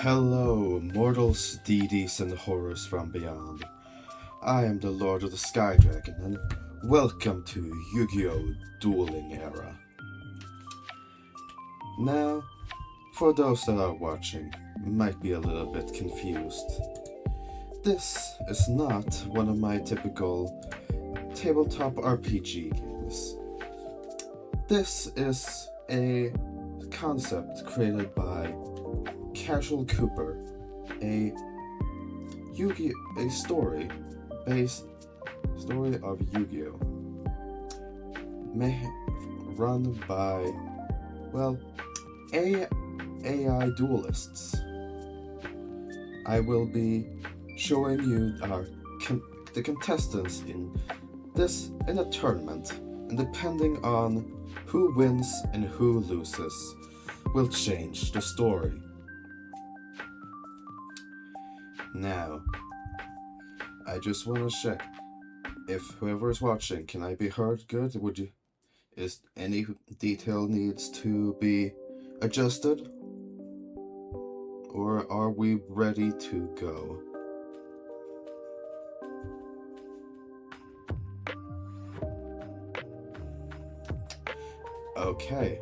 Hello, mortals, deities, and horrors from beyond. I am the Lord of the Sky Dragon, and welcome to Yugioh Dueling Era. Now, for those that are watching, might be a little bit confused. This is not one of my typical tabletop RPG games. This is a concept created by Casual Cooper, a story of Yu-Gi-Oh, run by AI duelists. I will be showing you the contestants in a tournament, and depending on who wins and who loses, will change the story. Now, I just want to check if whoever is watching, can I be heard good? Is any detail needs to be adjusted? Or are we ready to go? Okay.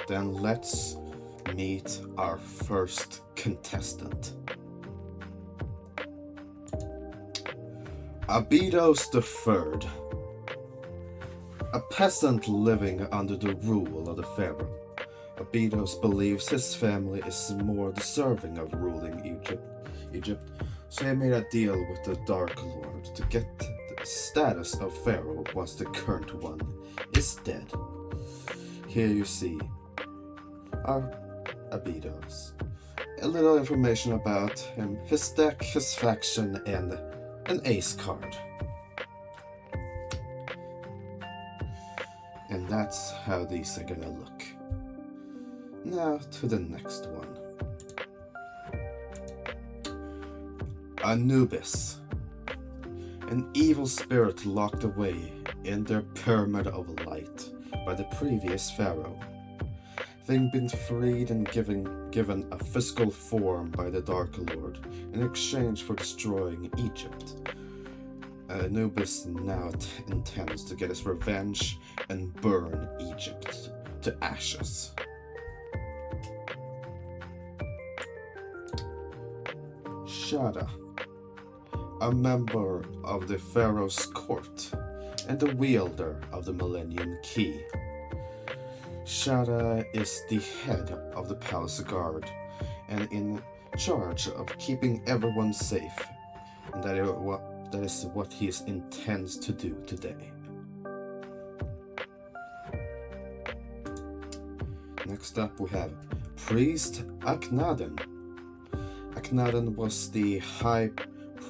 Then let's meet our first contestant. Abydos III, a peasant living under the rule of the pharaoh. Abydos believes his family is more deserving of ruling Egypt, so he made a deal with the Dark Lord to get the status of pharaoh once the current one is dead. Here you see our Abydos. A little information about him, his deck, his faction, and an ace card. And that's how these are gonna look. Now to the next one. Anubis. An evil spirit locked away in their pyramid of light by the previous pharaoh. Having been freed and given a physical form by the Dark Lord in exchange for destroying Egypt, Anubis now intends to get his revenge and burn Egypt to ashes. Shada, a member of the Pharaoh's court and the wielder of the Millennium Key. Shada is the head of the palace guard and in charge of keeping everyone safe, and that is what he intends to do today. Next up we have Priest Akhenaten. Akhenaten was the high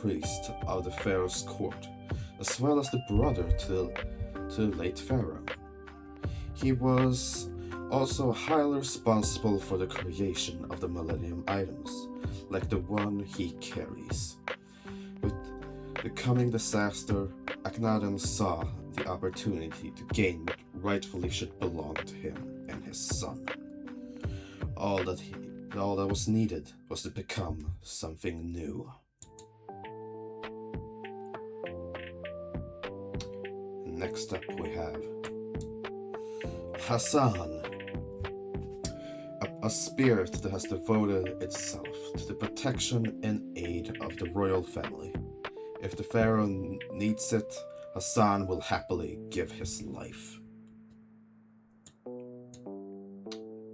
priest of the pharaoh's court, as well as the brother to the late pharaoh. He was also highly responsible for the creation of the Millennium items, like the one he carries. With the coming disaster, Akhenaten saw the opportunity to gain what rightfully should belong to him and his son. All that was needed was to become something new. Next up we have Hassan, a spirit that has devoted itself to the protection and aid of the royal family. If the pharaoh needs it, Hassan will happily give his life.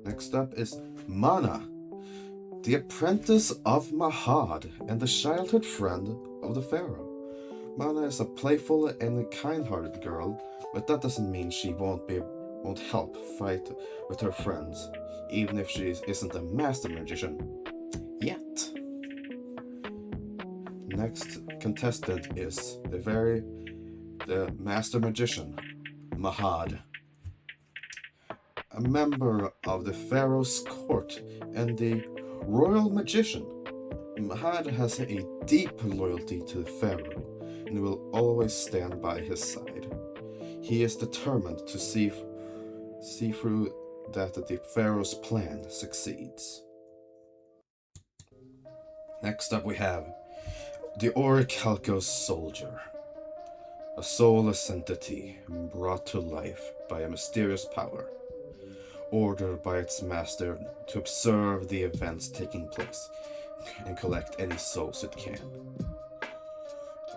Next up is Mana, the apprentice of Mahad and the childhood friend of the pharaoh. Mana is a playful and kind-hearted girl, but that doesn't mean she won't help fight with her friends, even if she isn't a master magician yet. Next contestant is the master magician, Mahad. A member of the pharaoh's court and the royal magician, Mahad has a deep loyalty to the pharaoh and will always stand by his side. He is determined to see through that the pharaoh's plan succeeds. Next up we have the Orichalco Soldier, a soulless entity brought to life by a mysterious power, ordered by its master to observe the events taking place and collect any souls it can.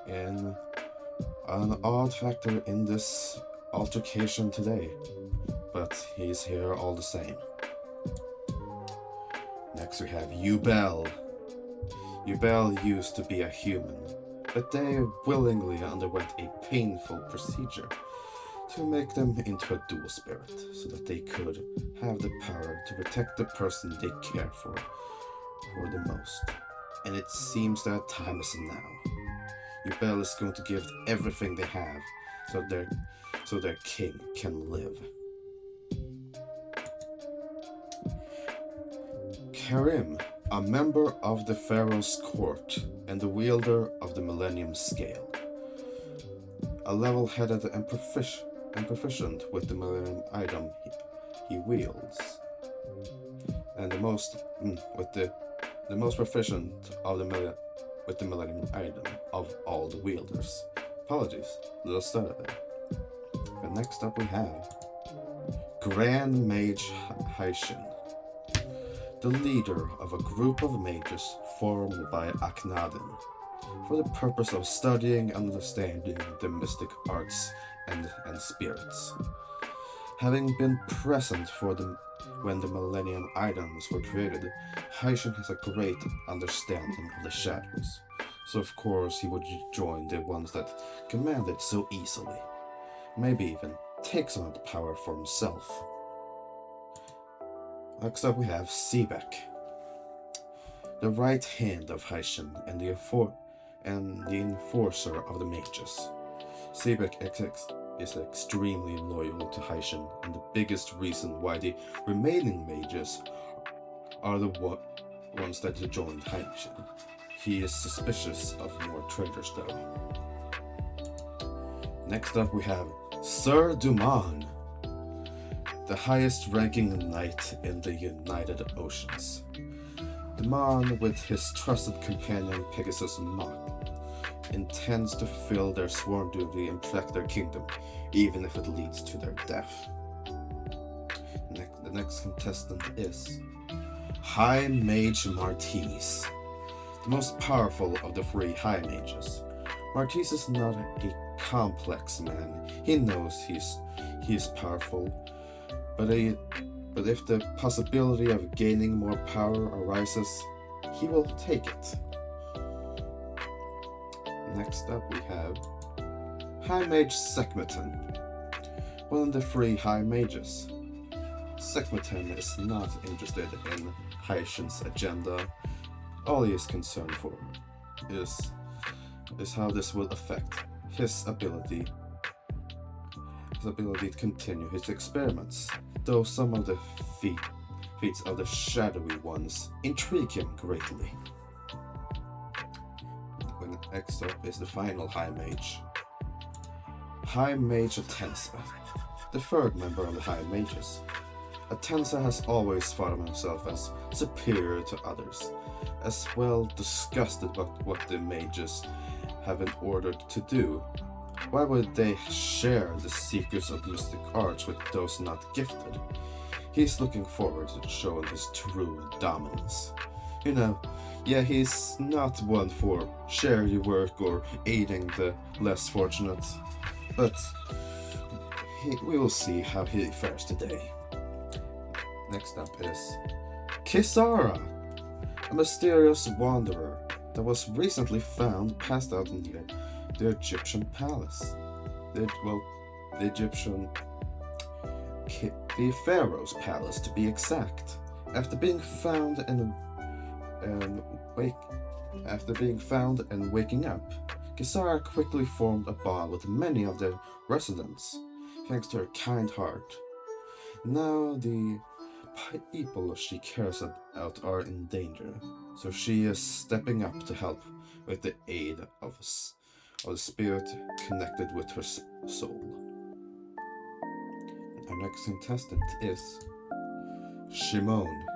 And an odd factor in this altercation today, but he's here all the same. Next we have Yubel. Yubel used to be a human, but they willingly underwent a painful procedure to make them into a dual spirit, so that they could have the power to protect the person they care for the most. And it seems that time is now. Yubel is going to give everything they have so their king can live. Karim, a member of the Pharaoh's court and the wielder of the Millennium scale. A level-headed and proficient with the Millennium item he wields. And the most proficient of with the Millennium item of all the wielders. Apologies, little stutter there. But next up we have Grand Mage Haishin, the leader of a group of mages formed by Akhenaten for the purpose of studying and understanding the mystic arts and spirits. Having been present when the Millennium items were created, Haishin has a great understanding of the shadows, so of course he would join the ones that command it so easily. Maybe even take some of the power for himself. Next up we have Sebek, the right hand of Haishin and the enforcer of the mages. Sebek is extremely loyal to Haishin, and the biggest reason why the remaining mages are the ones that joined Haishin. He is suspicious of more traitors though. Next up we have Sir Duman, the highest ranking knight in the United Oceans. Duman, with his trusted companion Pegasus Mach, intends to fill their sworn duty and protect their kingdom, even if it leads to their death. The next contestant is High Mage Martise, the most powerful of the three High Mages. Martise is not a complex man. He knows he's powerful, but if the possibility of gaining more power arises, he will take it. Next up we have High Mage Sekhmetan, one of the three High Mages. Sekhmetan is not interested in Haishin's agenda. All he is concerned for is how this will affect his ability to continue his experiments, though some of the feats of the shadowy ones intrigue him greatly. Next up is the final High Mage. High Mage Atensa, the third member of the High Mages. Atensa has always thought of himself as superior to others, as well disgusted about what the mages have been ordered to do. Why would they share the secrets of mystic arts with those not gifted? He's looking forward to showing his true dominance. He's not one for charity work or aiding the less fortunate, but we will see how he fares today. Next up is Kisara, a mysterious wanderer that was recently found passed out in the Egyptian palace. The Pharaoh's palace, to be exact. After being found and waking up, Kisara quickly formed a bond with many of the residents, thanks to her kind heart. Now the people she cares about are in danger, so she is stepping up to help with the aid of the spirit connected with her soul. Our next contestant is Shimon,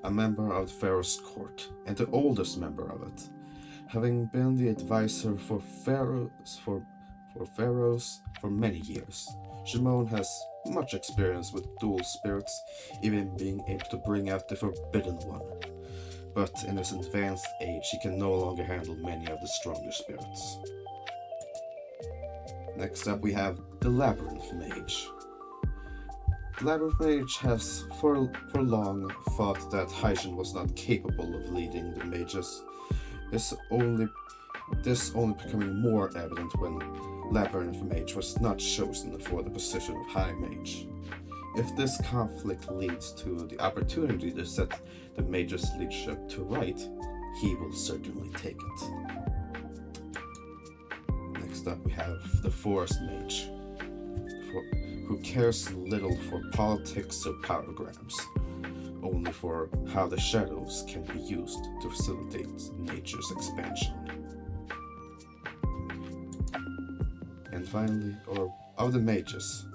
a member of the pharaoh's court and the oldest member of it. Having been the advisor for pharaohs for many years, Shimon has much experience with dual spirits, even being able to bring out the forbidden one. But in his advanced age, he can no longer handle many of the stronger spirits. Next up, we have the Labyrinth Mage. The Labyrinth Mage has for long thought that Haishin was not capable of leading the mages. This only becoming more evident when Labyrinth Mage was not chosen for the position of High Mage. If this conflict leads to the opportunity to set the mage's leadership to right, he will certainly take it. Next up we have the Forest Mage, who cares little for politics or power grabs, only for how the shadows can be used to facilitate nature's expansion. And finally, of the mages,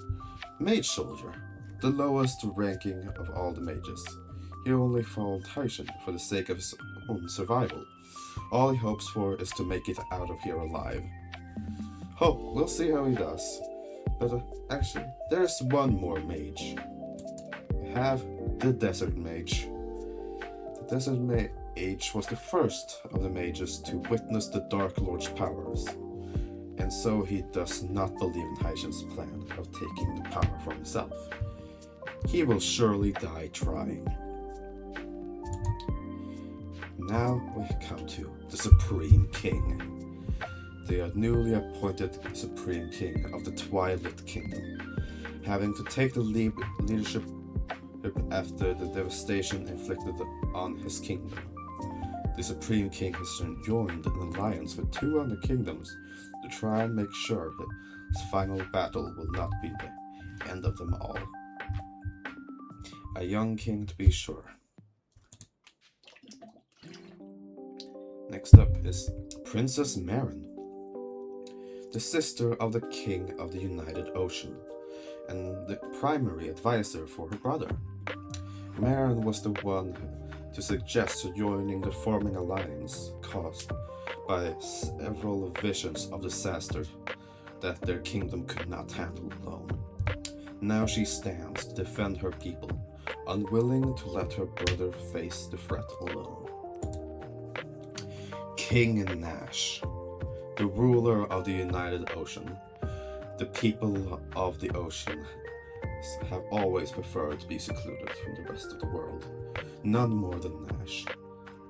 Mage Soldier, the lowest ranking of all the mages. He only followed Haishin for the sake of his own survival. All he hopes for is to make it out of here alive. We'll see how he does. But actually, there's one more mage. We have the Desert Mage. The Desert Mage was the first of the mages to witness the Dark Lord's powers, and so he does not believe in Haishin's plan of taking the power for himself. He will surely die trying. Now we come to the Supreme King, the newly appointed Supreme King of the Twilight Kingdom, having to take the leadership after the devastation inflicted on his kingdom. The Supreme King has joined an alliance with two other kingdoms to try and make sure that his final battle will not be the end of them all. A young king, to be sure. Next up is Princess Marin, the sister of the King of the United Ocean, and the primary advisor for her brother. Marin was the one to suggest joining the forming alliance caused by several visions of disaster that their kingdom could not handle alone. Now she stands to defend her people, unwilling to let her brother face the threat alone. King Nash, the ruler of the United Ocean. The people of the ocean have always preferred to be secluded from the rest of the world, none more than Nash.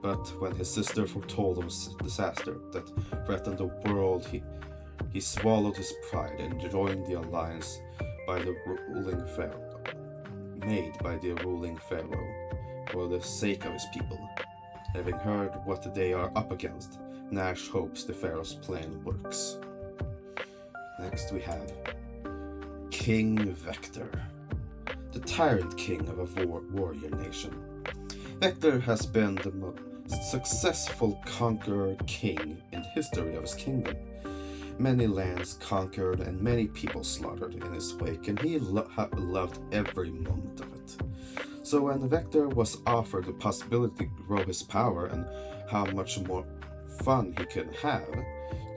But when his sister foretold of a disaster that threatened the world, he swallowed his pride and joined the alliance made by the ruling pharaoh for the sake of his people. Having heard what they are up against, Nash hopes the pharaoh's plan works. Next we have King Vector, the tyrant king of a warrior nation. Vector has been the most successful conqueror king in the history of his kingdom. Many lands conquered and many people slaughtered in his wake, and he loved every moment of it. So when Vector was offered the possibility to grow his power and how much more fun he could have,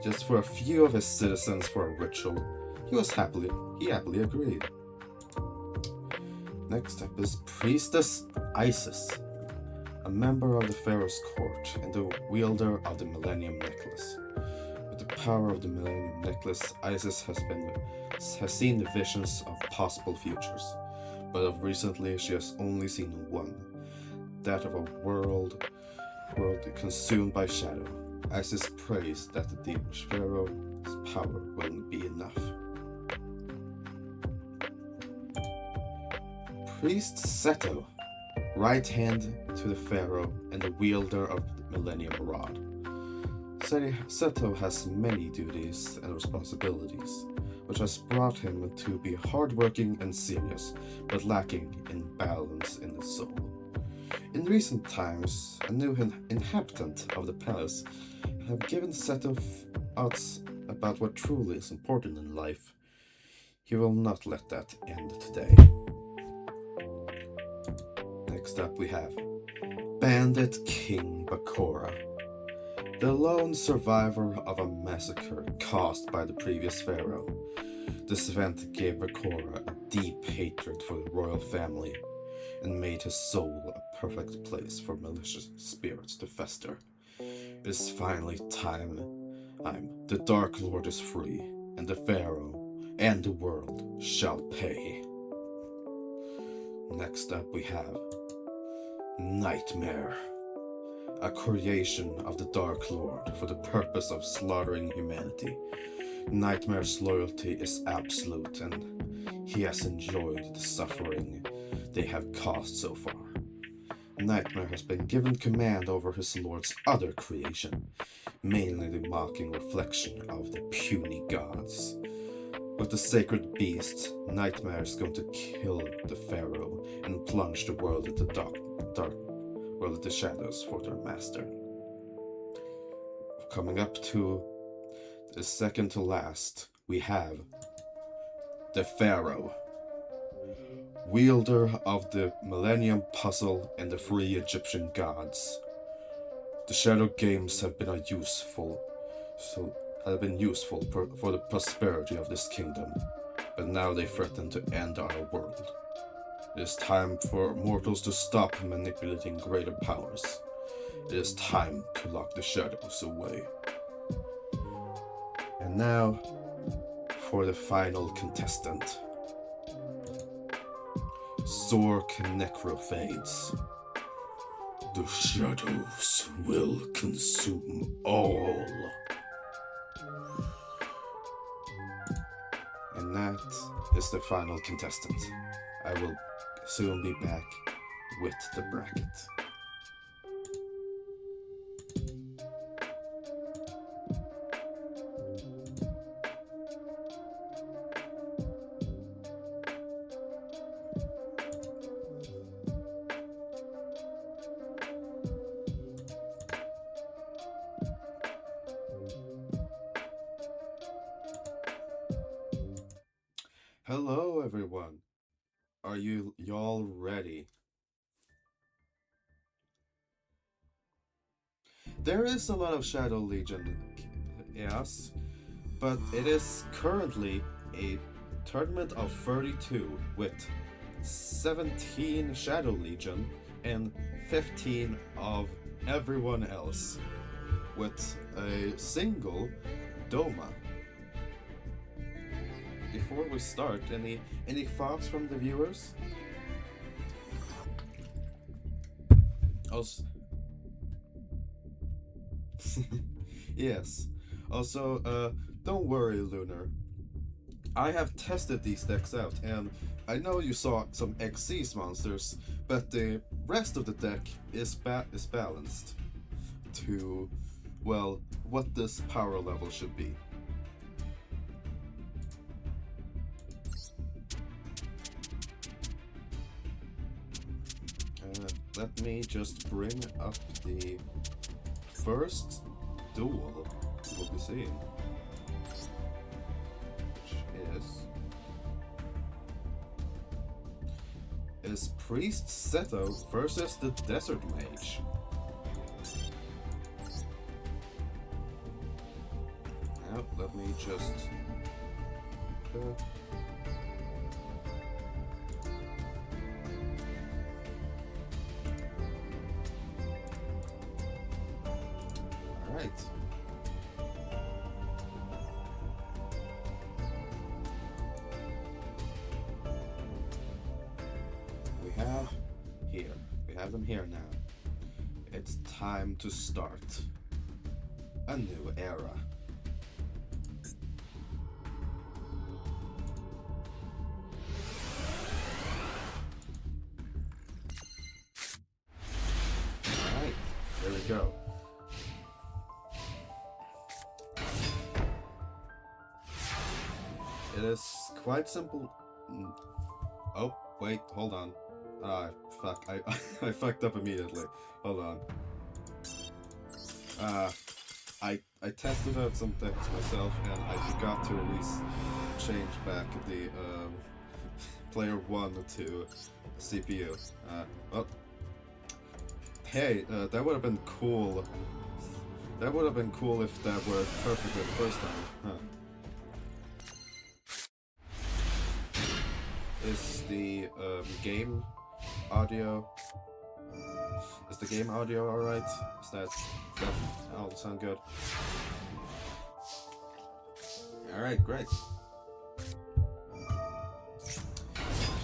just for a few of his citizens for a ritual, he happily agreed. Next up is Priestess Isis, a member of the Pharaoh's court and the wielder of the Millennium Necklace. With the power of the Millennium Necklace, Isis has seen the visions of possible futures, but of recently she has only seen one, that of a world consumed by shadow. Isis prays that the Pharaoh's power will be enough. Priest Seto, right hand to the Pharaoh and the wielder of the Millennium Rod. Seto has many duties and responsibilities, which has brought him to be hardworking and serious, but lacking in balance in his soul. In recent times, a new inhabitant of the palace have given Seto thoughts about what truly is important in life. He will not let that end today. Next up we have Bandit King Bakura. The lone survivor of a massacre caused by the previous pharaoh. This event gave Bakura a deep hatred for the royal family and made his soul a perfect place for malicious spirits to fester. It is finally time. The Dark Lord is free, and the pharaoh and the world shall pay. Next up we have Nightmare, a creation of the Dark Lord for the purpose of slaughtering humanity. Nightmare's loyalty is absolute, and he has enjoyed the suffering they have caused so far. Nightmare has been given command over his lord's other creation, mainly the mocking reflection of the puny gods. With the sacred beast, Nightmare is going to kill the pharaoh and plunge the world into dark world of the shadows for their master. Coming up to the second to last, we have the Pharaoh, wielder of the Millennium puzzle and the three Egyptian gods. The Shadow Games have been useful for the prosperity of this kingdom, but now they threaten to end our world. It is time for mortals to stop manipulating greater powers. It is time to lock the shadows away. And now, for the final contestant. Zork Necrophades. The shadows will consume all. And that is the final contestant. I will soon be back with the bracket. Hello everyone. Are y'all ready? There is a lot of Shadow Legion, yes, but it is currently a tournament of 32 with 17 Shadow Legion and 15 of everyone else, with a single Doma. Before we start, any thoughts from the viewers? Also, yes. Also, don't worry, Lunar. I have tested these decks out, and I know you saw some Xyz monsters, but the rest of the deck is balanced to, well, what this power level should be. Let me just bring up the first duel we'll be seeing, which is Priest Seto versus the Desert Mage. Now, let me just... Alright. We have them here now. It's time to start a new era. Alright, there we go. It is quite simple. Oh, wait, hold on. Ah, fuck, I fucked up immediately. Hold on. I tested out some decks myself, and I forgot to change back the player 1 to CPU. Oh, Hey, that would have been cool. That would have been cool if that worked perfectly the first time, huh? Is the game audio? Is the game audio alright? Does that all sound good? Alright, great.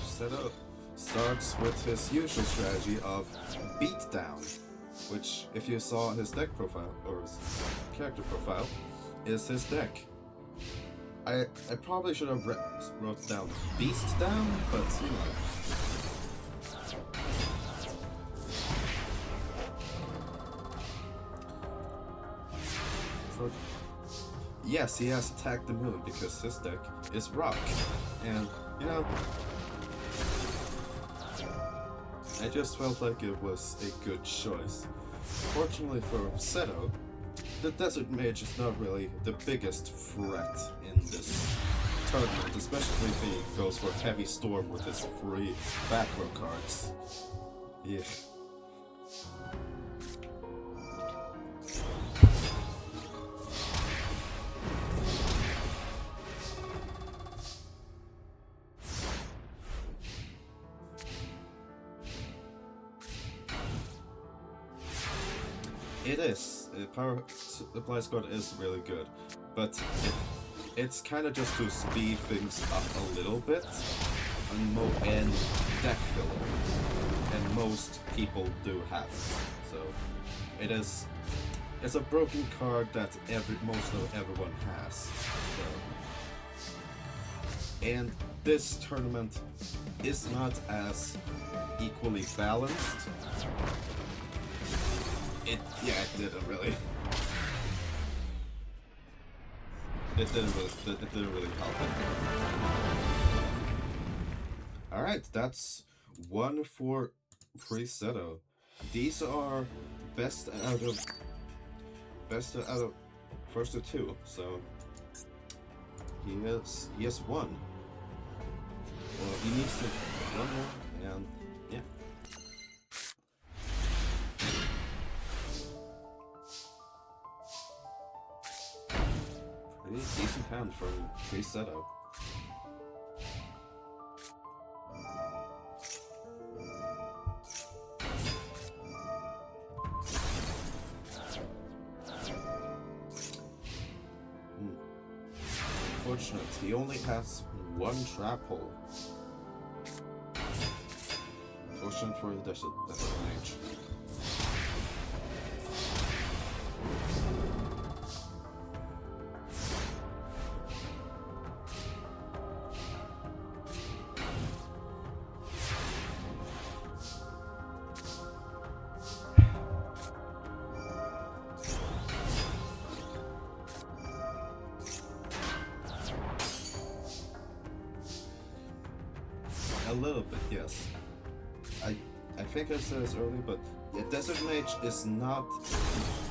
Seto starts with his usual strategy of beatdown, which, if you saw his deck profile, or his character profile, is his deck. I probably should have wrote down beast down, but you know. Yes, he has attacked the moon because his deck is rock, and you know, I just felt like it was a good choice. Fortunately for Seto, the Desert Mage is not really the biggest threat in this tournament, especially if he goes for Heavy Storm with his free back row cards. Yeah. It is. Power Supply Squad is really good, but it's kind of just to speed things up a little bit and deck filler, and most people do have it. So it's a broken card that most of everyone has. So. And this tournament is not as equally balanced. It didn't really. It didn't really help it. Alright, that's one for Presetto. These are best out of first of two, so he has one. Well, he needs to one more, and yeah. Pretty decent hand from Presetto. Unfortunate, he only has one trap hole. Fortunate for the Desert Mage. A little bit, yes. I think I said this earlier, but yeah, Desert Mage is not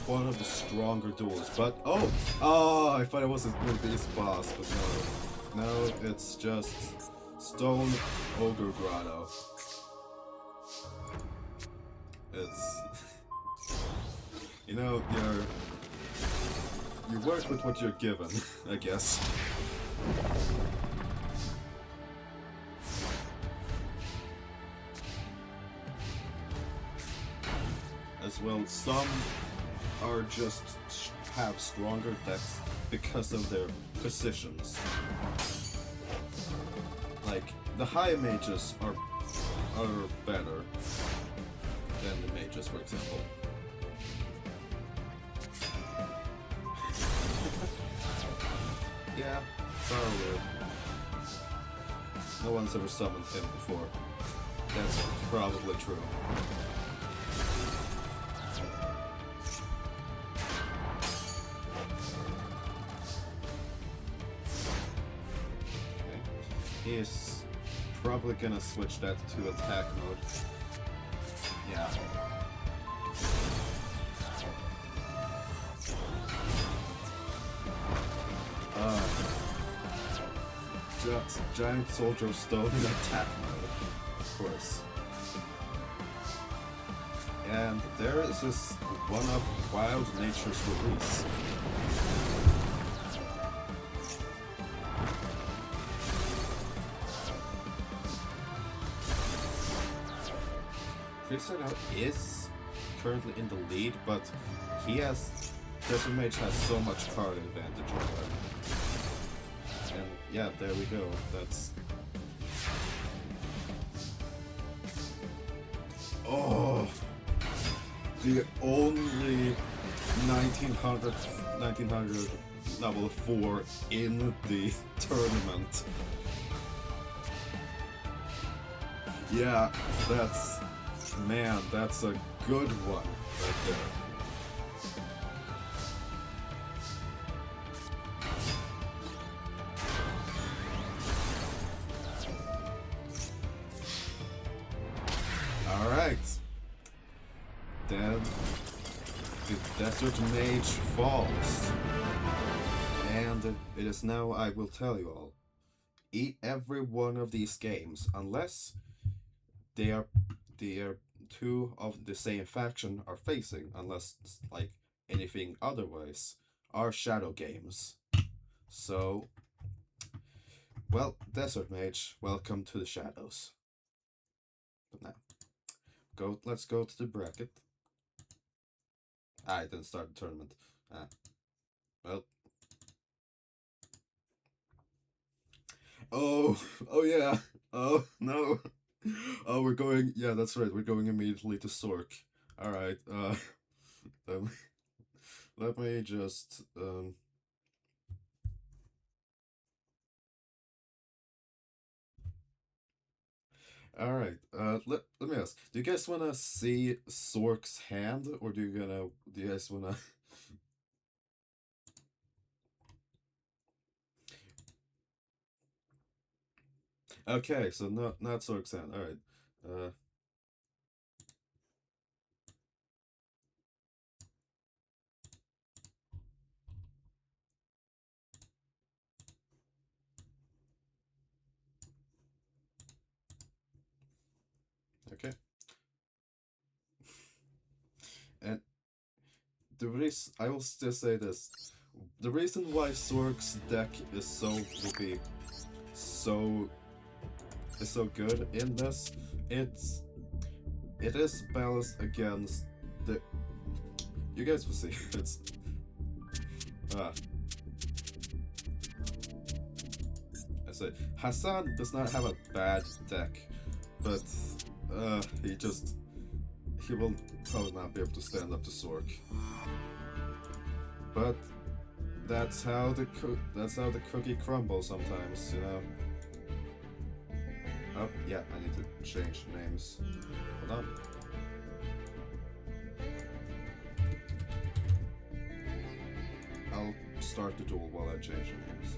one of the stronger duels. But I thought it was a beast boss, but no, it's just Stone Ogre Grotto. It's you know, you work with what you're given, I guess. As well, some are just have stronger decks because of their positions. Like the high mages are better than the mages, for example. Yeah, probably. No one's ever summoned him before. That's probably true. He is probably gonna switch that to attack mode. Yeah. Giant Soldier of Stone in attack mode, of course. And there is this one of Wild Nature's release. Prisoner is currently in the lead, but Desert Mage has so much card advantage over him. And yeah, there we go. That's... Oh! The only 1900 level 4 in the tournament. Yeah, that's... Man, that's a good one right there. Alright. Then the Desert Mage falls. And it is now I will tell you all. Every one of these games, unless they are two of the same faction are facing, unless like anything otherwise, are shadow games. So, well, Desert Mage, welcome to the shadows. But now, let's go to the bracket. I didn't start the tournament. Well. Oh yeah. Oh no. Oh, we're going. Yeah, that's right. We're going immediately to Sork. All right. Let me just All right. Let me ask. Do you guys wanna see Sork's hand, or do you guys wanna? Okay, so not Sork's hand. All right. Okay. And the reason I will just say this, the reason why Sork's deck is so good in this, it is balanced against the. You guys will see. It's I say Hassan does not have a bad deck, but he will probably not be able to stand up to Sork. But that's how the cookie crumbles sometimes, you know. Oh yeah, I need to change names. Hold on. I'll start the duel while I change the names.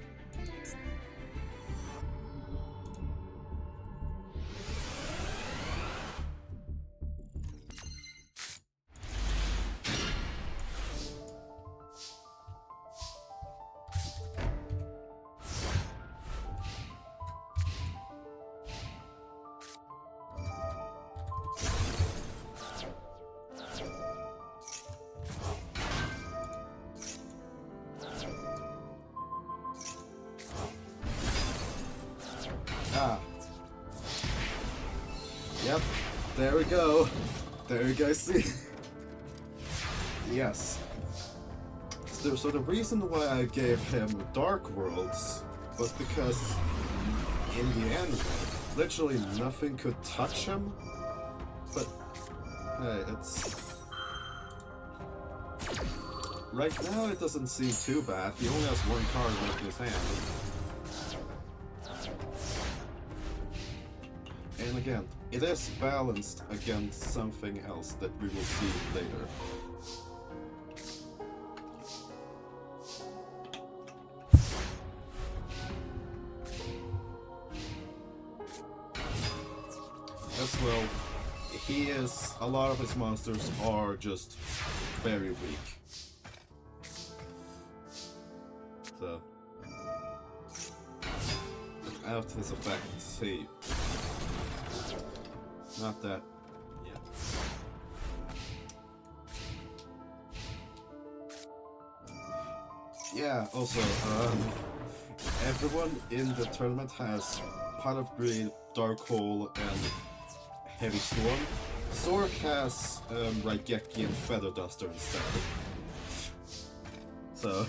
Yep, there we go. There you guys see. Yes. So the reason why I gave him Dark Worlds was because in the end, literally nothing could touch him. But hey, it's right now it doesn't seem too bad. He only has one card left in his hand. And again, it is balanced against something else that we will see later. As well, a lot of his monsters are just very weak. So, without his effects, not that. Yeah. Yeah, also, everyone in the tournament has Pot of Greed, Dark Hole, and Heavy Storm. Zork has Raigeki and Feather Duster instead. So.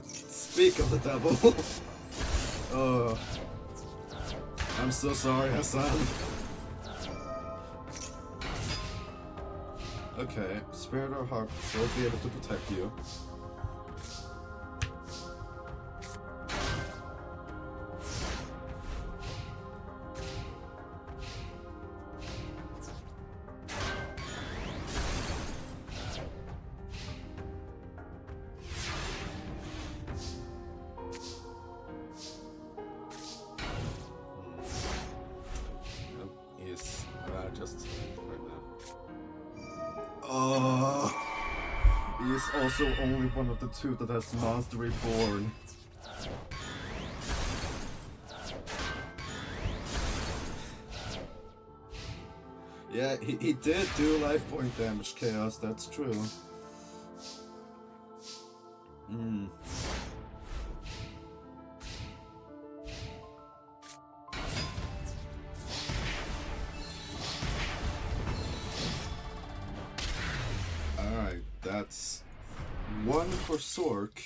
Speak of the devil. Oh. I'm so sorry, Hassan. Okay, Spirit or Harp will be able to protect you. He's just right now. Oh, he is also only one of the two that has Monster Reborn. Yeah, he did do life point damage, Chaos, that's true. Alright, that's one for Zork.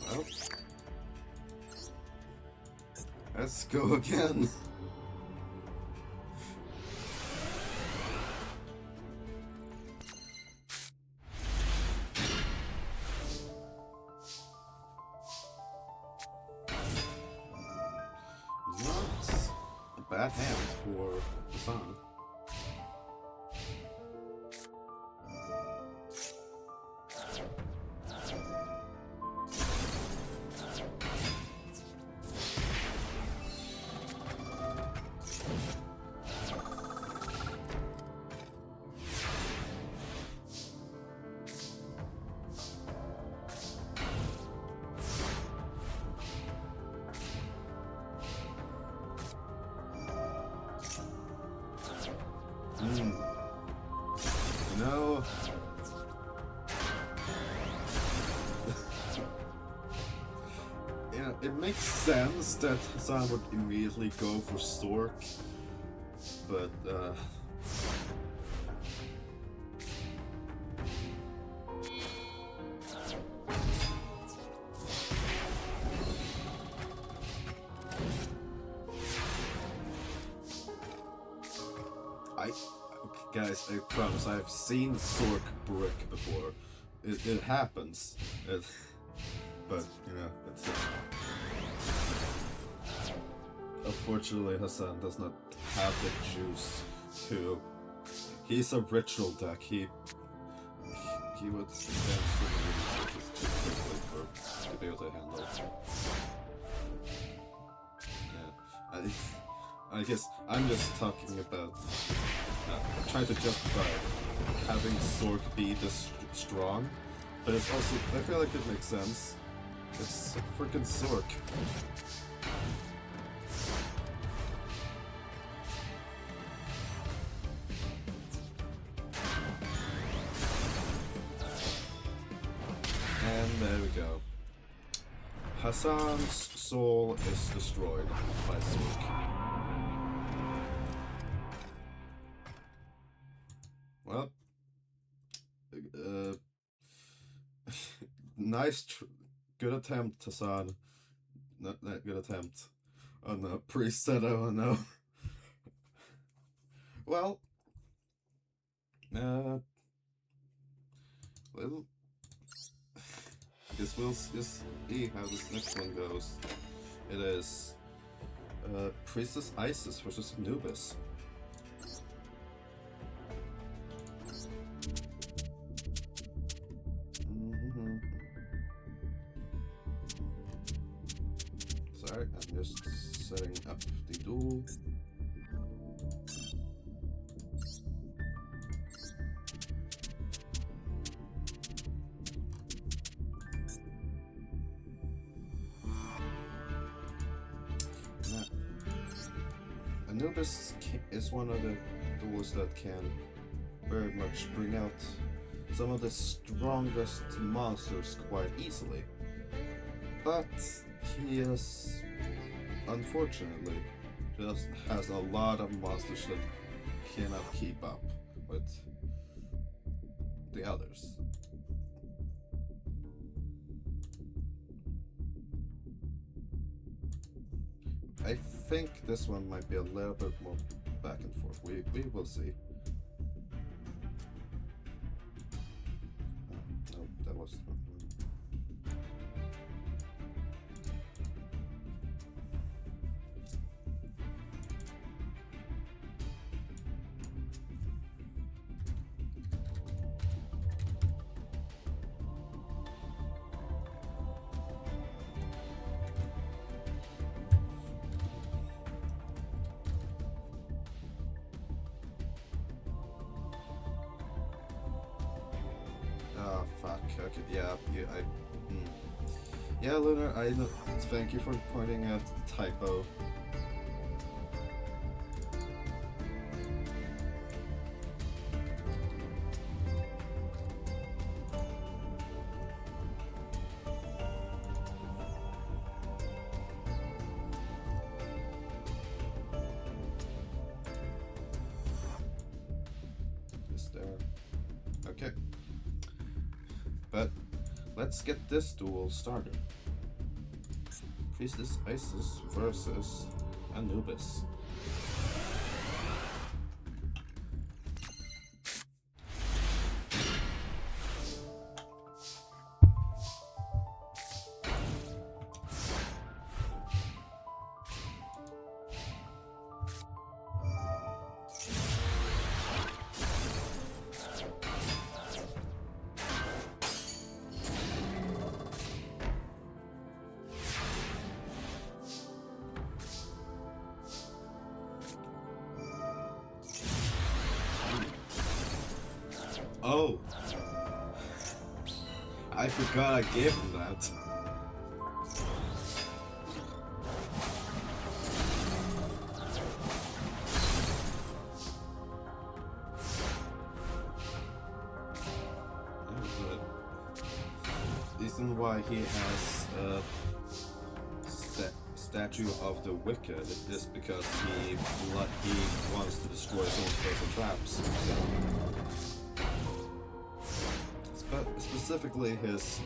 Well, let's go again. Not a bad hand for Hassan. No. Yeah, it makes sense that Hassan would immediately go for Zork, but guys, I promise, I've seen Zork brick before. It happens. But, you know, it's unfortunately, Hassan does not have the juice to... He's a ritual deck. He would stand for the resources too quickly to be able to handle. Yeah, I guess I'm just talking about trying to justify having Zork be this strong, but it's also, I feel like it makes sense. It's freaking Zork. And there we go. Hassan's soul is destroyed by Zork. Well, nice, good attempt, Hassan. Not that good attempt. Oh no, priest said, oh no. Well, well, guess we'll just see how this next one goes. It is Priestess Isis versus Anubis. Sorry, I'm just setting up the duel. Anubis is one of the duels that can very much bring out some of the strongest monsters quite easily. But he is, unfortunately, just has a lot of monsters that cannot keep up with the others. I think this one might be a little bit more back and forth. We will see. No, that was. Oh fuck. Okay, yeah, yeah, Lunar. I know. Thank you for pointing out the typo. Is there? Okay. But let's get this duel started. Priestess Isis versus Anubis. Oh, I forgot I gave him that. The reason why he has a statue of the wicked is because he wants to destroy some special traps. Specifically his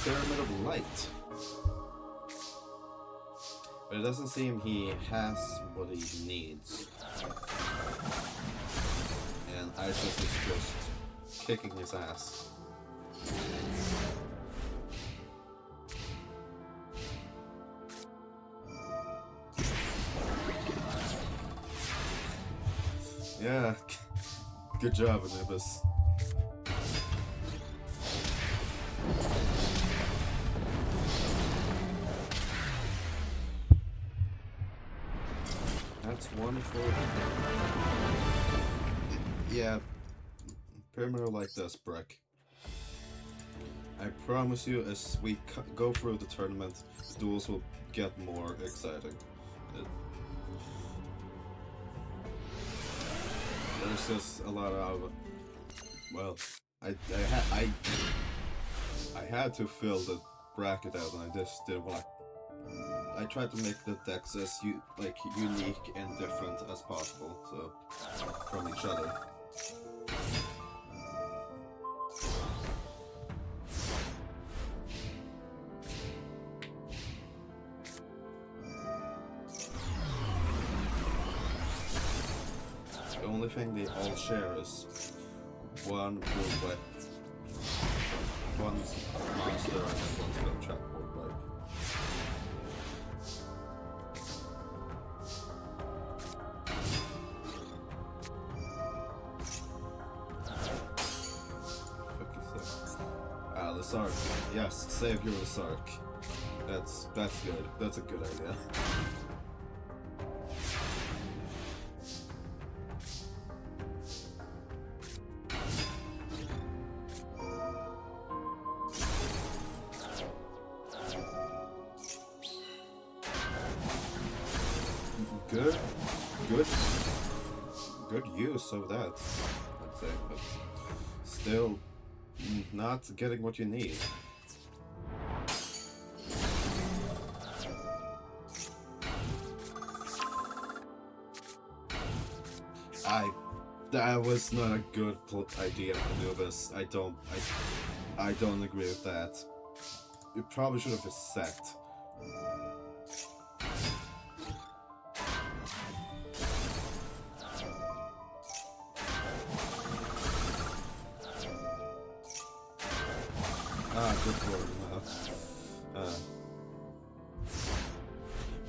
Pyramid of Light. But it doesn't seem he has what he needs. And Isis is just kicking his ass. Yeah, good job, Anubis. That's one for... Yeah, Pyramid like this, Breck. I promise you, as we go through the tournament, the duels will get more exciting. There's just a lot of, well, I had to fill the bracket out, and I just didn't want. I tried to make the decks as unique and different as possible, so from each other. The only thing they all share is one monster and one spell trap board wipe. Ah, the Sark. Yes, save your Sark. That's good. That's a good idea. good, good, good use of that, I'd say, but still not getting what you need. That was not a good idea, Anubis. I don't agree with that. You probably should have just set. Good word.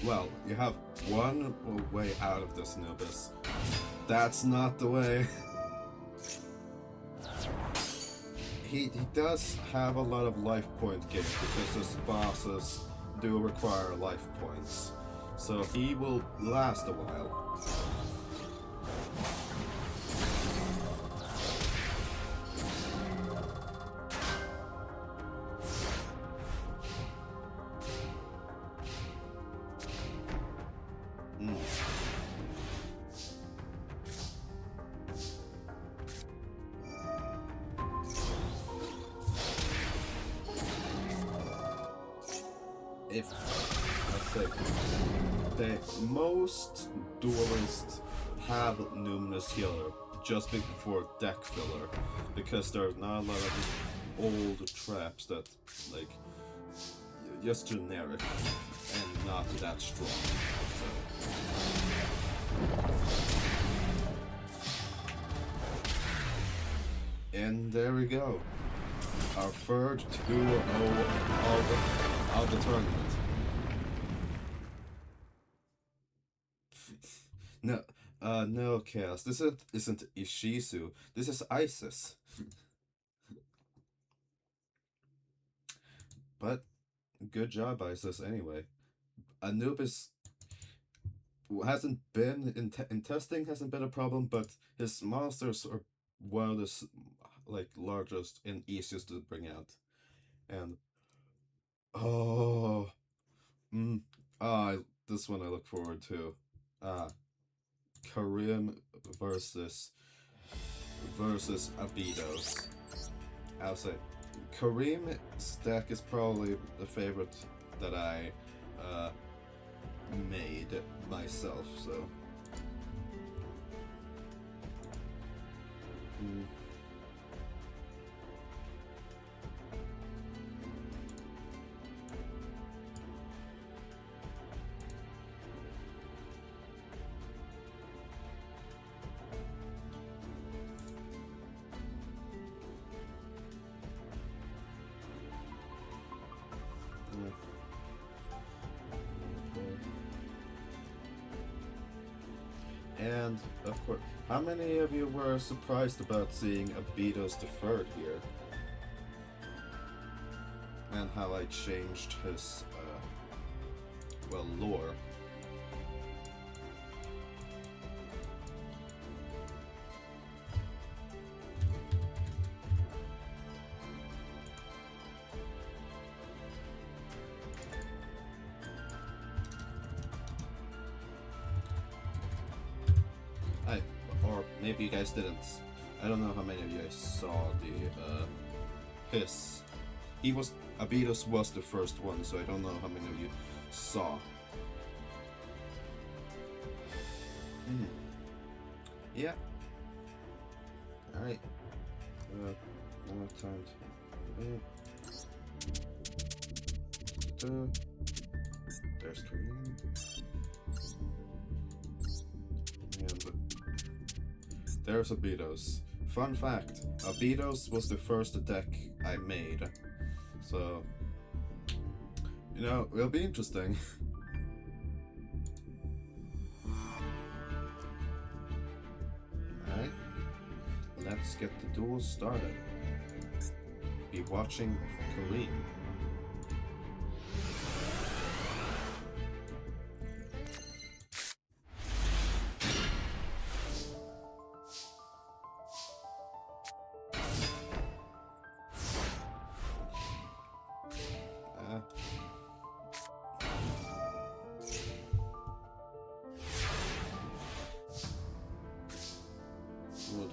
Well, you have one way out of this, Anubis. That's not the way. He does have a lot of life point gain because his bosses do require life points. So he will last a while. If, let's say, most duelists have Numinous Healer just before deck filler, because there's not a lot of old traps that, like, just generic and not that strong. And there we go. Our third 2-0 of the tournament. No, Chaos. This isn't Ishizu. This is Isis. But good job, Isis. Anyway, Anubis hasn't been in testing. Hasn't been a problem, but his monsters are one of the largest and easiest to bring out. And this one I look forward to. Karim versus Abidos. I'll say Karim's deck is probably the favorite that I made myself, so And, of course, how many of you were surprised about seeing Abidos deferred here? And how I changed his, lore. Or maybe you guys didn't. I don't know how many of you guys saw the his. Abidos was the first one, so I don't know how many of you saw. Yeah. Alright. One more time to there's Kareem. And there's Abidos. Fun fact, Abidos was the first deck I made. So, it'll be interesting. Alright, let's get the duel started. Be watching Kareem.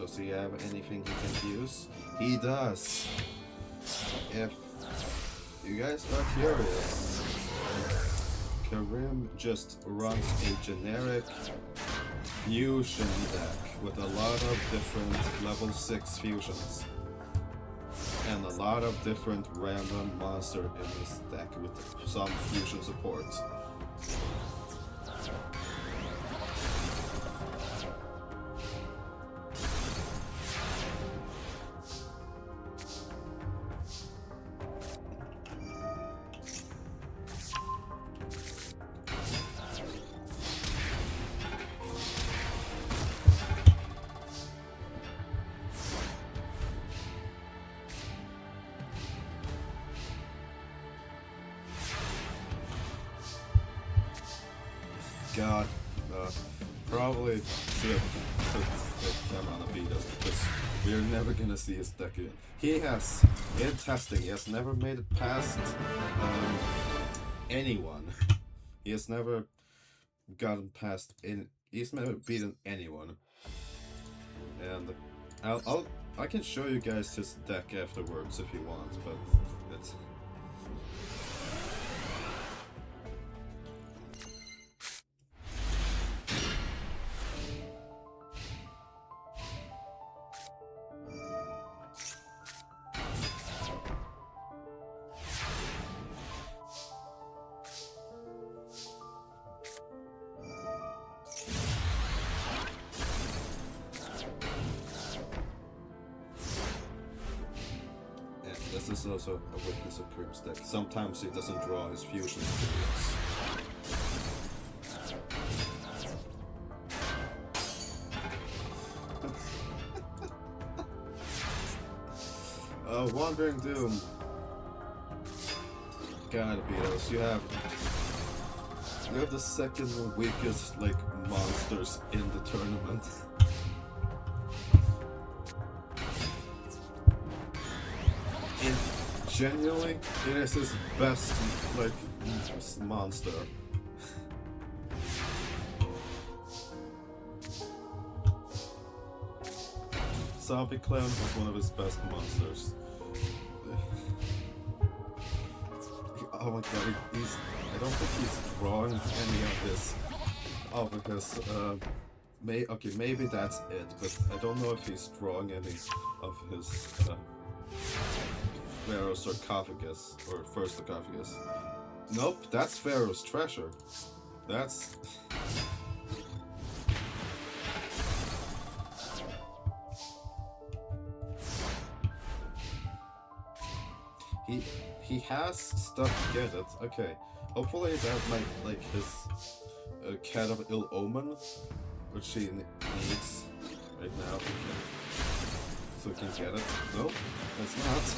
Does he have anything he can use? He does! If you guys are curious, Karim just runs a generic fusion deck with a lot of different level 6 fusions. And a lot of different random monster in this deck with some fusion support. God, probably should have put the camera on a beat us because we're never gonna see his deck again. He has, in testing, he has never made it past anyone. He has never gotten past he's never beaten anyone. And I can show you guys his deck afterwards if you want, but it's. This is also a weakness of Karim's deck. Sometimes he doesn't draw his fusion skills. Wandering Doom. Gotta beat us. You have the second weakest monsters in the tournament. Genuinely, it is his best, monster. Zombie Clown is one of his best monsters. Oh my god, I don't think he's drawing any of his, okay, maybe that's it, but I don't know if he's drawing any of his, Pharaoh's sarcophagus, or first sarcophagus. Nope, that's Pharaoh's treasure. That's... He has stuff to get it. Okay, hopefully that might, his Cat of Ill Omen, which he needs right now. So he can get it. Nope, that's not.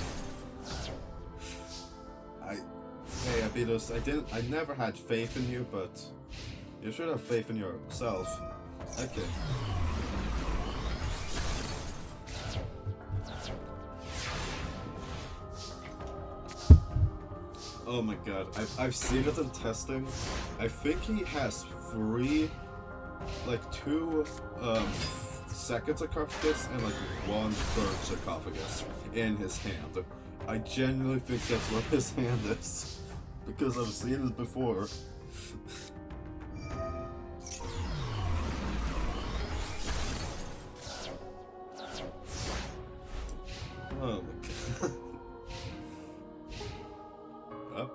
Hey, Abidos, I never had faith in you, but you should have faith in yourself. Okay. Oh my god, I've seen it in testing. I think he has two second sarcophagus and one third sarcophagus in his hand. I genuinely think that's what his hand is. Because I've seen it before. Oh my god. Up.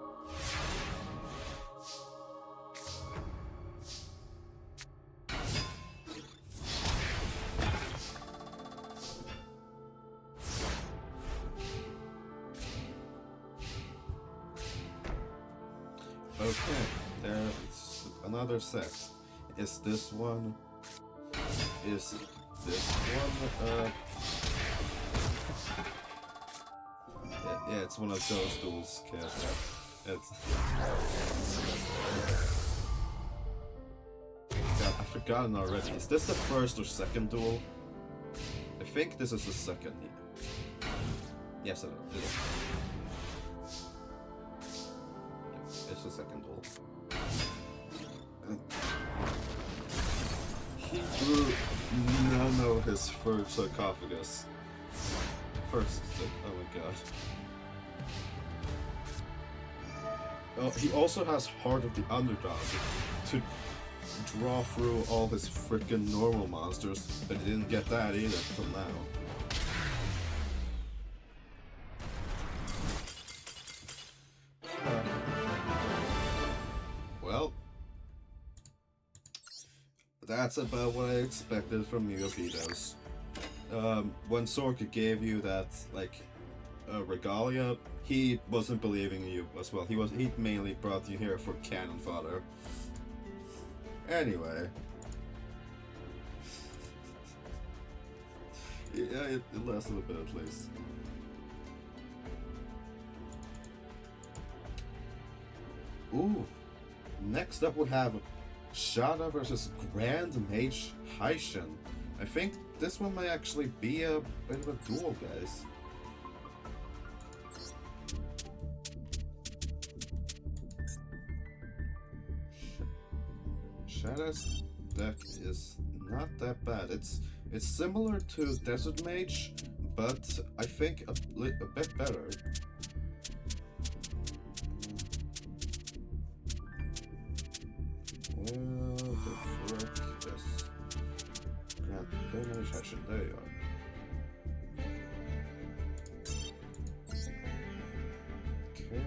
Okay, there's another set. Is this one? Yeah, it's one of those duels, it's... God, I've forgotten already. Is this the first or second duel? I think this is the second. Yes, it is. It's the second duel. He drew don't know his first sarcophagus. First, oh my god. Oh, he also has Heart of the Underdog to draw through all his freaking normal monsters, but he didn't get that either till now. Well, that's about what I expected from Yugioh. When Sorka gave you that, like, regalia, he wasn't believing you as well. He mainly brought you here for cannon fodder. Anyway. Yeah, it lasted a bit at least. Ooh. Next up we have Shada versus Grand Mage Haishin. I think this one may actually be a bit of a duel, guys. Shada's deck is not that bad. It's similar to Desert Mage, but I think a bit better. Well, the frick is Grand Mage Haishin. There you are. Okay.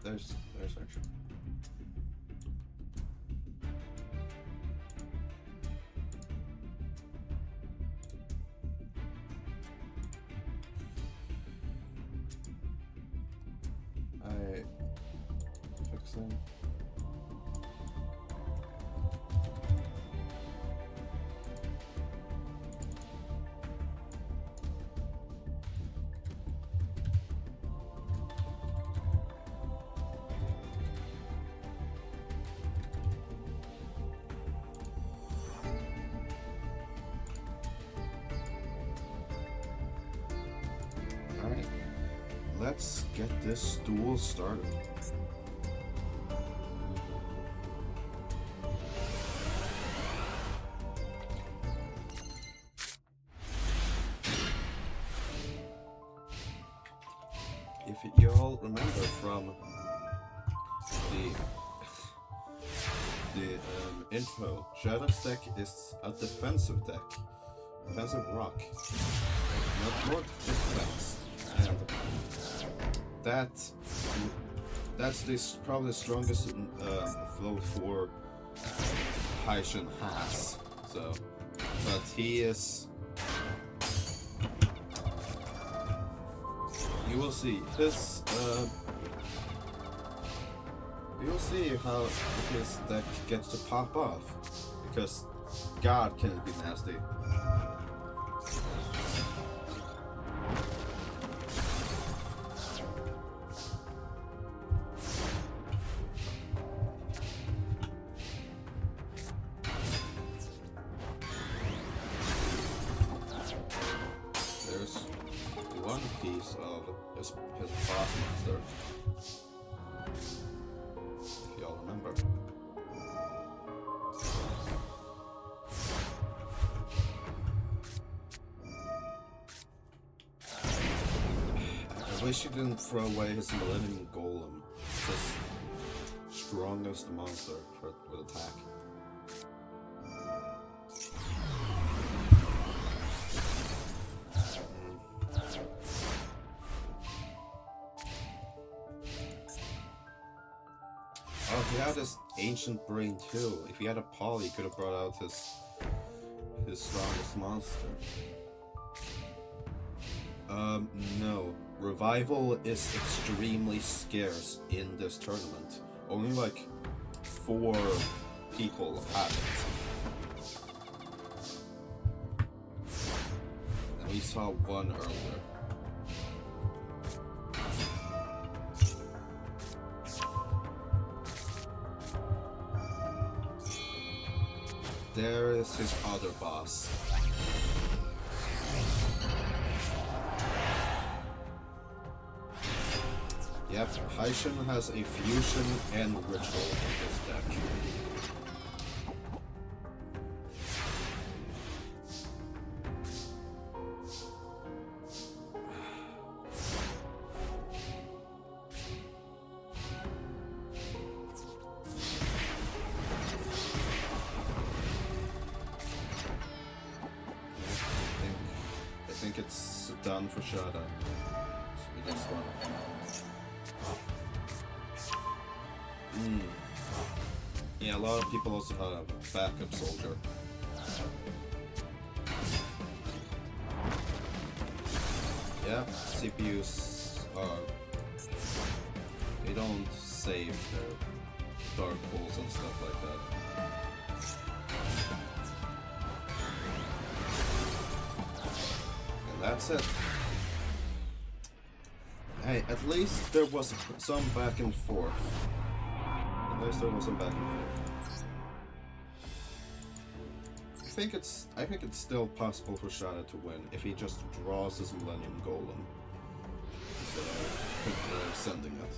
There's action. I fix them. Let's get this duel started. If you all remember from the intro, Shadow's deck is a defensive deck. Defensive rock. Not more defense. And that's probably the strongest vote for Haishin has. So, but he is. You will see his. You will see how his deck gets to pop off, because God can be nasty. One piece of his boss monster, if y'all remember. I wish he didn't throw away his Millennium Golem, his strongest monster with attack. Oh, he had his Ancient Brain too. If he had a poly, he could have brought out his strongest monster. No. Revival is extremely scarce in this tournament. Only like 4 people have it. We saw one earlier. There is his other boss. Yep, Haishin has a fusion and ritual in his deck. I think it's done for Shada. This one. Yeah, a lot of people also have a backup soldier. Yeah, CPUs are... they don't save their dark holes and stuff like that. And that's it. Hey, at least there was some back and forth. At least there was some back and forth. I think it's still possible for Shada to win if he just draws his Millennium Golem instead of sending it.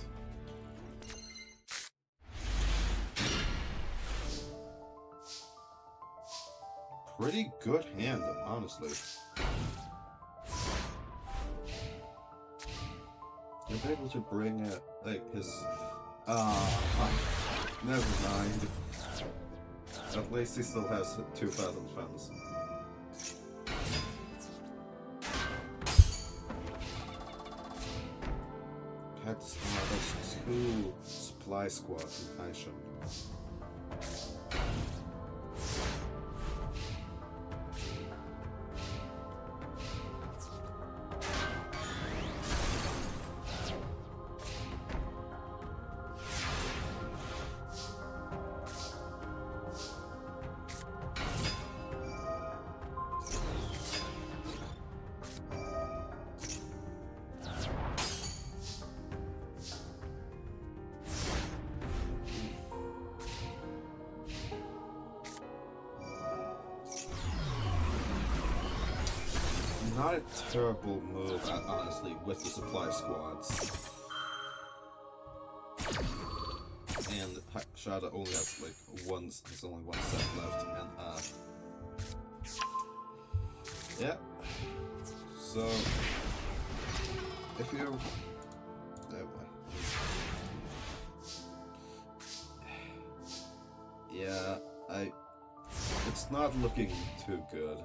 Pretty good hand, honestly. You'll be able to bring like his never mind. At least he still has 2,000 fans. That's 2 supply squads in Haishin. Not a terrible move, honestly, with the supply squads. And Shada only has like there's only one set left, and yeah. So if you yeah, it's not looking too good.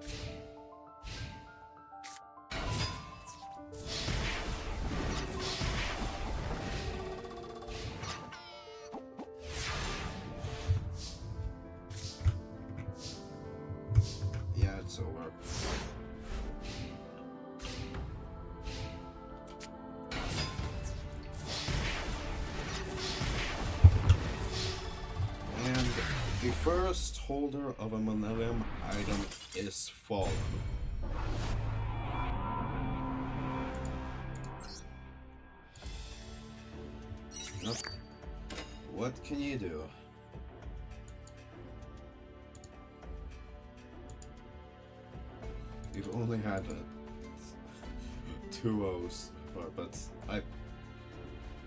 It's over. And the first holder of a Millennium item is fallen. What can you do? We've only had 2 O's, but I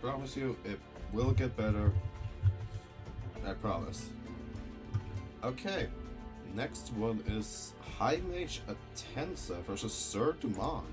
promise you it will get better. I promise. Okay, next one is High Mage Atensa versus Sir Duman.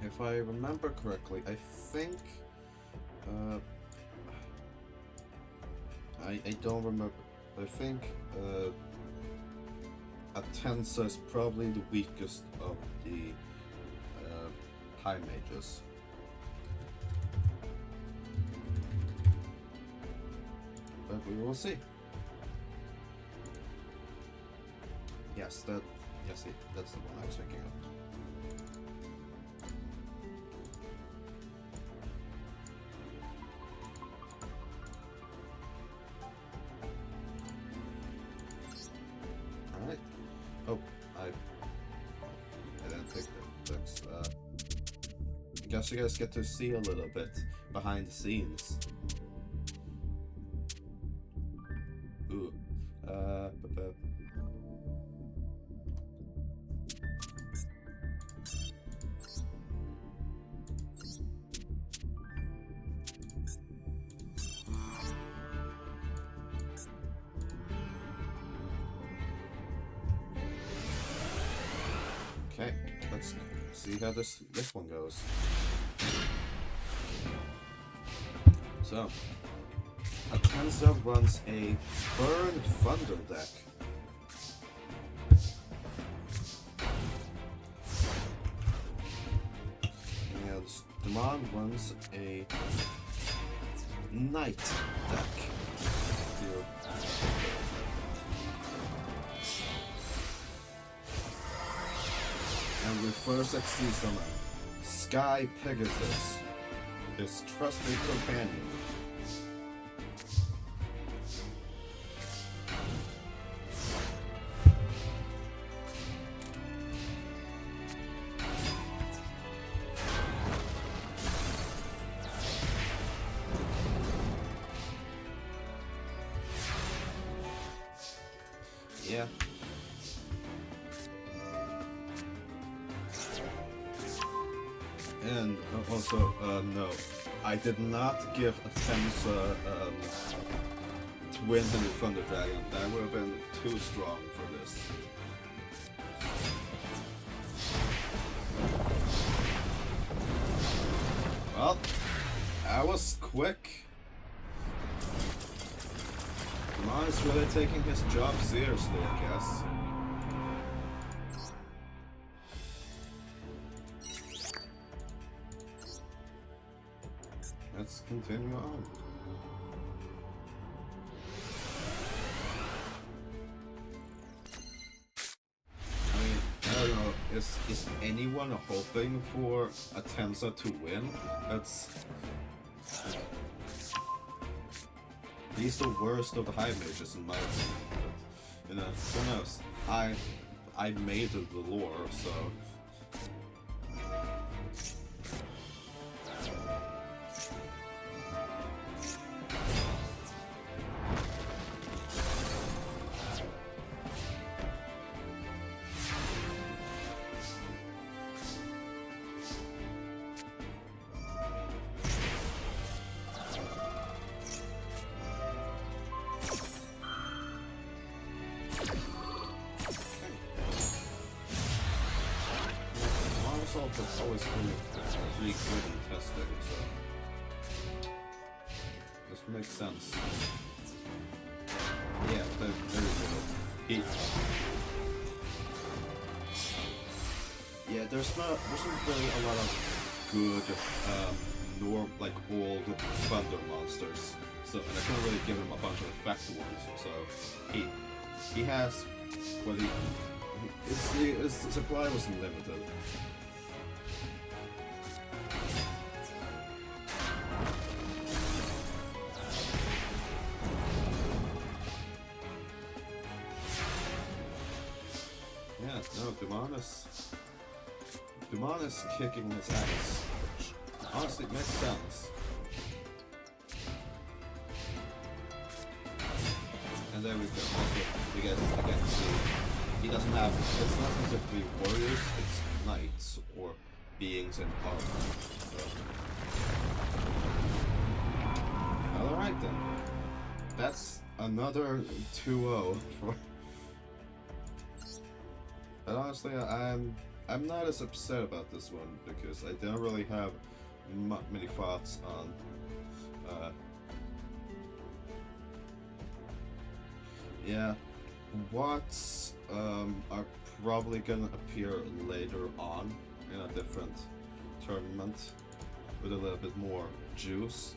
if I remember correctly, I think I don't remember. I think Atensa is probably the weakest of the high mages. But we will see. Yes, that's the one I was thinking of. Alright. Oh, I didn't take the text. I guess you guys get to see a little bit behind the scenes. Ooh. Okay, let's see how this one goes. So, Atensa runs a Burn Thunder deck. And Demon runs a Night deck. Here. And we first see some Sky Pegasus, his trusted companion. Yeah. And also, no, I did not give Atensa Twin the new Thunder Dragon. That would have been too strong for this. Well, that was quick. Demon is really taking his job seriously, I guess. Let's continue on. I mean, I don't know, is anyone hoping for Atensa to win? He's the worst of the high mages in my opinion. But, you know, who knows? I made the lore, so. It's always really good in testing, so this makes sense. Yeah, there we go. Yeah, there's not really a lot of good like old thunder monsters. So and I can't really give him a bunch of effect ones. So he has his supply was limited. Yeah, no, Demon is kicking his ass, which honestly makes sense. And there we go. Also, you guys again see he doesn't have. It's not specifically warriors. It's knights or beings in armor. So. All right then. That's another 2-0 for. But honestly, I'm not as upset about this one because I don't really have many thoughts on. Yeah, what are probably gonna appear later on in a different tournament with a little bit more juice.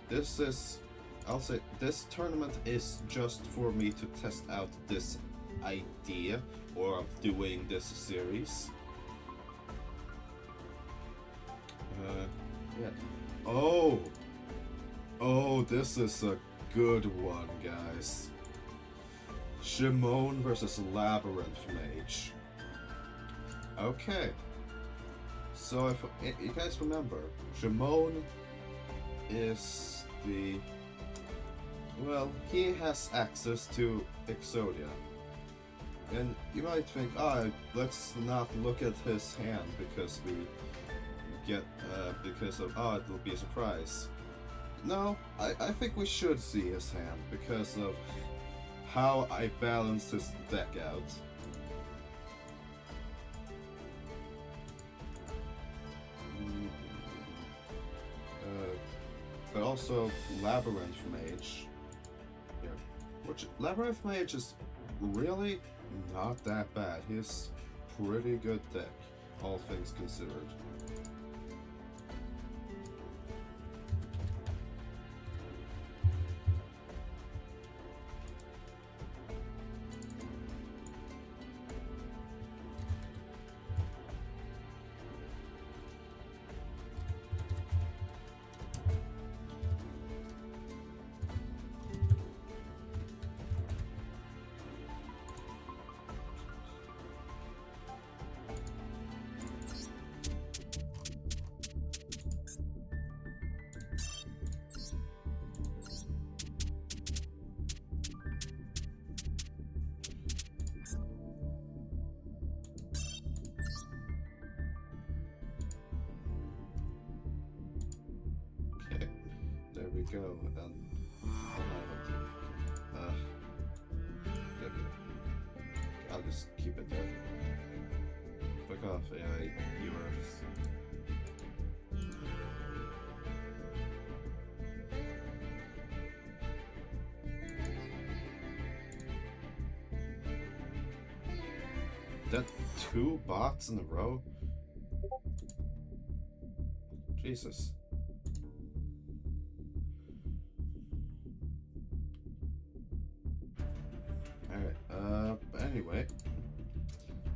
This is, I'll say, this tournament is just for me to test out this idea or of doing this series. Yeah. Oh, this is a good one, guys. Shimon versus Labyrinth Mage. Okay. So if you guys remember, Shimon is the... Well, he has access to Exodia. And you might think, let's not look at his hand because we get, because of, it'll be a surprise. No, I think we should see his hand because of how I balanced his deck out. But also Labyrinth Mage. Yeah. Which Labyrinth Mage is really not that bad. He's pretty good deck, all things considered. There we go, I'll just keep it there. Fuck off, AI viewers. That 2 bots in a row? Jesus. But anyway,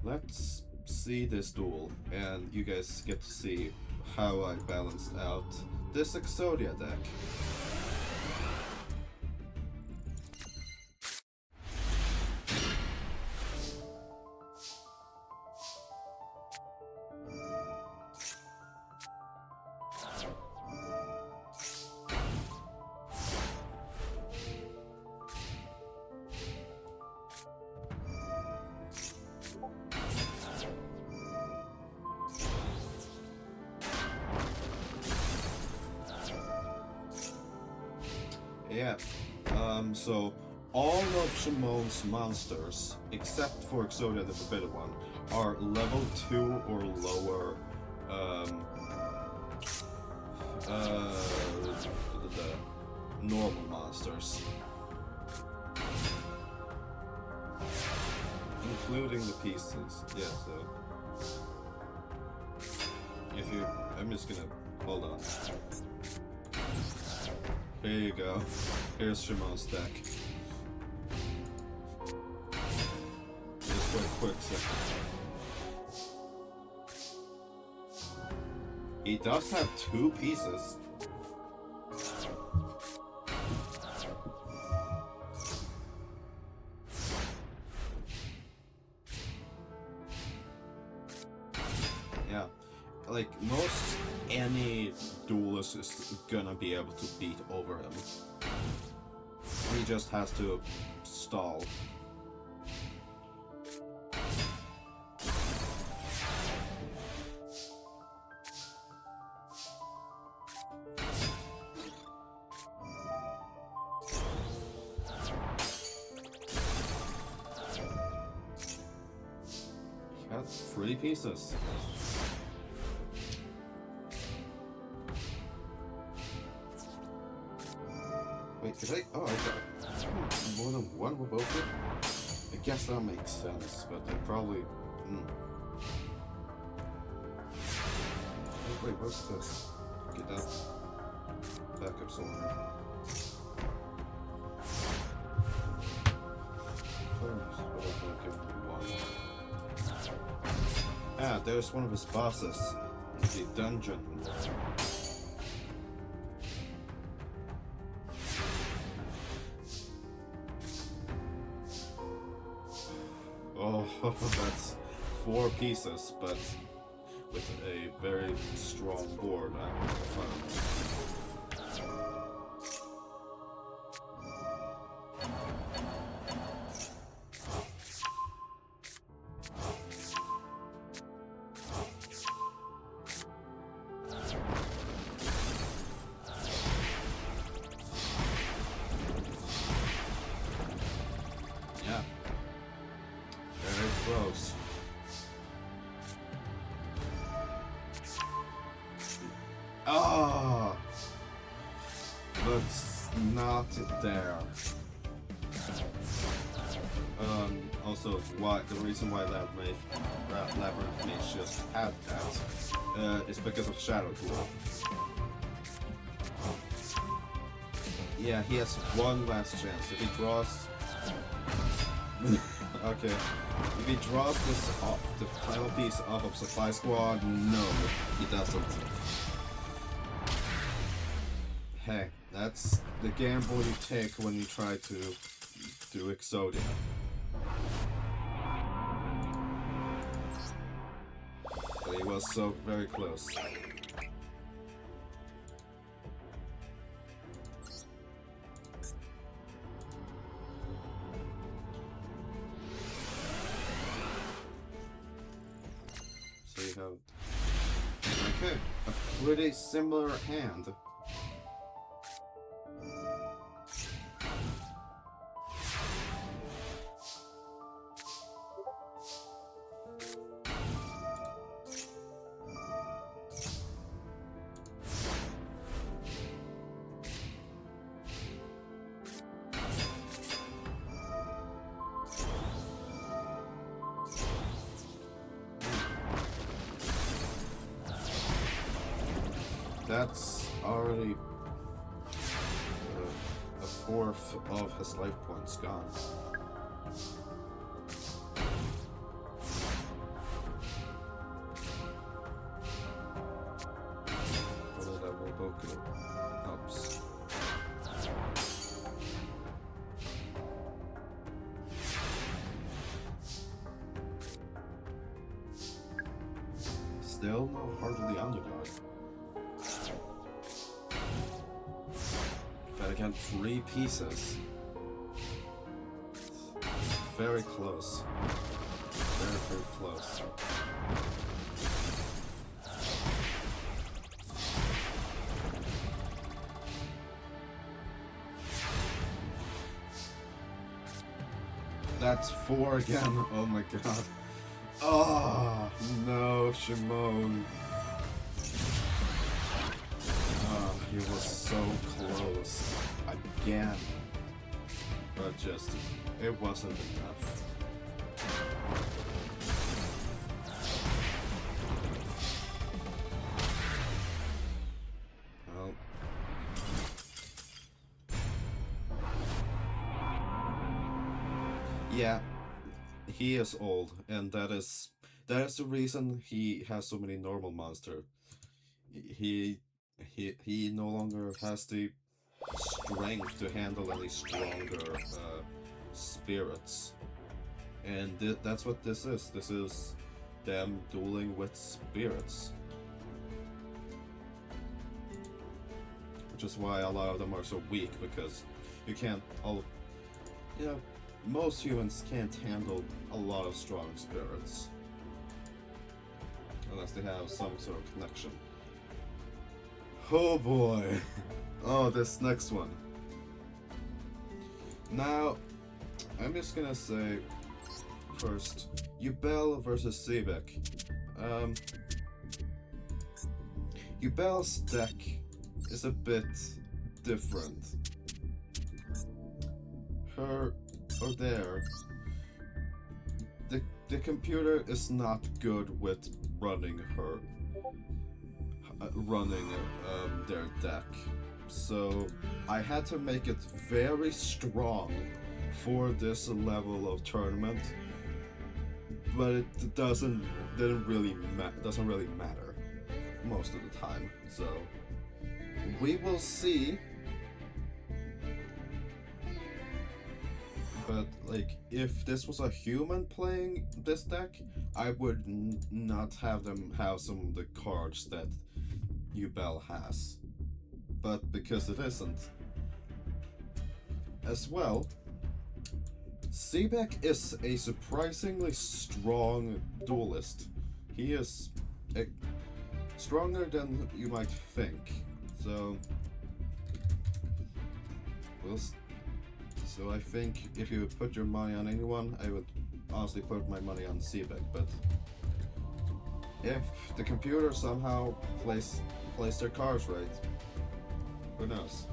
let's see this duel, and you guys get to see how I balanced out this Exodia deck. Yeah, so all of Shimon's monsters, except for Exodia the Forbidden One, are level 2 or lower, the normal monsters. Including the pieces, yeah, so... If you... I'm just gonna... Hold on. Here you go. Here's Shimon's deck. Just wait a quick second. He does have 2 pieces. Yeah. Like, most any duelist is gonna be able to beat over him. He just has to stall. 3 pieces. Wait, did I? Oh, I got more than one with both of them? I guess that makes sense, but they probably... Oh, wait, what's this? Get that back up somewhere. First, but I can give him one. Ah, there's one of his bosses in the dungeon. Oh, that's 4 pieces, but with a very strong board. Yeah. Very close. Ah, but not there. Also, why the reason why that labyrinth mage just had that is because of Shadow Duel. Yeah, he has one last chance. If he draws, okay, if he draws this the final piece off of Supply Squad, no, he doesn't. Hey, that's the gamble you take when you try to do Exodia. But he was so very close. So you have... Okay, a pretty similar hand. That's already a fourth of his life points gone. Whether that will Boku helps. Still no heart of the underdog. Again, 3 pieces. Very close. Very, very close. That's 4 again. Oh my god. Oh no, Shimon. He was so close again, but just it wasn't enough. Well, yeah, he is old, and that is the reason he has so many normal monsters. He no longer has the strength to handle any stronger spirits, and that's what this is. This is them dueling with spirits, which is why a lot of them are so weak, because you can't most humans can't handle a lot of strong spirits unless they have some sort of connection. Oh boy. Oh, this next one. Now, I'm just gonna say first, Yugioh versus Sebek. Yugioh's deck is a bit different. Her or there, the computer is not good with running their deck. So I had to make it very strong for this level of tournament, but it doesn't really matter most of the time. So we will see. But like, if this was a human playing this deck, I would not have them have some of the cards that Yugioh has. But because it isn't, as well, Sebek is a surprisingly strong duelist. He is stronger than you might think. So I think if you would put your money on anyone, I would honestly put my money on Sebek. But if the computer somehow plays their cards right, who knows?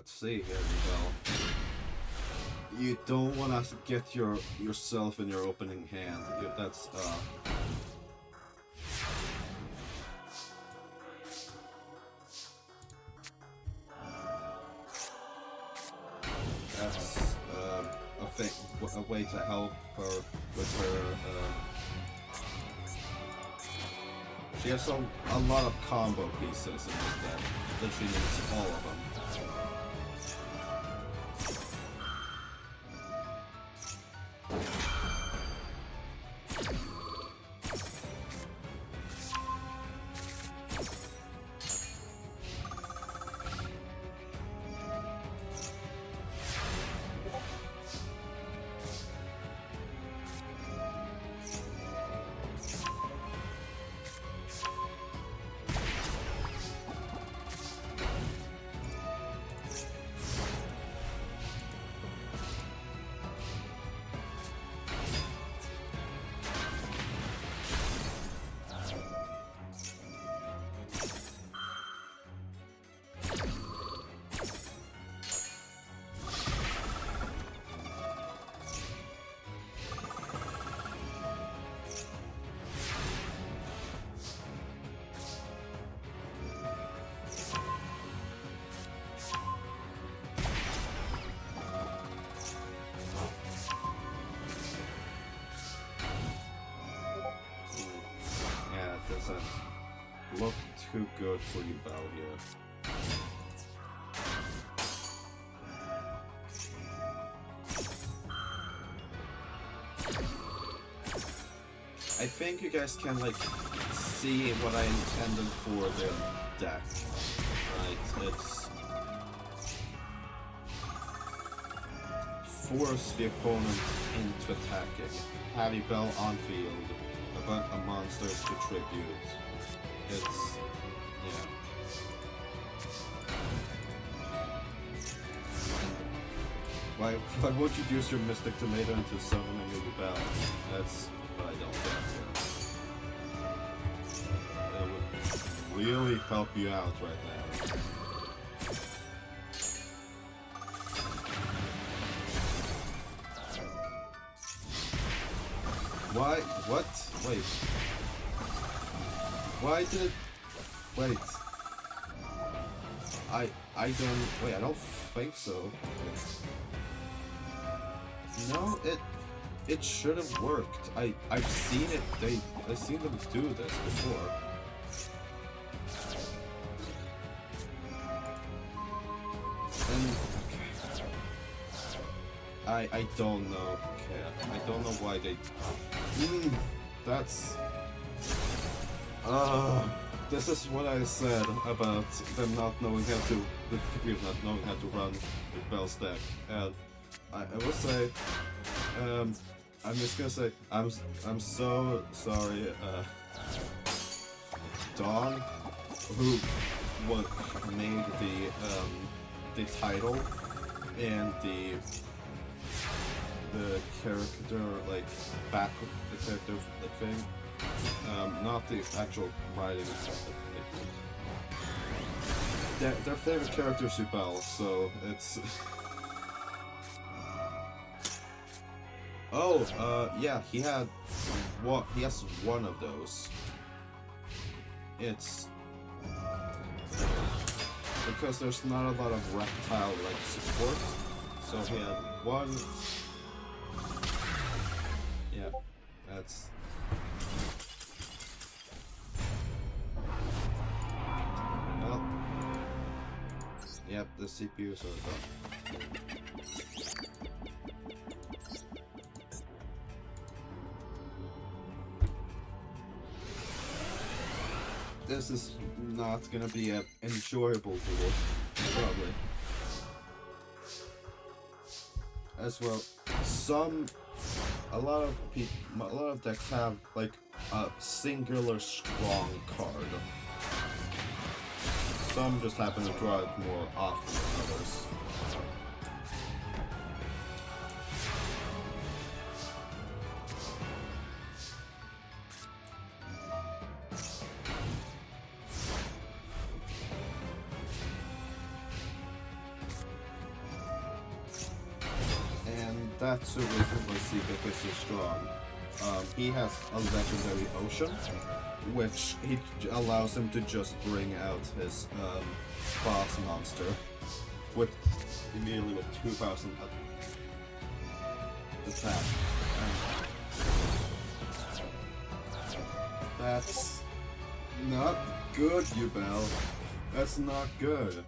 See here, Yugioh. You don't want to get yourself in your opening hand. That's a way to help her with her. She has a lot of combo pieces in this deck. That she needs all of them. Doesn't look too good for Yugioh here. I think you guys can like see what I intended for their deck. Right, it's force the opponent into attacking. Have Yugioh on field. A monster's contribute. It's yeah. Why would you use your Mystic Tomato into summoning your Yugioh? That's what I don't get. It would really help you out right now. Why? What? Wait. Why did... Wait. I don't... Wait, I don't think so. No, it should have worked. I've seen it. I've seen them do this before. And okay. I don't know. Okay, I don't know why they. That's. This is what I said about them not knowing how to, the computer not knowing how to run Bell's deck. And I will say, I'm just gonna say, I'm so sorry, Dawn, who made the title and the character like the character like thing, not the actual writing itself. Their favorite character is Bell, so it's. Oh, yeah, he has one of those. It's because there's not a lot of reptile like support, so he had one. Yeah, that's. Well, yep, the CPUs are done. This is not gonna be an enjoyable duel, probably. As well, a lot of decks have like a singular strong card. Some just happen to draw it more often than others. That's the reason why Secret is so strong. He has a legendary Ocean, which allows him to just bring out his boss monster with immediately with 2,000 attack. And that's not good, Yugioh. That's not good.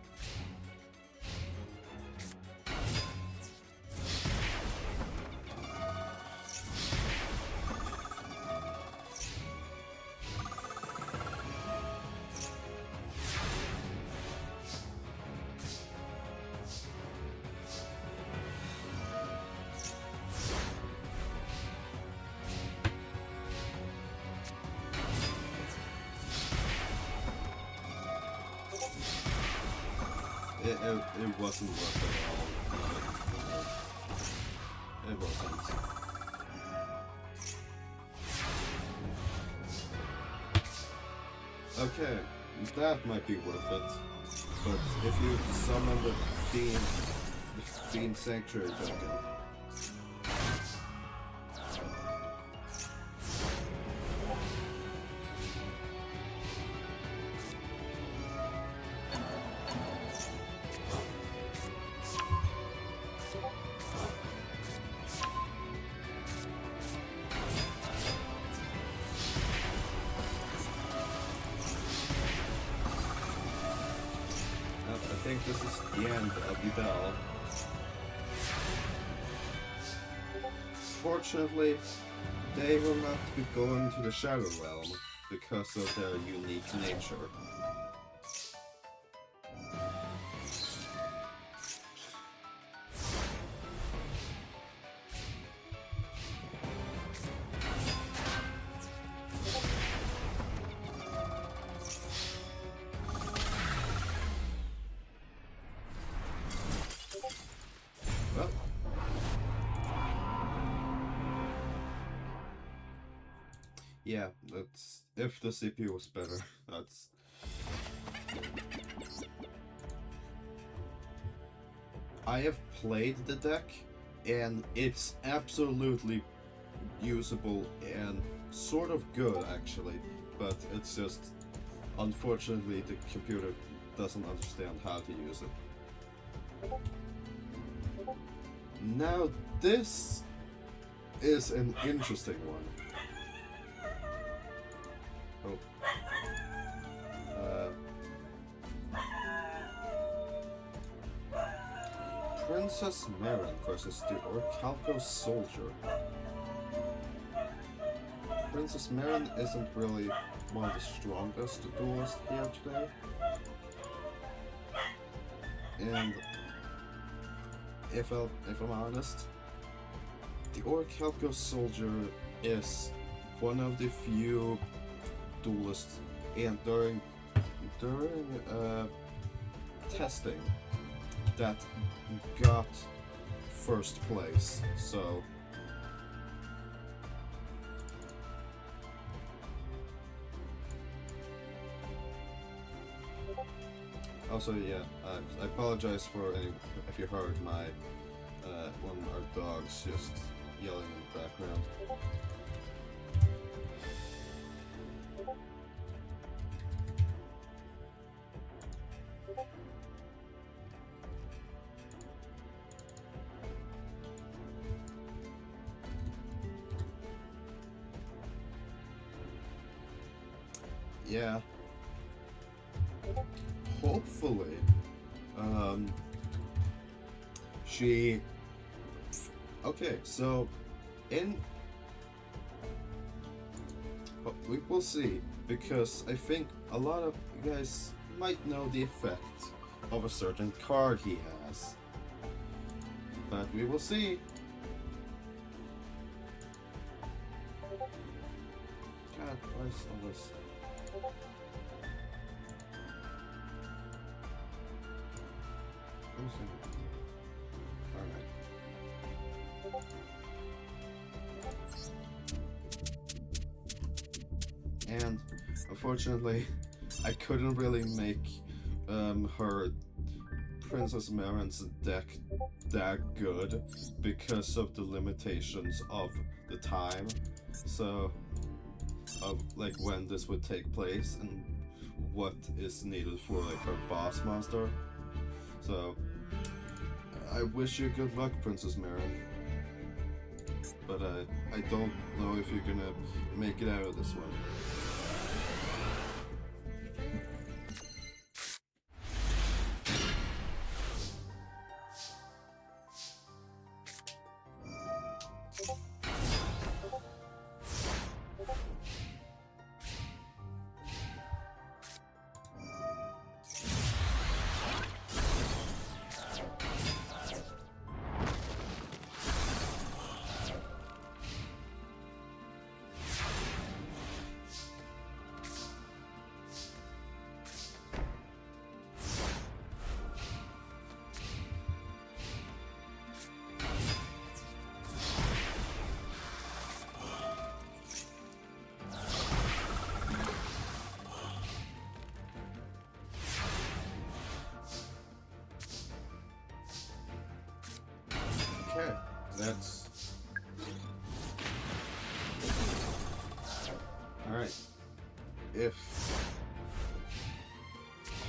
It wasn't worth it at all. It wasn't. Okay, that might be worth it. But if you summon the Fiend Sanctuary token, I think this is the end of Yugioh. Fortunately, they will not be going to the Shadow Realm because of their unique nature. Well, yeah, that's if the CPU was better. That's I have played the deck, and it's absolutely usable and sort of good actually, but it's just unfortunately the computer doesn't understand how to use it. Now this is an interesting one. Oh. Princess Marin versus the Orichalco Soldier. Princess Marin isn't really one of the strongest duelists here today. And if I'm honest, the Orichalco soldier is one of the few duelists, and during testing that got first place. So also, yeah, I apologize for if you heard my one of our dogs just yelling in the background. Yeah. Hopefully, she. Okay, so we will see, because I think a lot of you guys might know the effect of a certain card he has, but we will see. God, why is all this? And unfortunately, I couldn't really make her Princess Marin's deck that good because of the limitations of the time. So, of like when this would take place and what is needed for like her boss monster. So, I wish you good luck, Princess Marin. But I don't know if you're gonna make it out of this one. Okay, that's... Alright. If...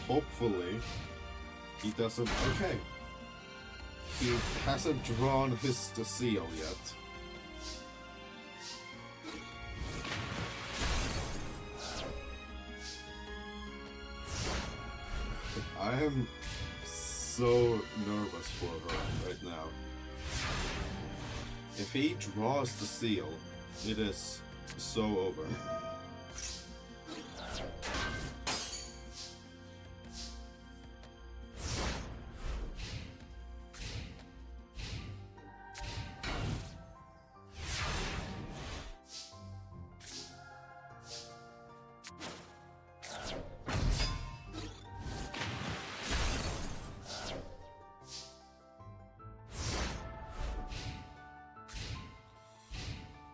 Hopefully... He doesn't... Okay. He hasn't drawn the seal yet. I am so nervous for her right now. If he draws the seal, it is so over.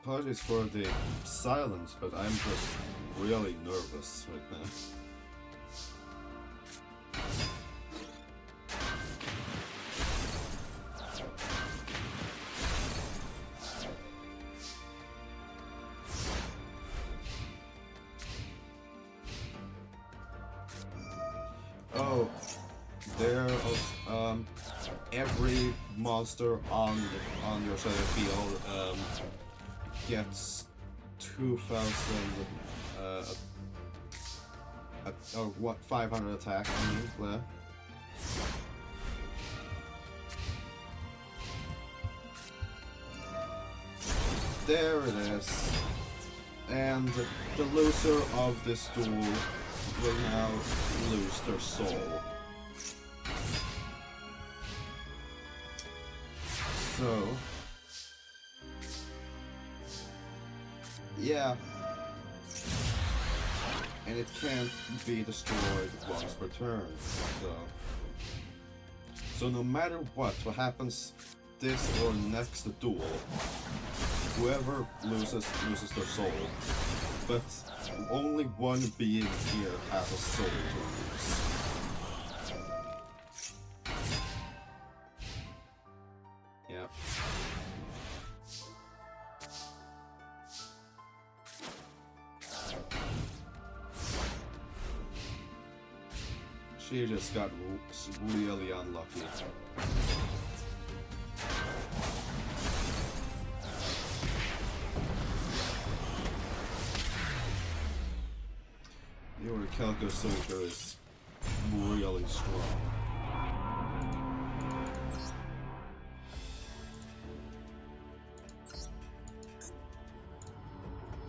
Apologies for the silence, but I'm just really nervous right now. Oh, there every monster on your side of the field gets 2,000 or what 500 attack. There it is. And the loser of this duel will now lose their soul. So, yeah, and it can't be destroyed once per turn. So no matter what happens this or next duel, whoever loses their soul. But only one being here has a soul to lose. Yeah. She just got really unlucky. Your Calico Soldier is really strong.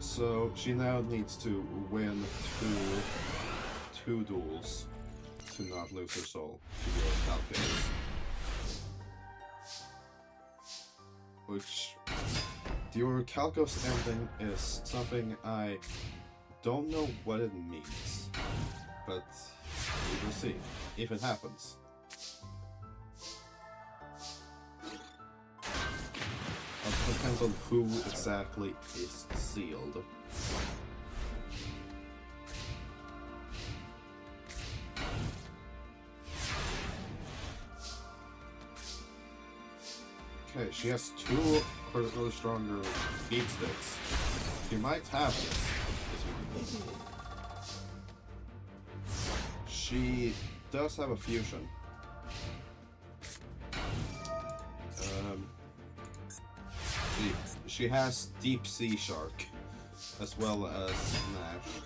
So she now needs to win two duels to not lose her soul to the Orichalcos. Which the Orichalcos ending is something I don't know what it means, but we will see if it happens. It depends on who exactly is sealed. Okay, she has two really stronger beat sticks. She might have this. She does have a fusion. She has Deep Sea Shark, as well as Smash.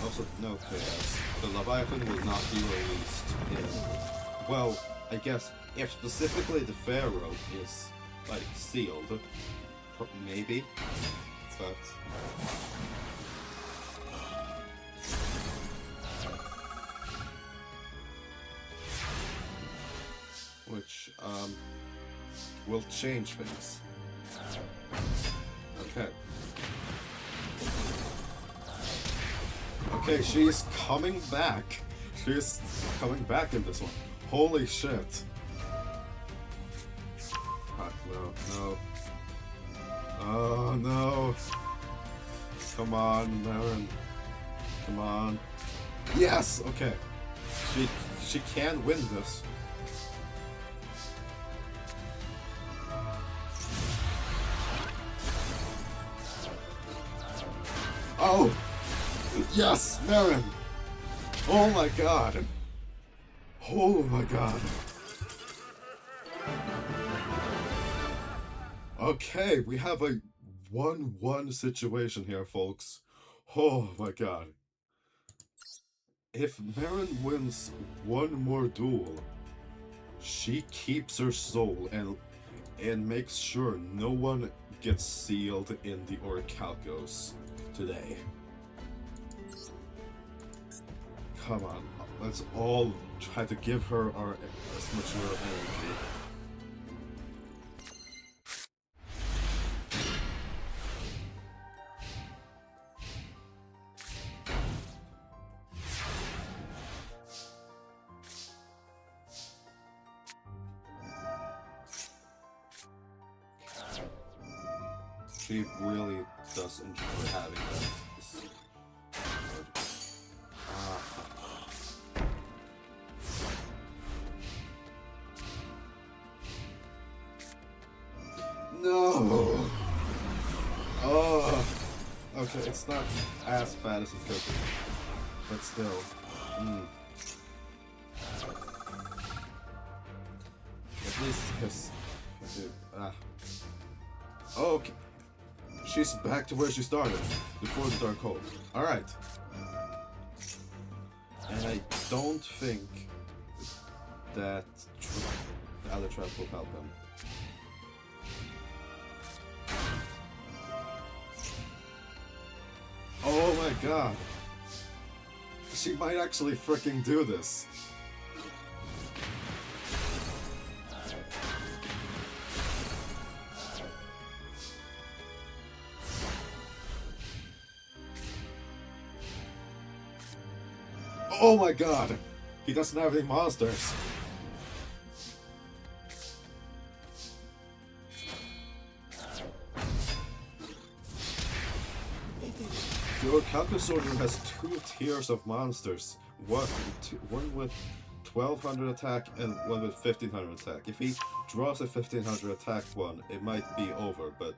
Also, no chaos. The Leviathan will not be released in... Well, I guess if specifically the Pharaoh is, like, sealed, maybe, but... Which, will change things. Okay. Okay, she's coming back. She's coming back in this one. Holy shit. Fuck, no. Oh, no. Come on, Marin. Come on. Yes! Okay. She can win this. Oh! Yes, Marin! Oh my god! Oh my god! Okay, we have a 1-1 situation here, folks. Oh my god. If Marin wins one more duel, she keeps her soul and makes sure no one gets sealed in the Orichalcos today. Come on, let's all try to give her as much of our energy. She really does enjoy having that. No! Oh! Okay, it's not as bad as it could be. But still. At least his... Oh, okay. She's back to where she started, before the Dark Hole. Alright. And I don't think that the other trap will help him. Oh my god. She might actually freaking do this. Oh my god! He doesn't have any monsters! Your Calcus Soldier has 2 tiers of monsters. One with 1200 attack and one with 1500 attack. If he draws a 1500 attack one, it might be over, but...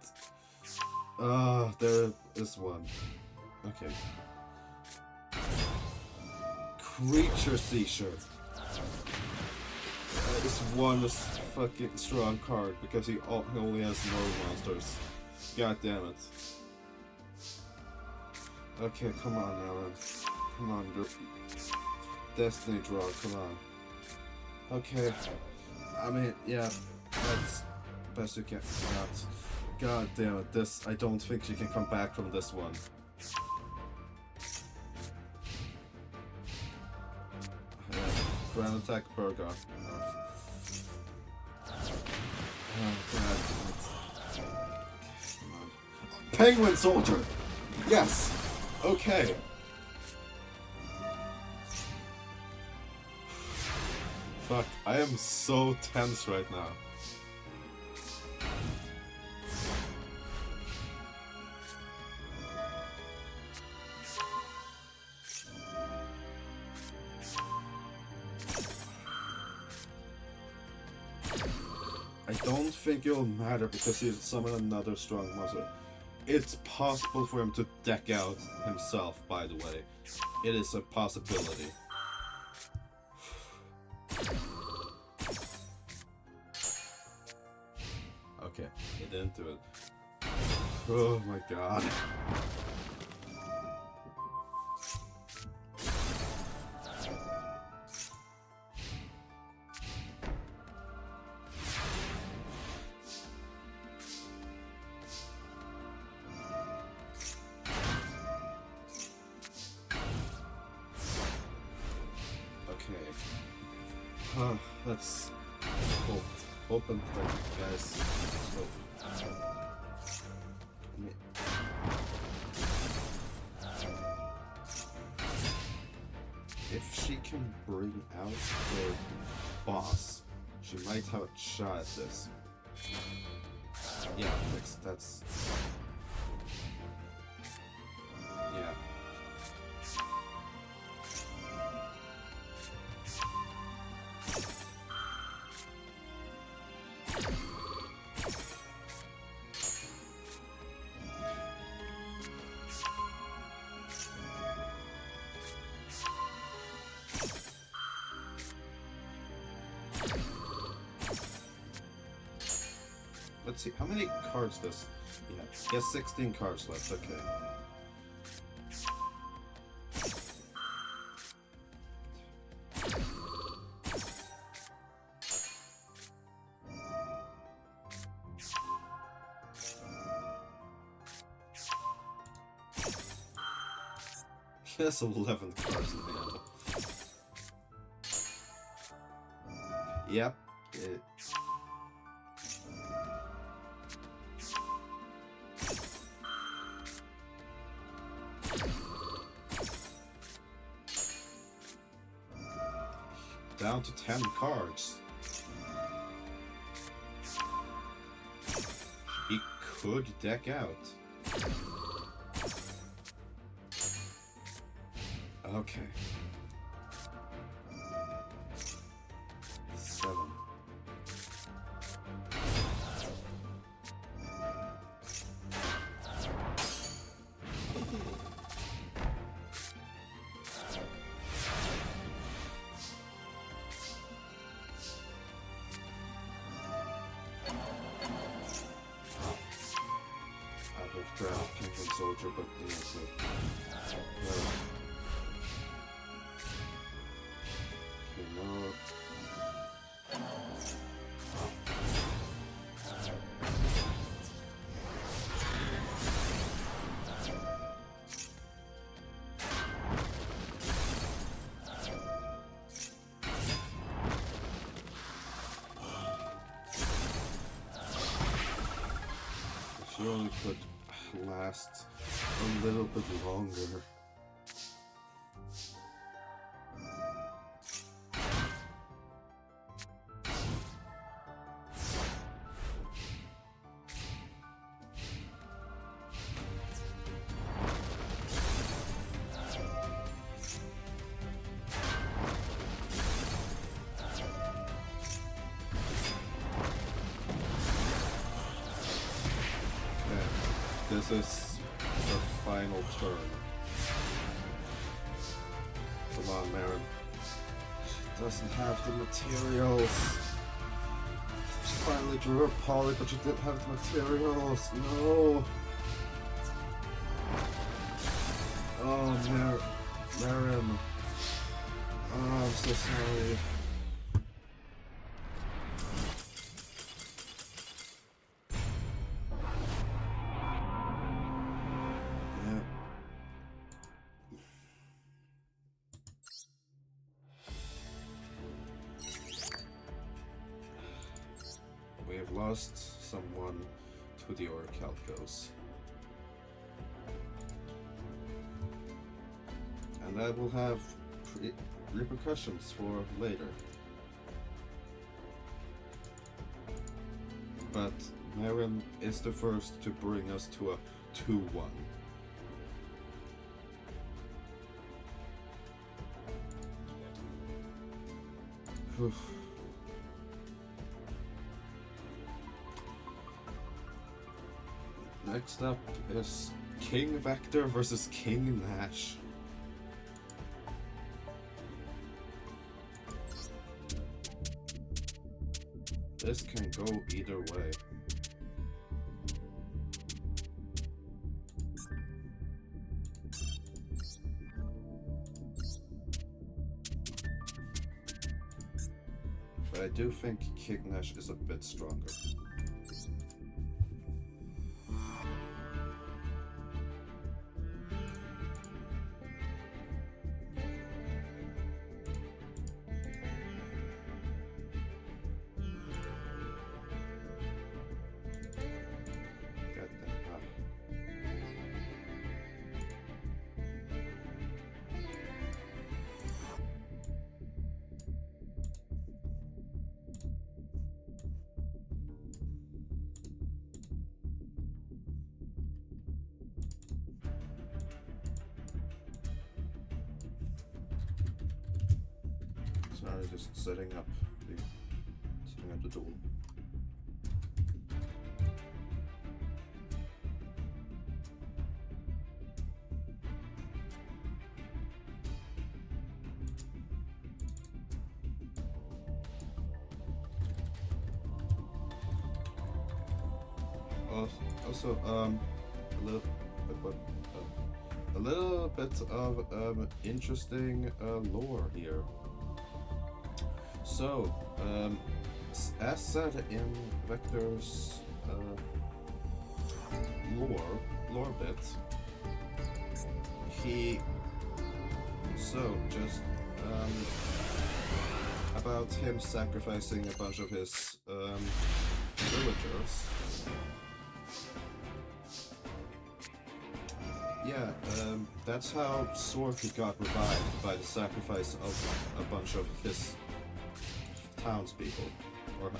there is one. Okay. Creature Seizure. This one is fucking strong card because he only has no monsters. God damn it. Okay, come on now. Come on, Destiny draw, come on. Okay. I mean, yeah, that's best you can. God damn it, this, I don't think she can come back from this one. Grand attack, Burger. Oh god. Come on. Penguin Soldier! Yes! Okay. Fuck, I am so tense right now. I don't think it'll matter because he's summoned another strong monster. It's possible for him to deck out himself, by the way. It is a possibility. Okay, he didn't do it. Oh my god. Let's hope and pray, guys. Let's hope. If she can bring out her boss, she might have a shot at this. Yeah, that's... Yeah. Let's see, how many cards does he have? He has 16 cards left, okay. He has 11 cards in hand. Yep. Down to 10 cards. He could deck out. Okay. 7. Penguin Soldier, but yeah, so, okay, no. surely could last a little bit longer. This is the final turn. Come on, Marin. She doesn't have the materials. She finally drew her poly, but she didn't have the materials. No. Oh, Marin. Oh, I'm so sorry. We have lost someone to the Orichalcos. And that will have repercussions for later. But Marin is the first to bring us to a 2-1. Whew. Next up is King Vector versus King Nash. This can go either way. But I do think King Nash is a bit stronger. Sorry, just setting up the duel. Also, a little bit of interesting lore here. So, as said in Vector's lore bit, just about him sacrificing a bunch of his villagers. Yeah, that's how Sorky got revived, by the sacrifice of a bunch of his townspeople. Or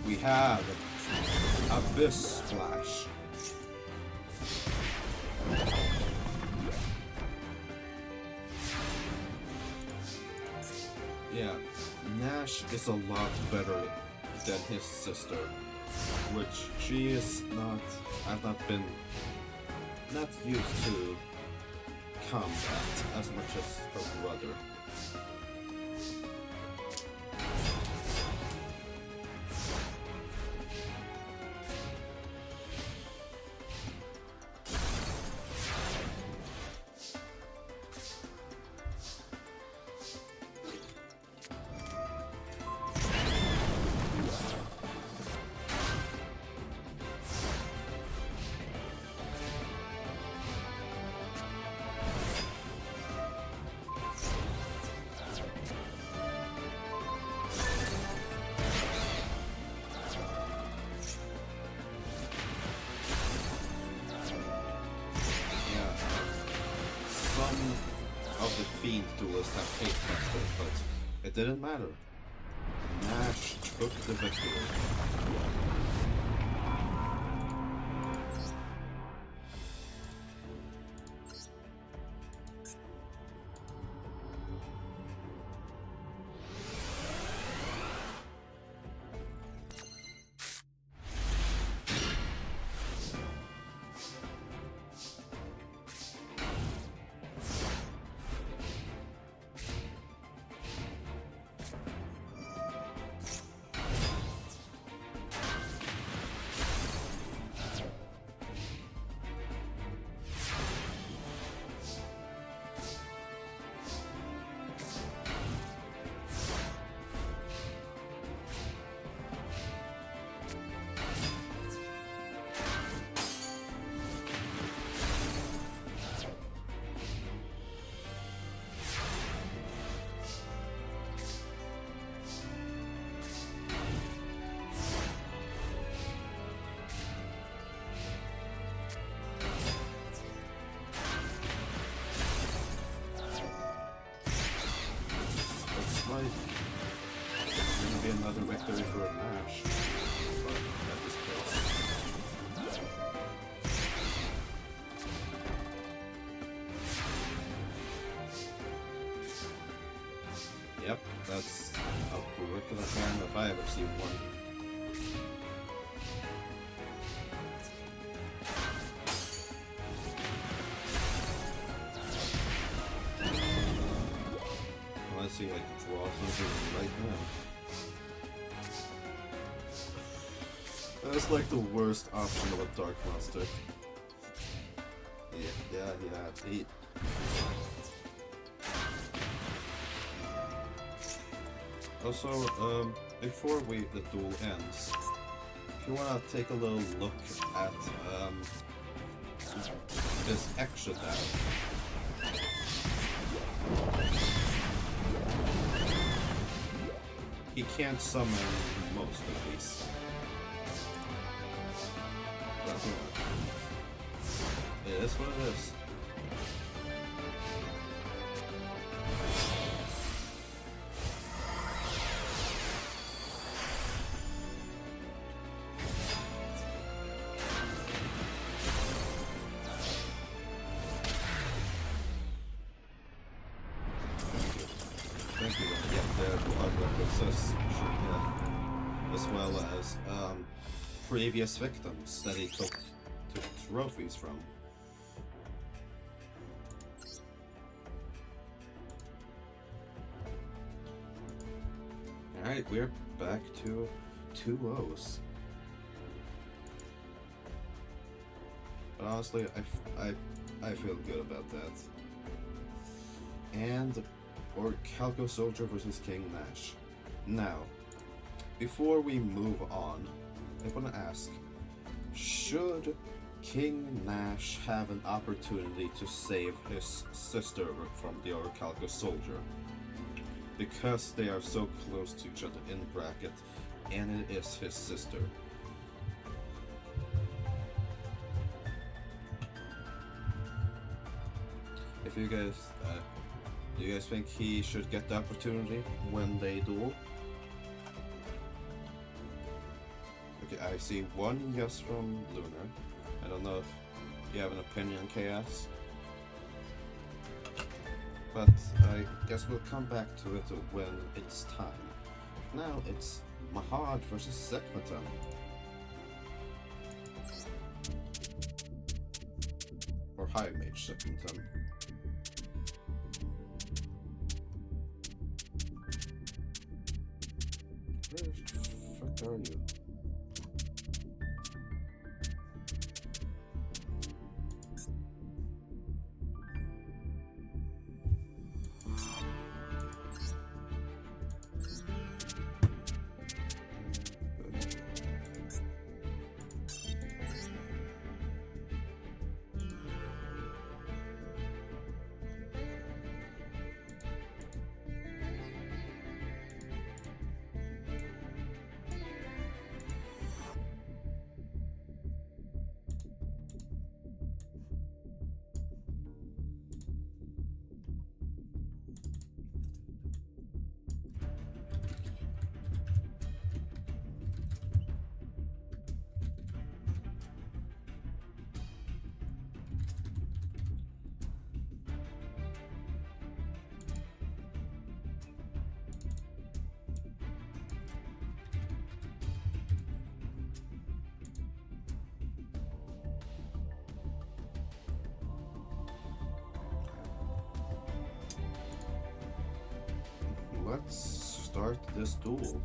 we have Abyss Splash. Yeah, Nash is a lot better than his sister, which she is not. I've not used to combat as much as her brother. Of the Fiend duelists have hate factor, but it didn't matter. Nash took the victory. It's gonna be another victory for Nash, but at this pace. Yep, that's a curriculum hand if I ever seen one. Let's see, like, draw something right now. That's like the worst option of a Dark Monster. Yeah. Also, before the duel ends, if you wanna take a little look at this extra damage. He can't summon most of these. It is what it is. Thank you. Yeah, the fun references, as well as previous victims that he took trophies from. Alright, we're back to 2-0s. But honestly, I feel good about that. And or Calco Soldier versus King Nash. Now, before we move on, I want to ask, should King Nash have an opportunity to save his sister from the Calco Soldier? Because they are so close to each other in bracket, and it is his sister. If you guys, do you guys think he should get the opportunity when they duel? Okay, I see one yes from Lunar. I don't know if you have an opinion, Chaos. But I guess we'll come back to it when it's time. Now it's Mahad versus Sekmatan. Or High Mage Sekmatan. let's start this duel.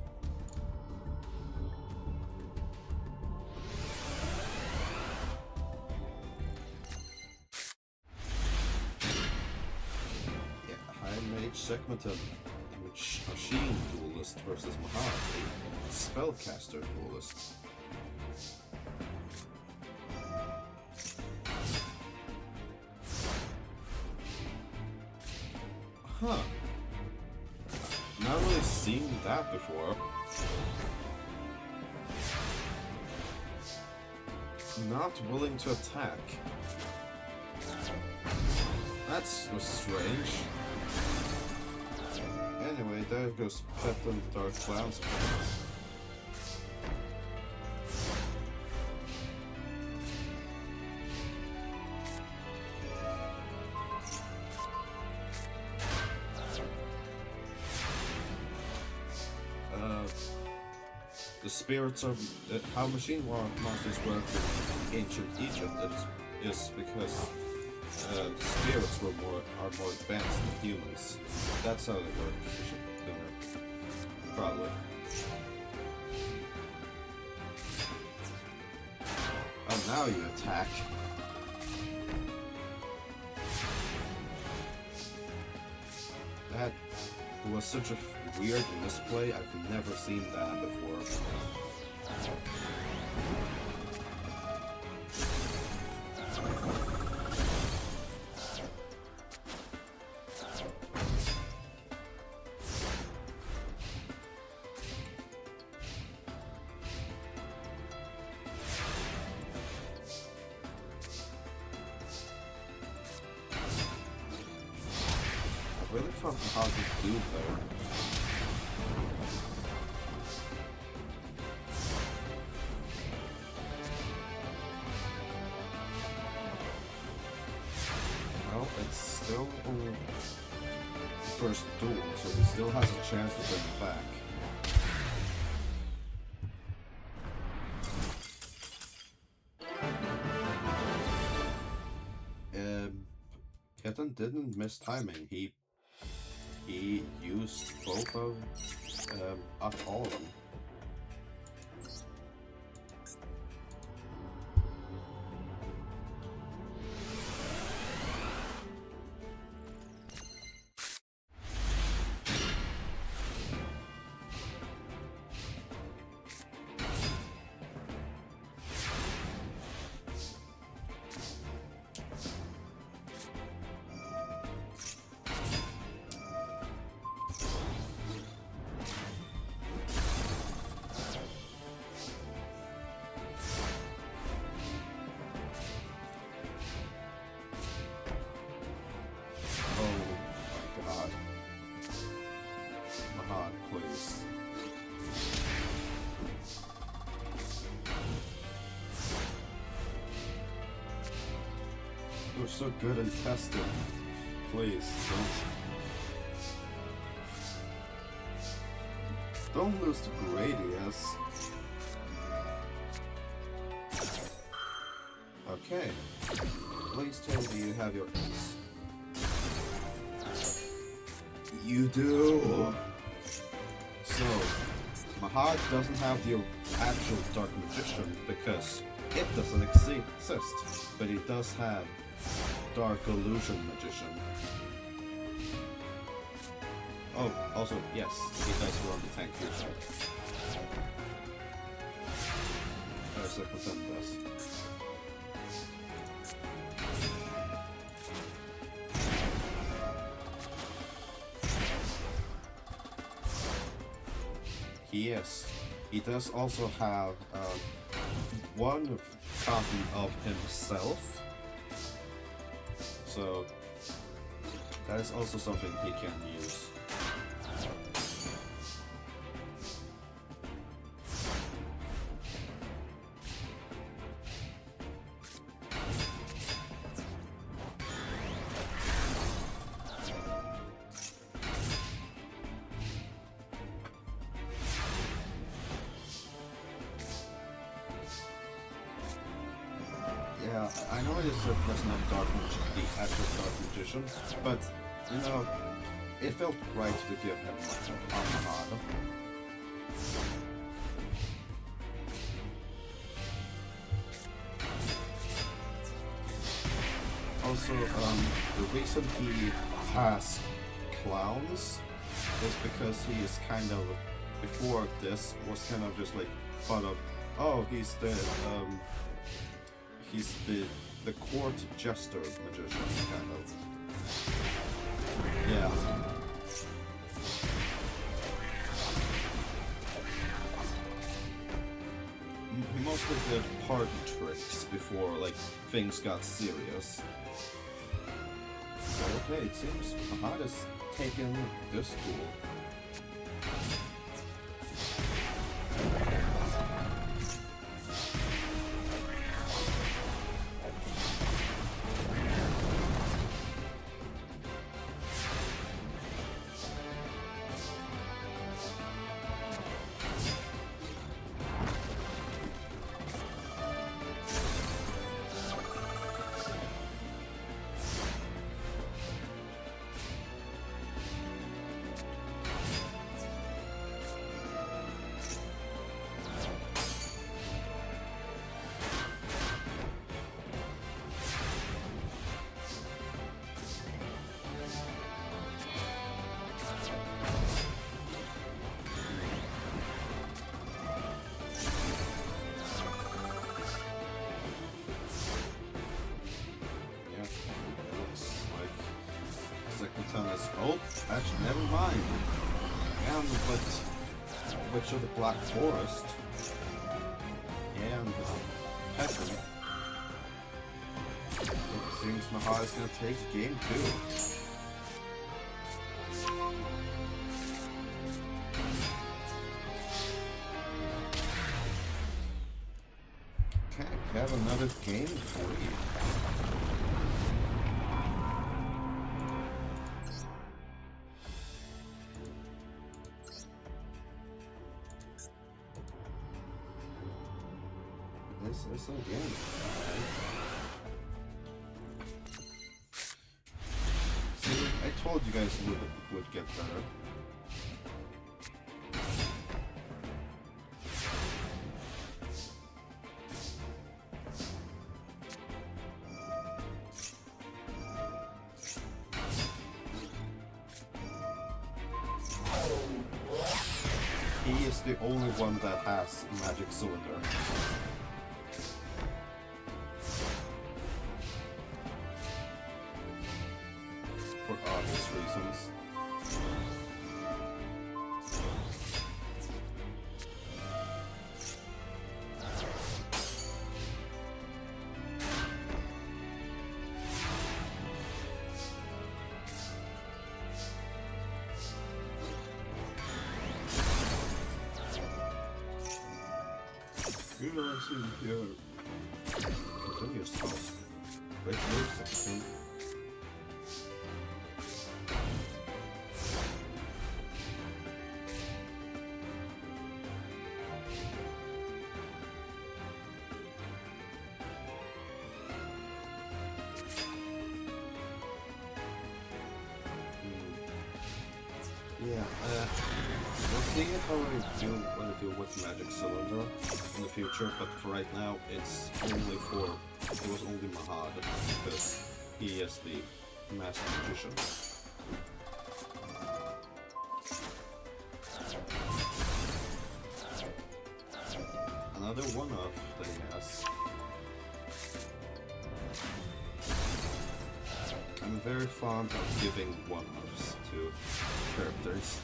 Yeah, High Mage Segmented Machine Duelist versus Mahad, a Spellcaster Duelist. Huh. Not really seen that before. Not willing to attack. That's strange. Anyway, there goes Pet and Dark Clouds. The spirits of how machine monsters work in ancient Egypt is because the spirits are more advanced than humans. That's how they work. Probably. Oh, now you attack. That was such a weird misplay. I've never seen that before. I really thought how to do though. Well, it's still only the first duel, so he still has a chance to bring it back. Kitten didn't miss timing. He used both of up all of them. Please. You're so good and tested. Please, don't lose to Gradius. Okay. Please tell me you have your ace. You do. So, Mahad doesn't have the actual Dark Magician because it doesn't exist, but he does have Dark Illusion Magician. Oh, also, yes, he does run the tank feature. As a percent does. Yes, he does also have one copy of himself, so that is also something he can use. Yeah, I know it doesn't have the actual Dark Magician, but, you know, it felt right to give him Mahado. Also, the reason he has clowns is because he is kind of, before this, was kind of just like thought of, oh, he's the court jester magician, kind of. Yeah. He mostly did party tricks before, like, things got serious. Okay, it seems Mahada's taken this school. Oh, actually, never mind. And Witch of the Black Forest and Peasant. It seems Mahada's gonna take game 2. Okay, we have another game for you. This is a game. See, I told you guys it would get better. He is the only one that has magic cylinder. For obvious reasons. You realize your continue yourself. Break loose, I think. Yeah, we'll see how I do with Magic Cylinder in the future, but for right now, it was only Mahad, because he is the Master Magician. Another one-off thing, yes. I'm very fond of giving one-offs to characters.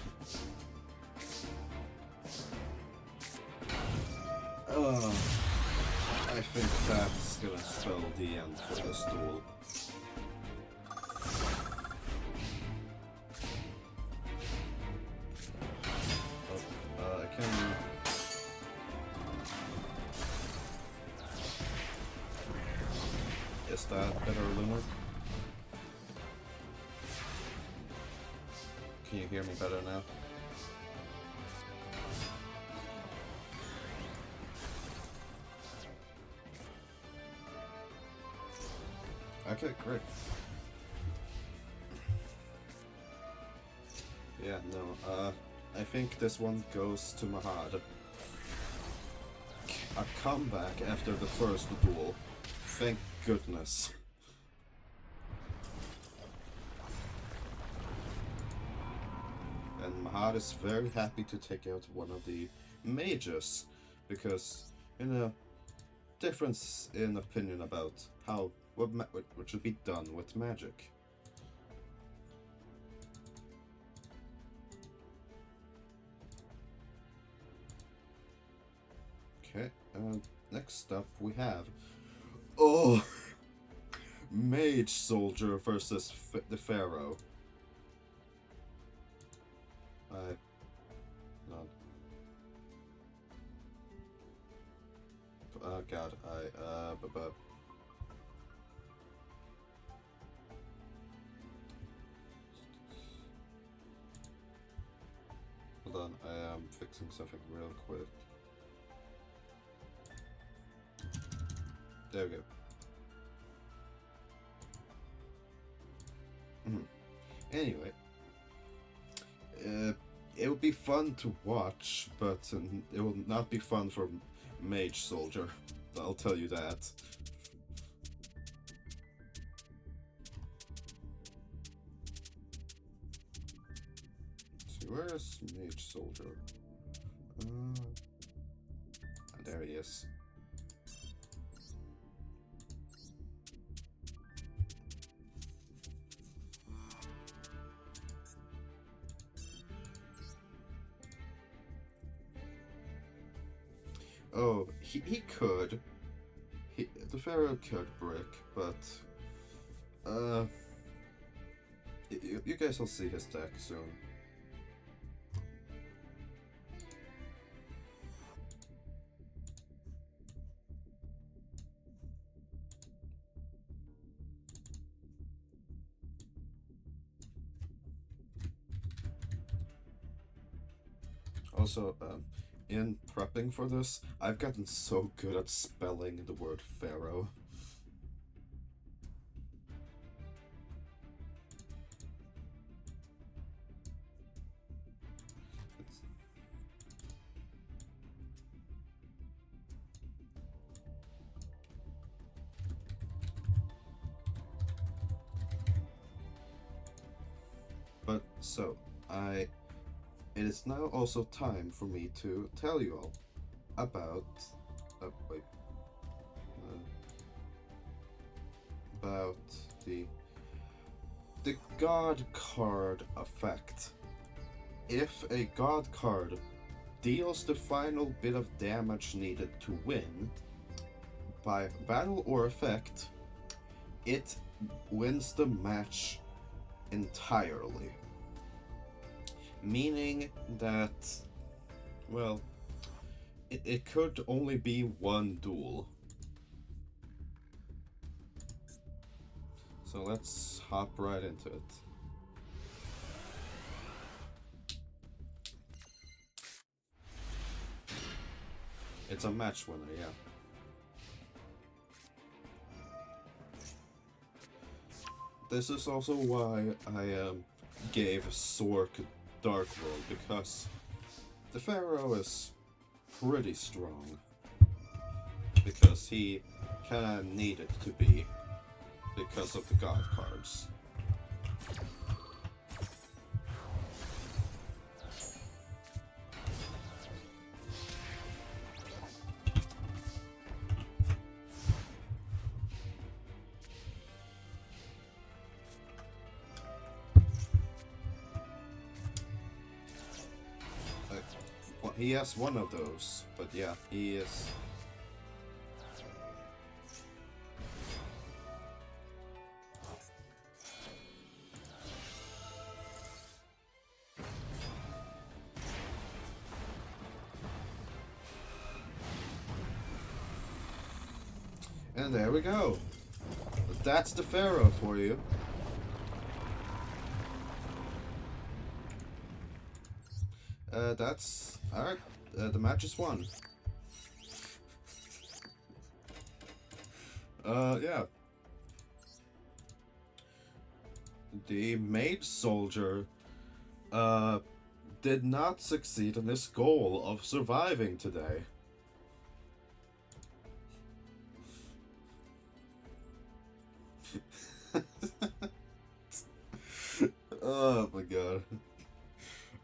I think that's gonna spell the end for this duel. I can... Is that better, Lunar? Can you hear me better now? Okay, great. Yeah, no, I think this one goes to Mahad. A comeback after the first duel. Thank goodness. And Mahad is very happy to take out one of the mages, because, you know, difference in opinion about how what should be done with magic. Okay, next up we have Mage Soldier versus the Pharaoh. No. Oh god, hold on, I am fixing something real quick. There we go. Anyway, it will be fun to watch, but it will not be fun for Mage Soldier. I'll tell you that. So where's Mage Soldier? There he is. Oh, he could. The Pharaoh could brick, but you guys will see his deck soon. Also, in prepping for this, I've gotten so good at spelling the word Pharaoh. But so, it is now also time for me to tell you all about about the God card effect. If a God card deals the final bit of damage needed to win by battle or effect, it wins the match entirely. Meaning that, well, it could only be one duel. So let's hop right into it. It's a match winner, yeah. This is also why I gave Sork Dark World, because the Pharaoh is pretty strong. Because he kinda needed to be, because of the God cards. Well, he has one of those, but yeah, he is. And there we go. That's the Pharaoh for you. That's alright. The match is won. Yeah. The Mage Soldier uh, did not succeed in his goal of surviving today. Oh my god.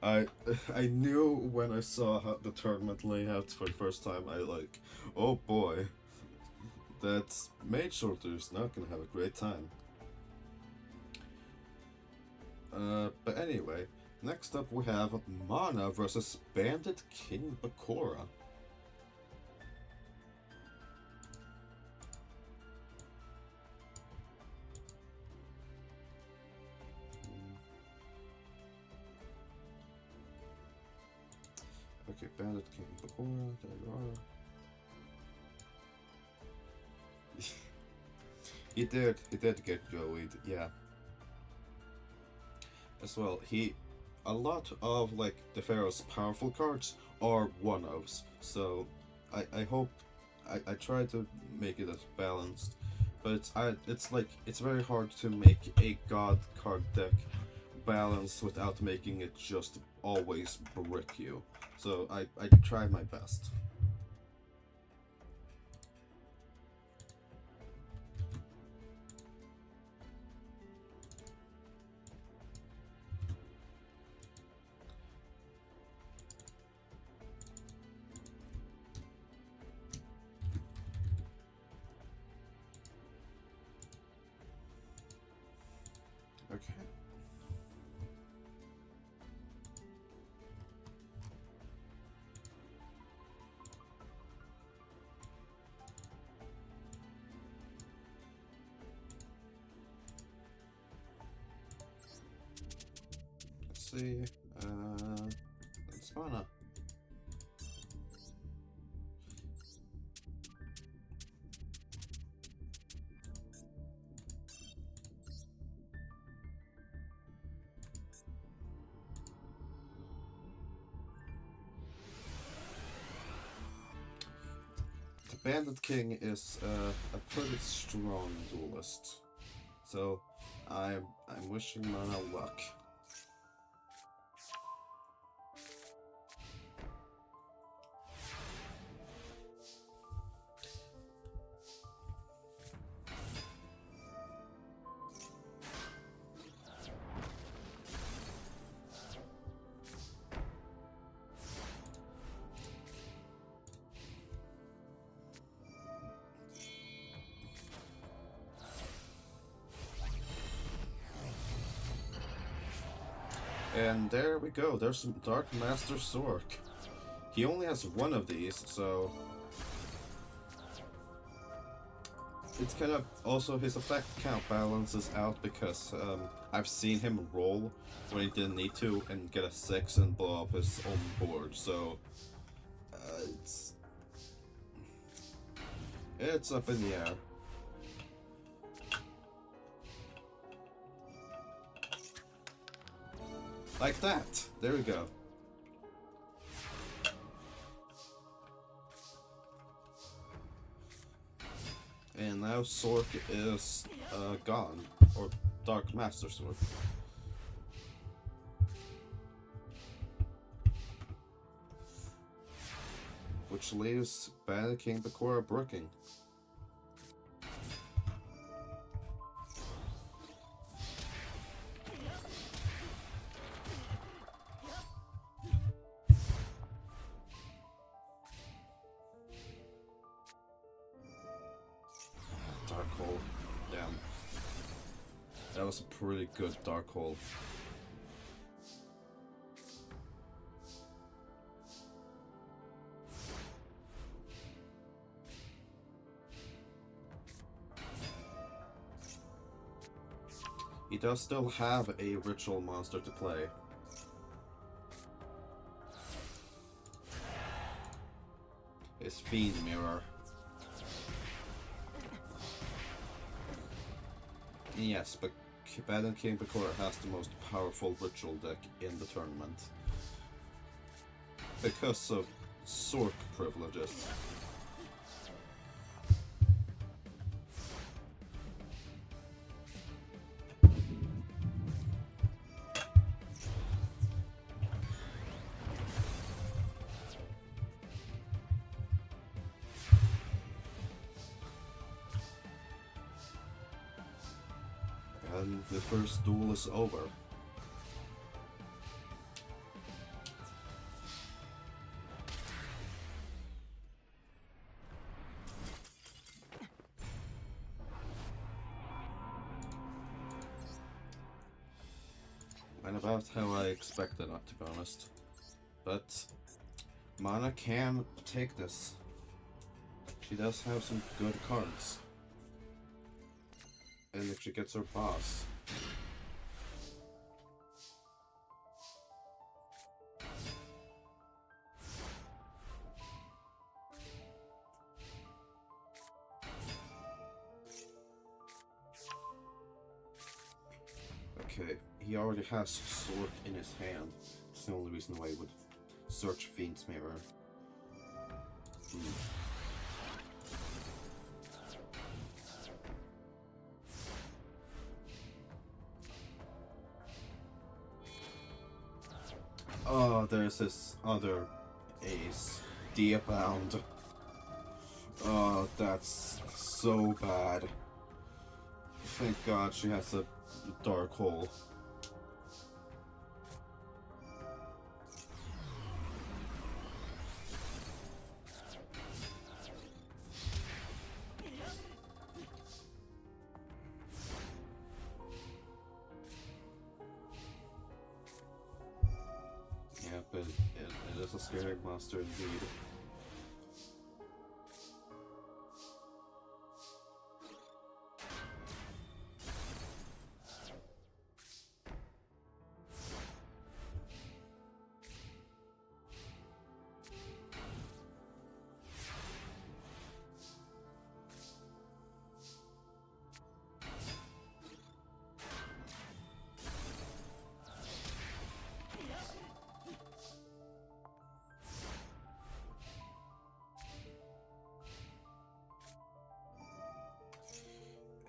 I I knew when I saw how the tournament layout for the first time, oh boy, that Mage Sorter is not gonna have a great time. But anyway, next up we have Mana versus Bandit King Bakura. Okay, Bandit King Bakura, there you are. He did get Joey'd, yeah. As well, a lot of like the Pharaoh's powerful cards are one-offs, so I hope I try to make it as balanced, but it's very hard to make a god card deck balanced without making it just always brick you. So I try my best. Okay. Let's see. Let's mana. Bandit King is a pretty strong duelist, so I'm wishing Mana luck. And there we go, there's some Dark Master Sork. He only has one of these, so it's kind of also his effect count balances out because I've seen him roll when he didn't need to and get a 6 and blow up his own board, so it's up in the air. Like that! There we go. And now Sork is gone. Or Dark Master Sork. Which leaves Bandit King Bakura brooking. Dark Hole. Damn. That was a pretty good Dark Hole. He does still have a ritual monster to play. His Fiend Mirror. Yes, but Bandit King Bakura has the most powerful ritual deck in the tournament. Because of Sork privileges. And the first duel is over. And about how I expected it, to be honest. But Mana can take this. She does have some good cards. And if she gets her boss. Okay, he already has Sword in his hand. It's the only reason why he would search Fiend's Mirror. Oh, there's this other ace. Deabound. Oh, that's so bad. Thank God she has a dark hole. Yeah, but it is a scary monster indeed.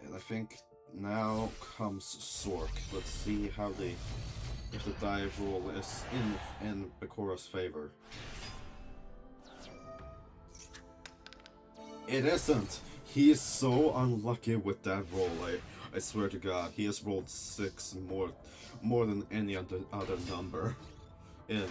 And I think now comes Sork. Let's see how if the die roll is in Bakura's favor. It isn't! He is so unlucky with that roll, I swear to God. He has rolled 6 more than any other number in.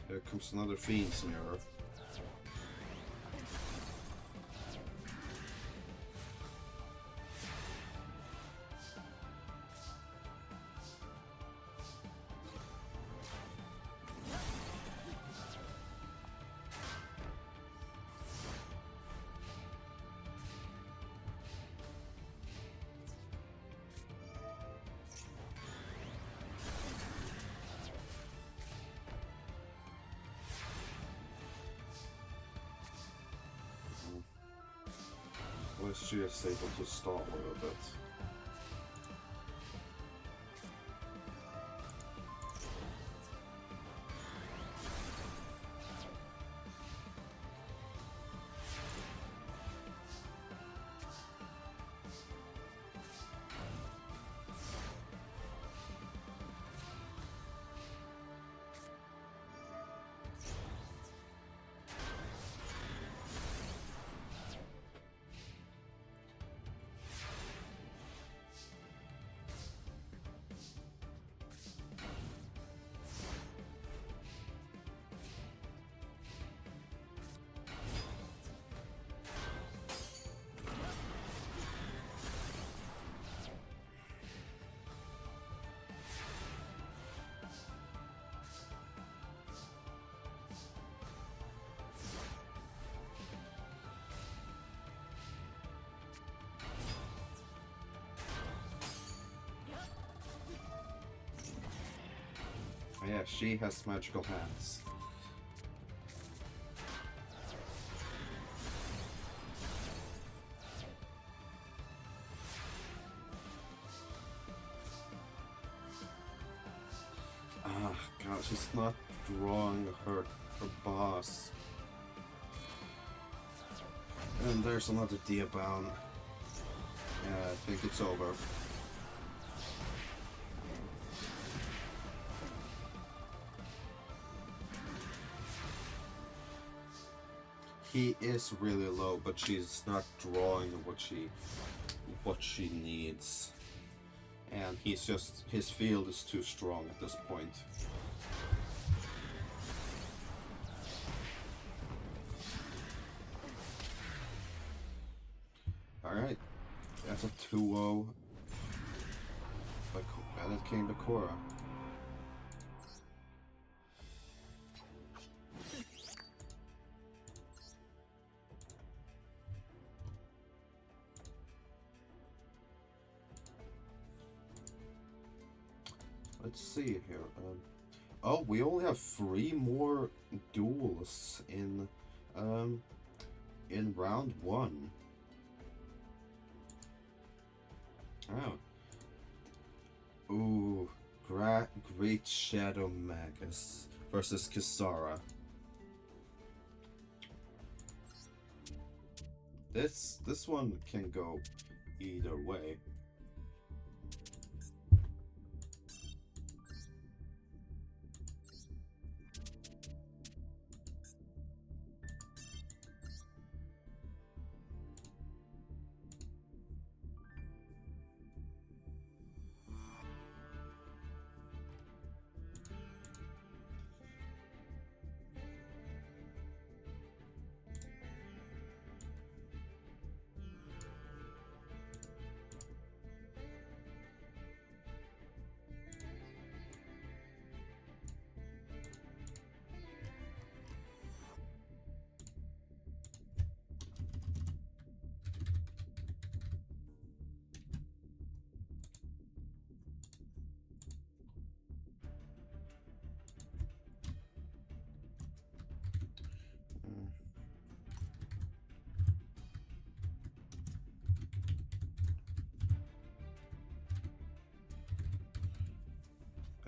Here comes another Fiend's Mirror. Was she just able to stall a little bit? Yeah, she has magical hands. Ah, God, she's not drawing her boss. And there's another Diabound. Yeah, I think it's over. He is really low, but she's not drawing what she needs. And his field is too strong at this point. Alright, that's a 2-0 by Bennett King to Korra. Let's see here. Oh, we only have 3 more duels in round 1. Oh. Ooh, Great Shadow Magus versus Kisara. This one can go either way.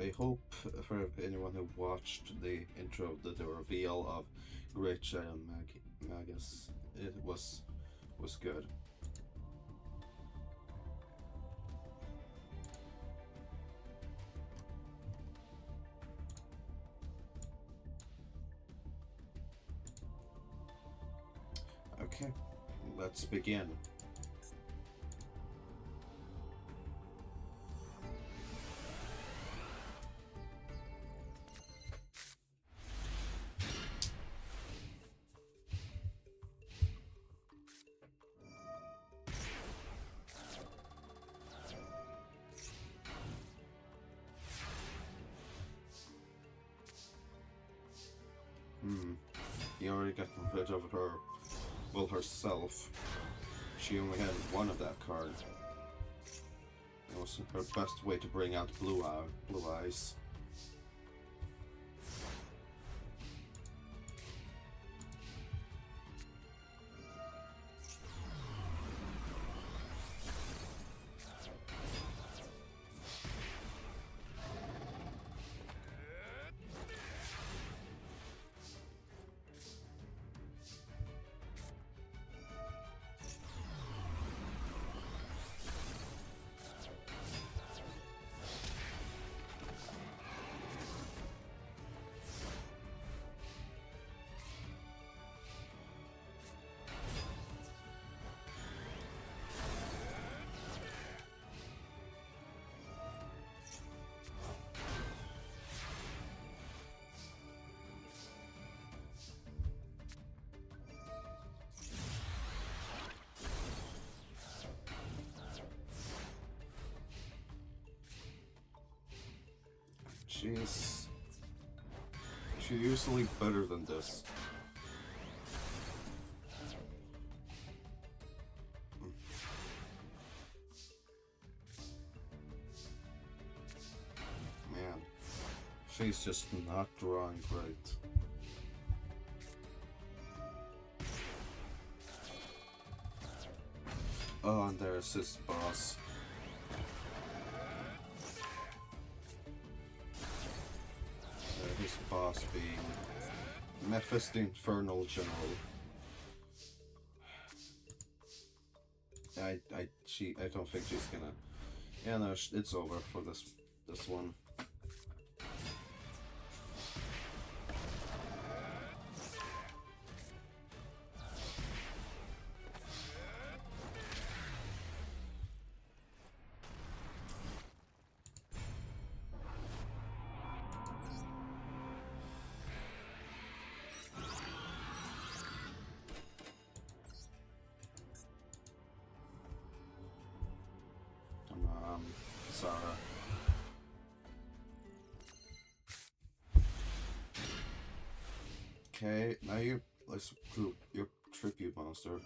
I hope for anyone who watched the intro, the reveal of Great Shadow Magus, it was good. Okay, let's begin. He already got rid of her, well, herself. She only had one of that card. It was her best way to bring out Blue Eyes. She's usually better than this. Man, she's just not drawing great. Oh, and there's his boss. boss being Mephisto the Infernal General. I don't think she's gonna. Yeah, no, it's over for this one. Sarah. Okay, now let's group your tribute monster.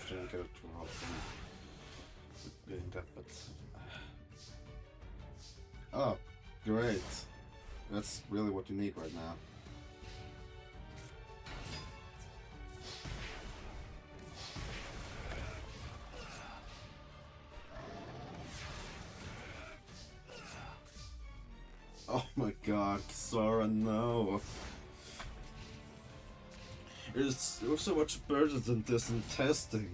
Didn't get it too hard from doing that, but oh, great! That's really what you need right now. Oh my god, Sora, no! It was so much better than this in testing.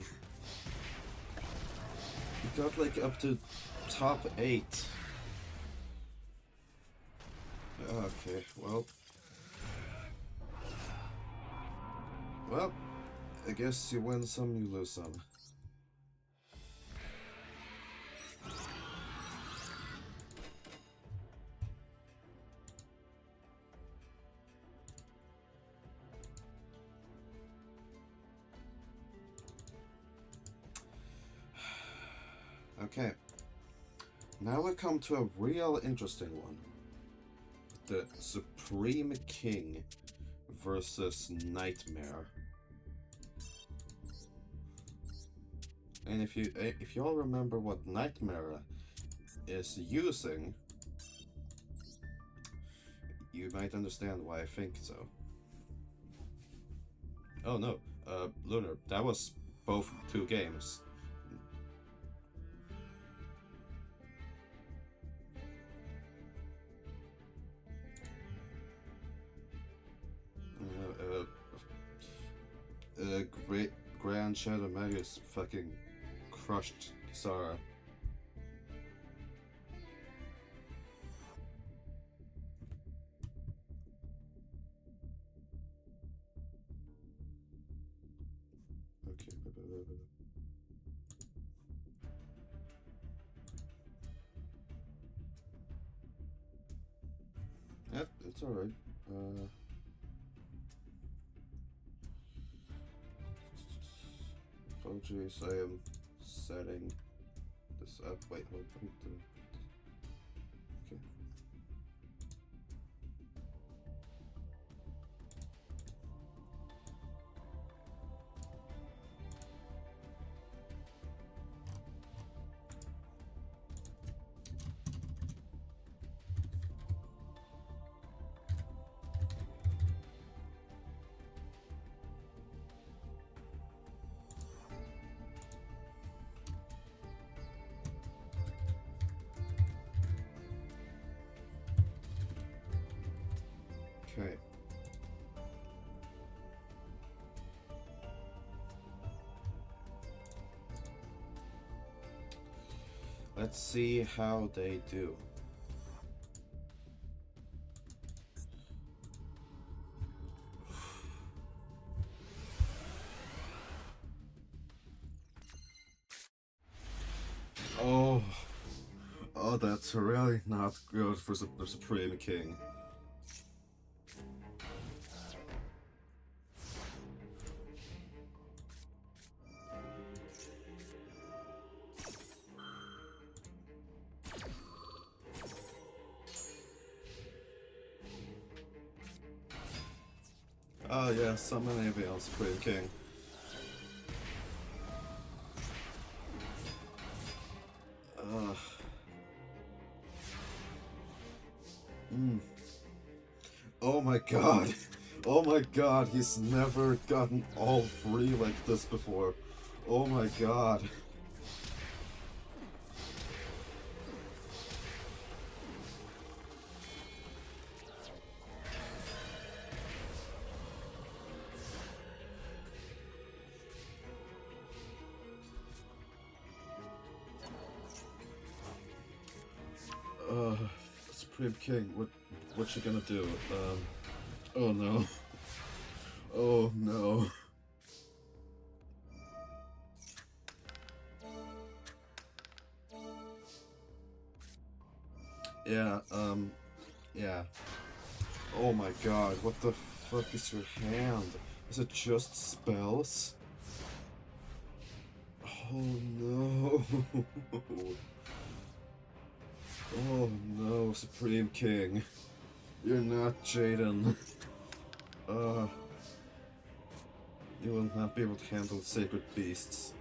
You got like up to top 8. Okay, well, I guess you win some, you lose some. Okay, now we come to a real interesting one. The Supreme King versus Nightmare. And if y'all remember what Nightmare is using, you might understand why I think so. Oh no, Lunar, that was both 2 games. Great Grand Shadow Magus fucking crushed Sara. Okay. Yep, it's alright. Apologies, I am setting this up. Wait, hold on. Okay. Okay. Let's see how they do. Oh, that's really not good for the Supreme King. Oh yeah, summon Avion, Supreme King. Oh my god. Oh my god, he's never gotten all three like this before. Oh my god. Supreme King, what you gonna do? Oh no. Oh no. Yeah, yeah. Oh my god, what the fuck is your hand? Is it just spells? Oh no. Oh no, Supreme King. You're not Jaden. You will not be able to handle sacred beasts.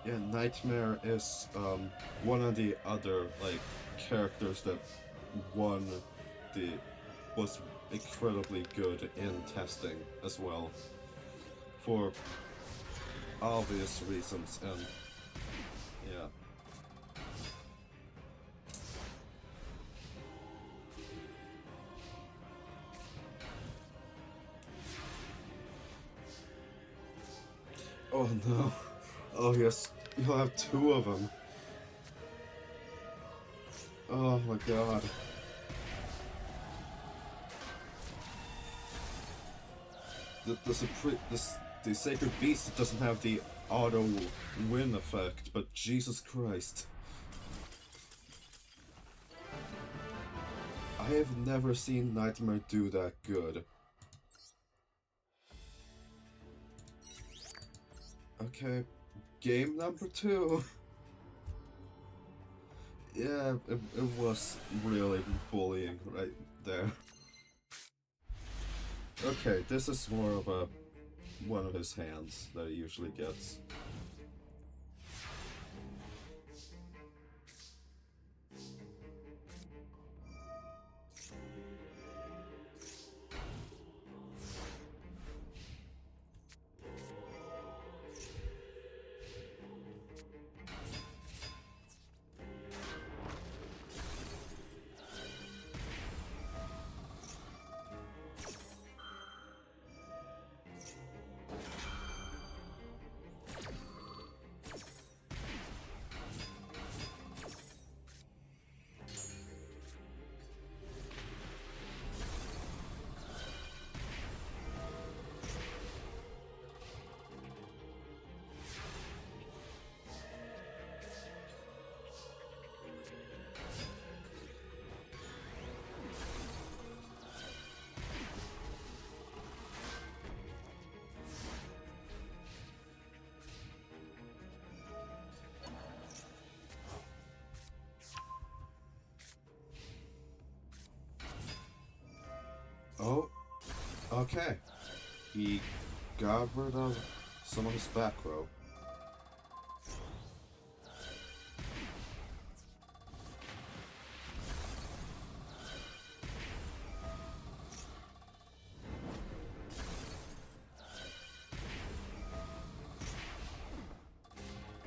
Yeah, Nightmare is one of the other like characters that was incredibly good in testing as well, for obvious reasons, and yeah. Oh no. Oh yes, you'll have two of them. Oh my god. The Sacred Beast doesn't have the auto win effect, but Jesus Christ. I have never seen Nightmare do that good. Okay, game number 2. Yeah, it was really bullying right there. Okay, this is more of one of his hands that he usually gets. Oh, okay. He got rid of some of his back row.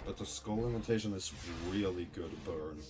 But the skull imitation is really good burn.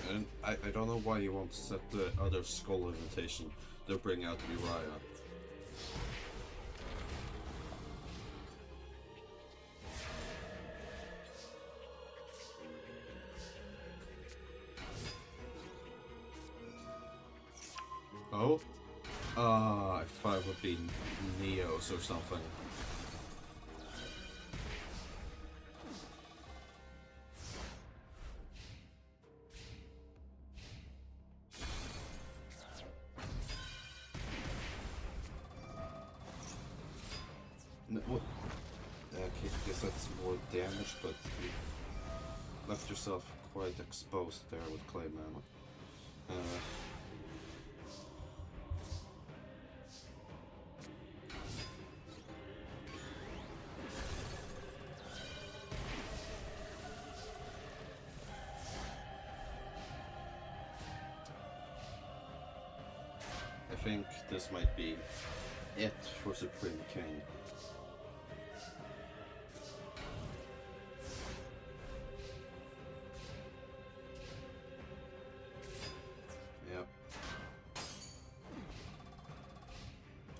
And I don't know why you want to set the other skull imitation to bring out Uriah. Oh? I thought it would be Neos or something. No, what? Okay, I guess that's more damage, but you left yourself quite exposed there with Claymore. I think this might be it for Supreme King. Yep.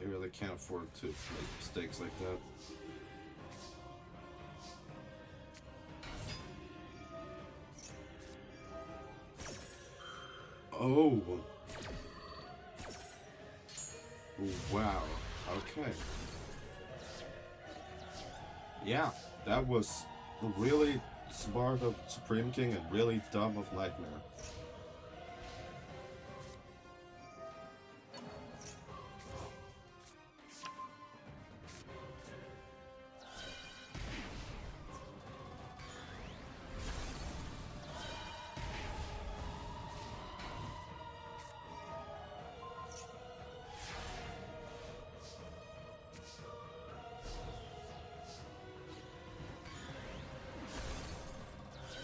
You really can't afford to make mistakes like that. Oh! Wow. Okay. Yeah, that was really smart of Supreme King and really dumb of Nightmare.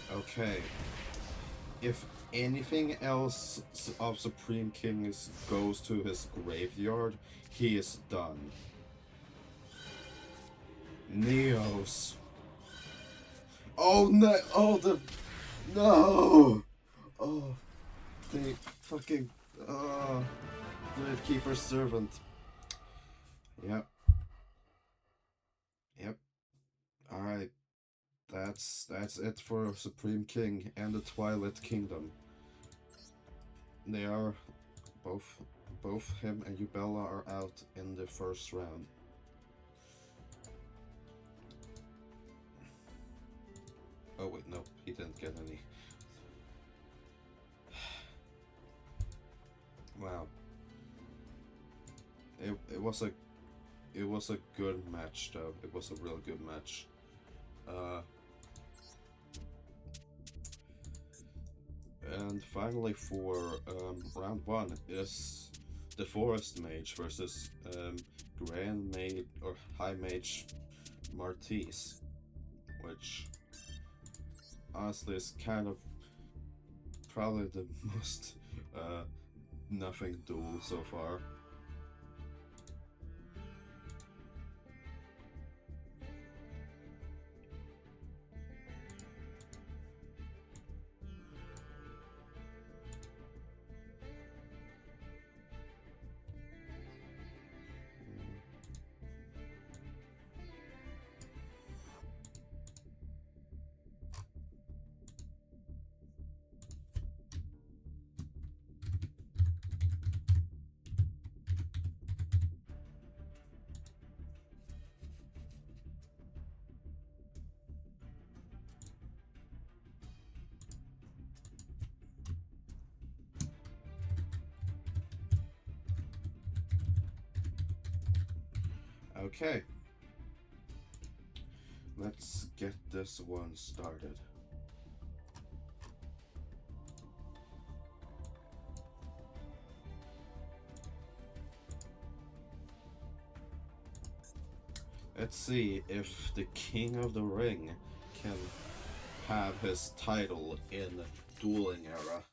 Okay. If anything else of Supreme King goes to his graveyard, he is done. Neos. Oh no! Oh the no! Oh, the fucking Gravekeeper's servant. Yep. Yep. All right. That's it for Supreme King and the Twilight Kingdom. They are both him and Ubella are out in the first round. Oh wait, no, he didn't get any. Wow. It was a good match though. It was a real good match. And finally for round 1 is the Forest Mage versus Grand Mage or High Mage Martise, which honestly is kind of probably the most nothing duel so far. Okay, let's get this one started. Let's see if the King of the Ring can have his title in Dueling era.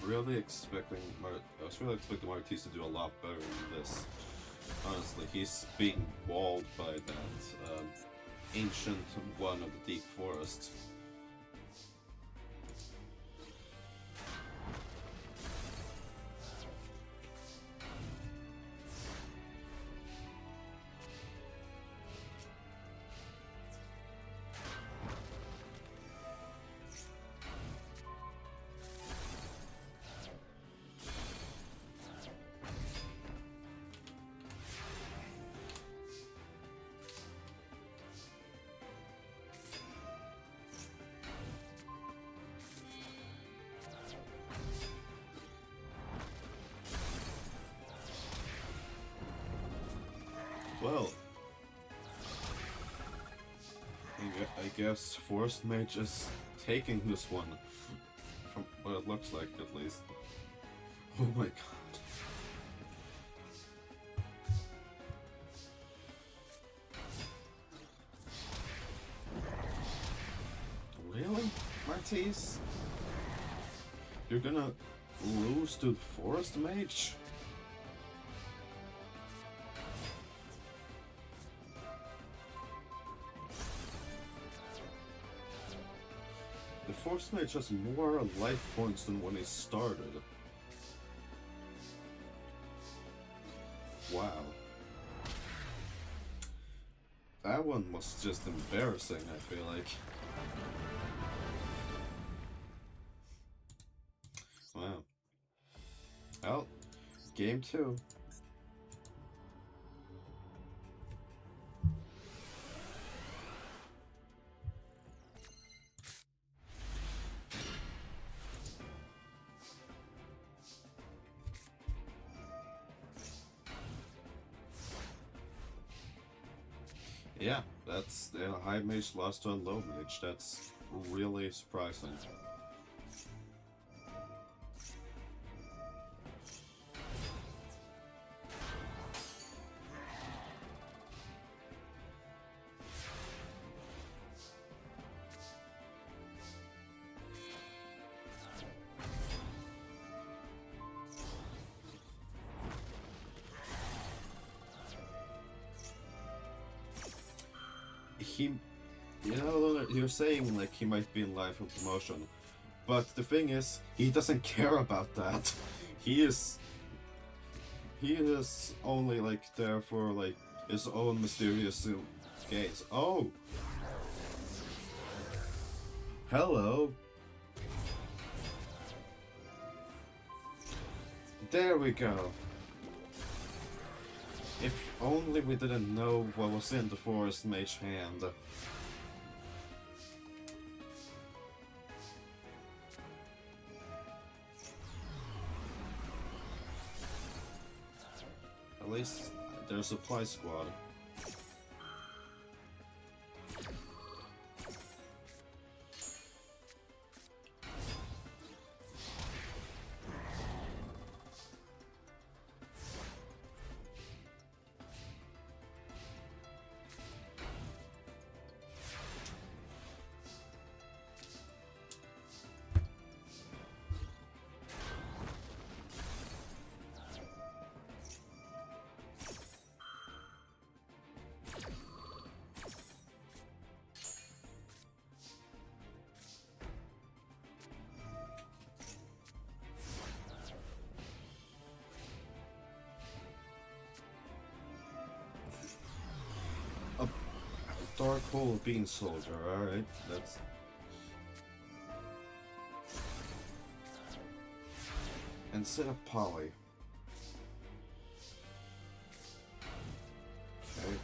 I was really expecting Marquise to do a lot better than this. Honestly, he's being walled by that ancient one of the deep forest. Well, I guess Forest Mage is taking this one, from what it looks like at least. Oh my god. Really, Marquise? You're gonna lose to Forest Mage? The Force Mage has more life points than when he started. Wow. That one was just embarrassing, I feel like. Wow. Well, game 2. Yeah, that's the High Mage lost on Low Mage. That's really surprising. You're saying like he might be in line for promotion, but the thing is, he doesn't care about that. He is only like there for like his own mysterious gains. Oh, hello. There we go. If only we didn't know what was in the Forest Mage hand. At least there's a supply squad. A Dark Hole Bean Soldier, alright, that's... Instead of Poly. Okay.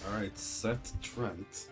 Alright, set Trent.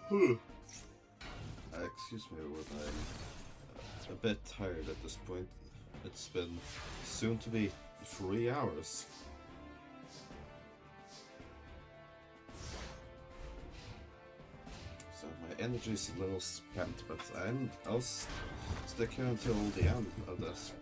Excuse me when I'm a bit tired at this point. It's been soon to be 3 hours. So my energy's a little spent, but I'll stick here until the end of this.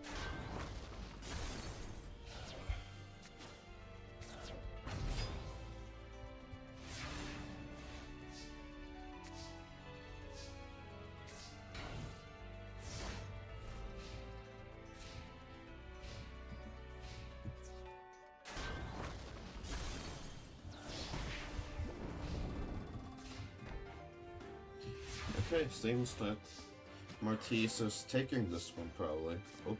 Okay, seems that Martise is taking this one probably. Oh,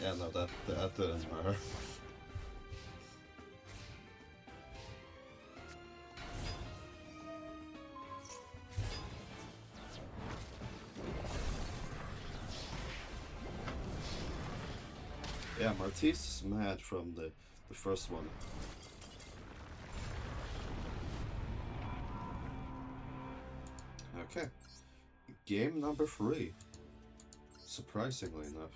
yeah, no, that didn't matter. Yeah, Martise is mad from the first one. Okay, game number 3. Surprisingly enough.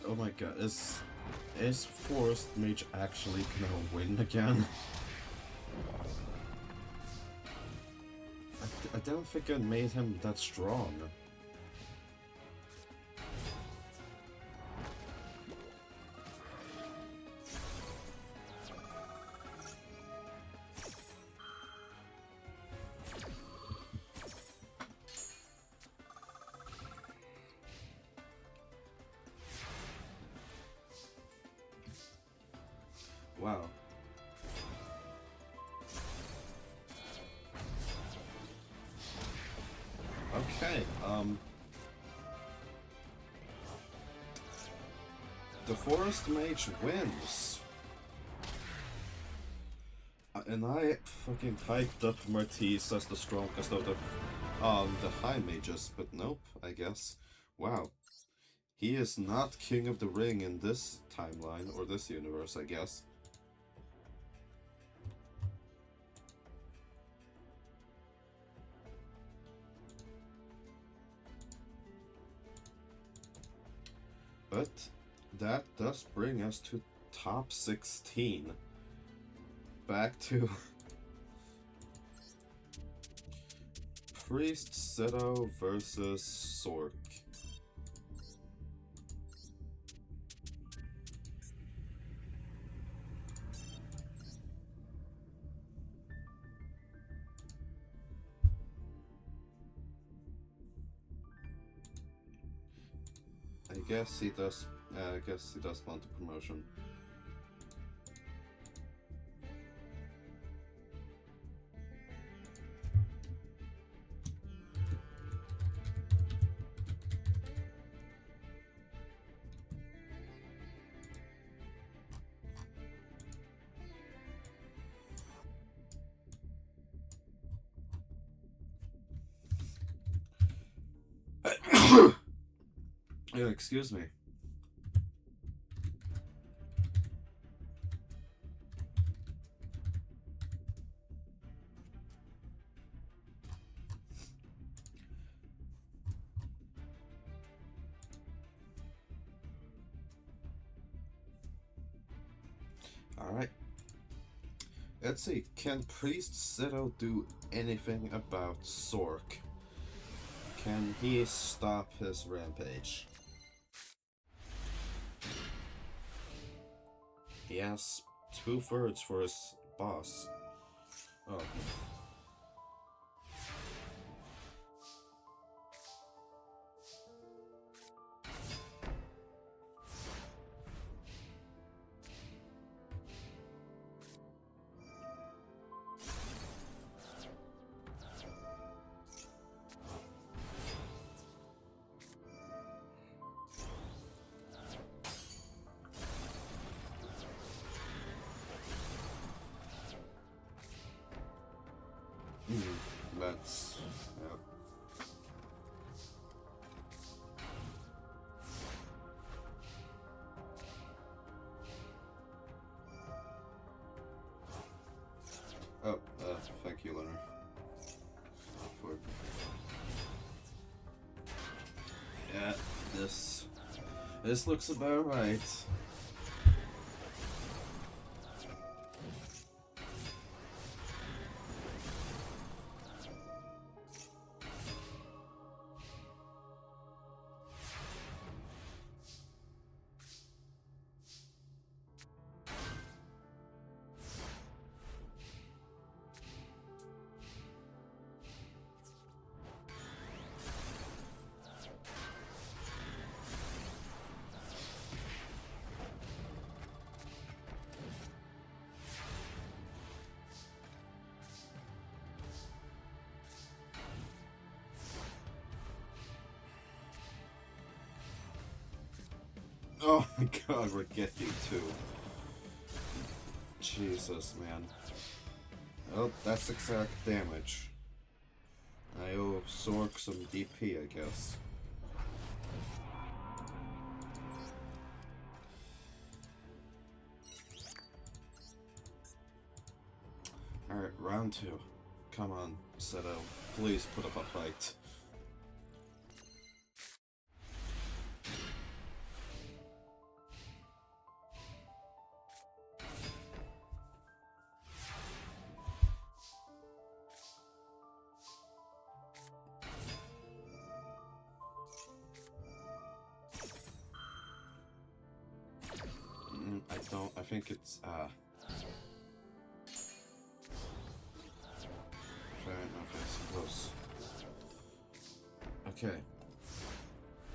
Oh my god, is Forest Mage actually gonna win again? I don't think I made him that strong. Wow. Okay, the Forest Mage wins. And I fucking hyped up Martise as the strongest of the high mages, but nope, I guess. Wow. He is not King of the Ring in this timeline, or this universe, I guess. But that does bring us to top 16. Back to Priest Seto versus Sork. I guess he does want the promotion. Yeah, excuse me. Alright. Let's see. Can Priest Seto do anything about Zork? Can he stop his rampage? He has 2/3 for his boss. Oh. That's... yeah. Oh, thank you, Leonard. For... yeah, this looks about right. Oh my god, we're getting too. Jesus, man. Well, that's exact damage. I owe Zork some DP, I guess. Alright, round 2. Come on, Seto. Please put up a fight. I think it's, fair enough, I suppose. Okay.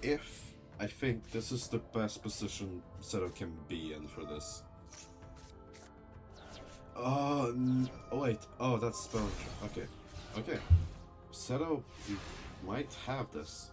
If I think this is the best position Seto can be in for this. Oh, wait. Oh, that's spell. Okay. Okay. Seto might have this.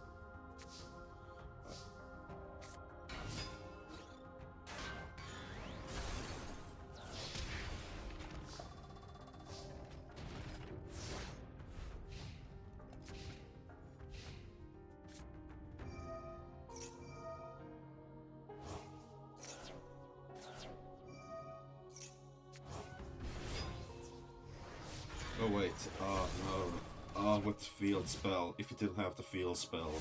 Oh wait, oh no. Oh, with the field spell. If you didn't have the field spell,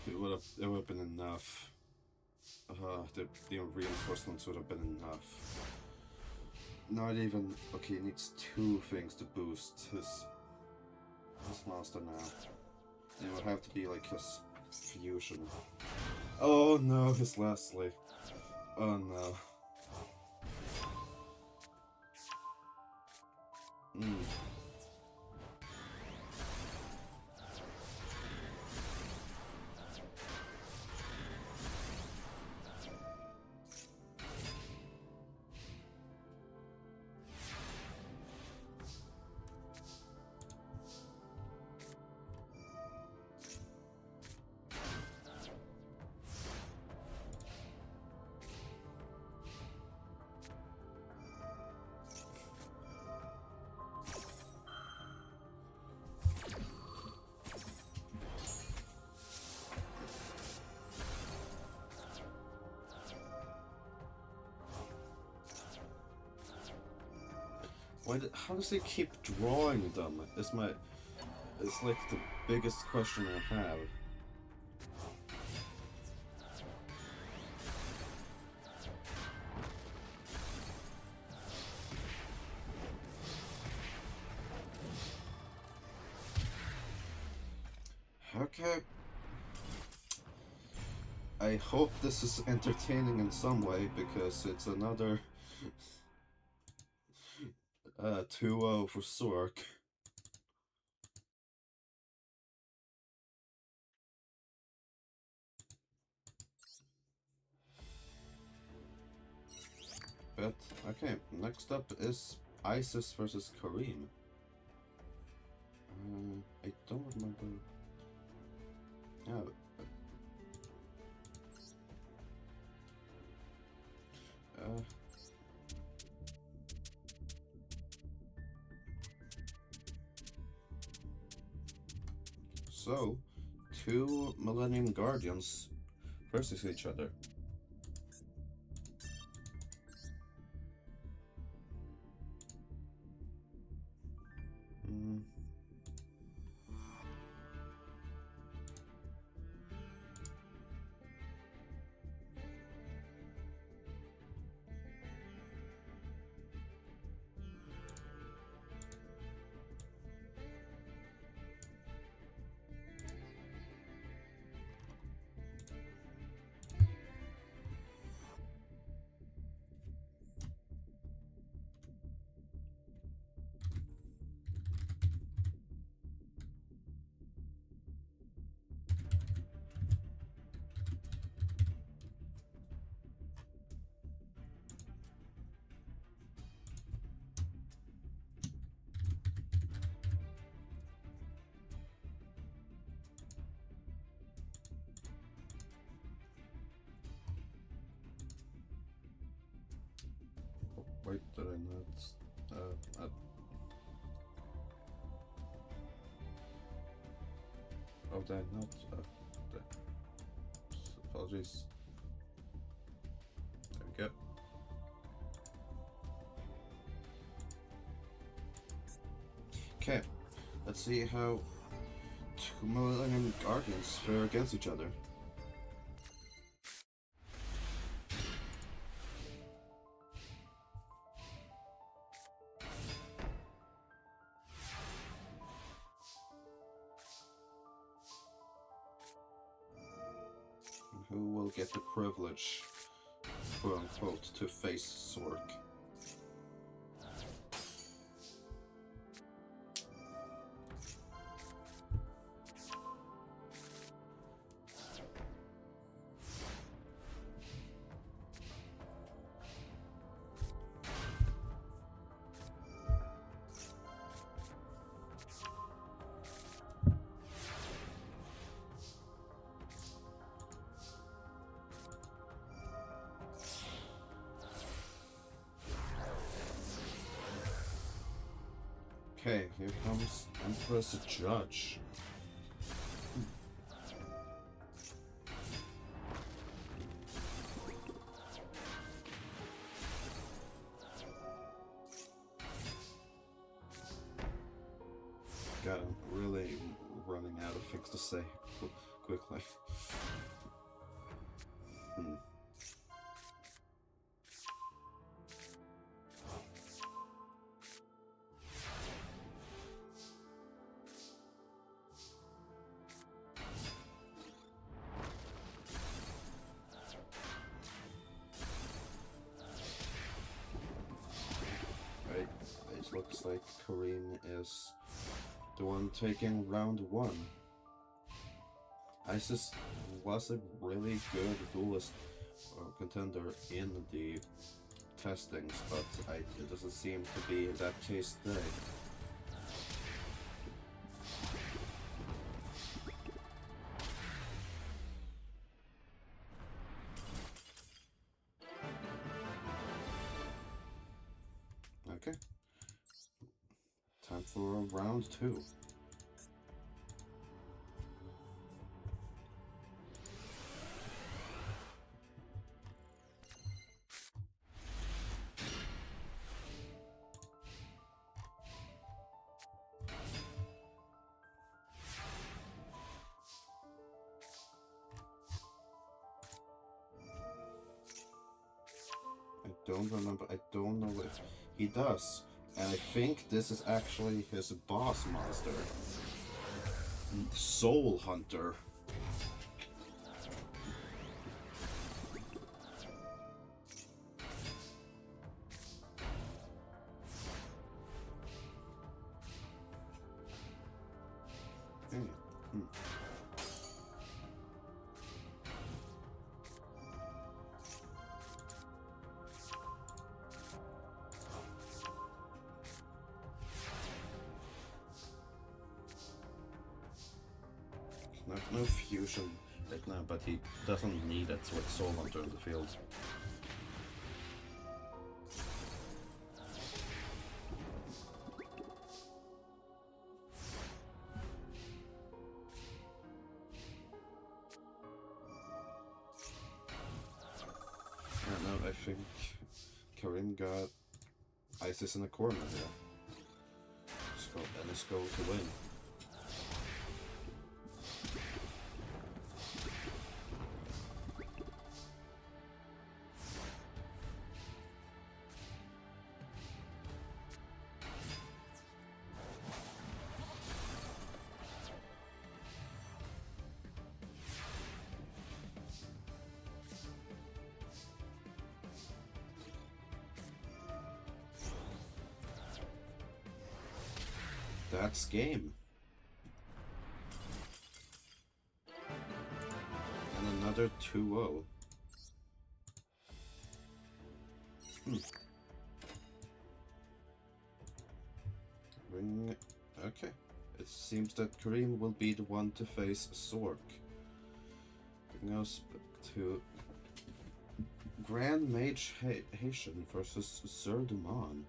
it would have been enough. The reinforcements would have been enough. Not even... okay, he needs 2 things to boost his master now. It would have to be like his fusion. Oh no, his Leslie. Oh no. How does he keep drawing them? It's like the biggest question I have. Okay. I hope this is entertaining in some way, because it's another 2-0 for Sork. But, okay, next up is Isis versus Kareem. I don't remember. Yeah. So, two Millennium Guardians versus each other. Mm. Wait, did I not? Oh, did I not? Apologies. There we go. Okay, let's see how two Millennium Guardians fare against each other. Who will get the privilege, quote unquote, to face Sork? Okay, here comes Empress Judge. God, I'm really running out of things to say quickly. Right, it looks like Kareem is the one taking round one. Isis was a really good duelist contender in the testings, but it doesn't seem to be that case today. Okay. Time for round two. I don't know if he does. And I think this is actually his boss monster. Soul Hunter. No fusion right now, but he doesn't need it with Soul Hunter in the field. I think Karim got Isis in the corner here. Let's go to win. That's game. And another 2-0. Ring. Okay. It seems that Kareem will be the one to face Zork. Bring us to Grand Mage Haitian versus Sir Duman.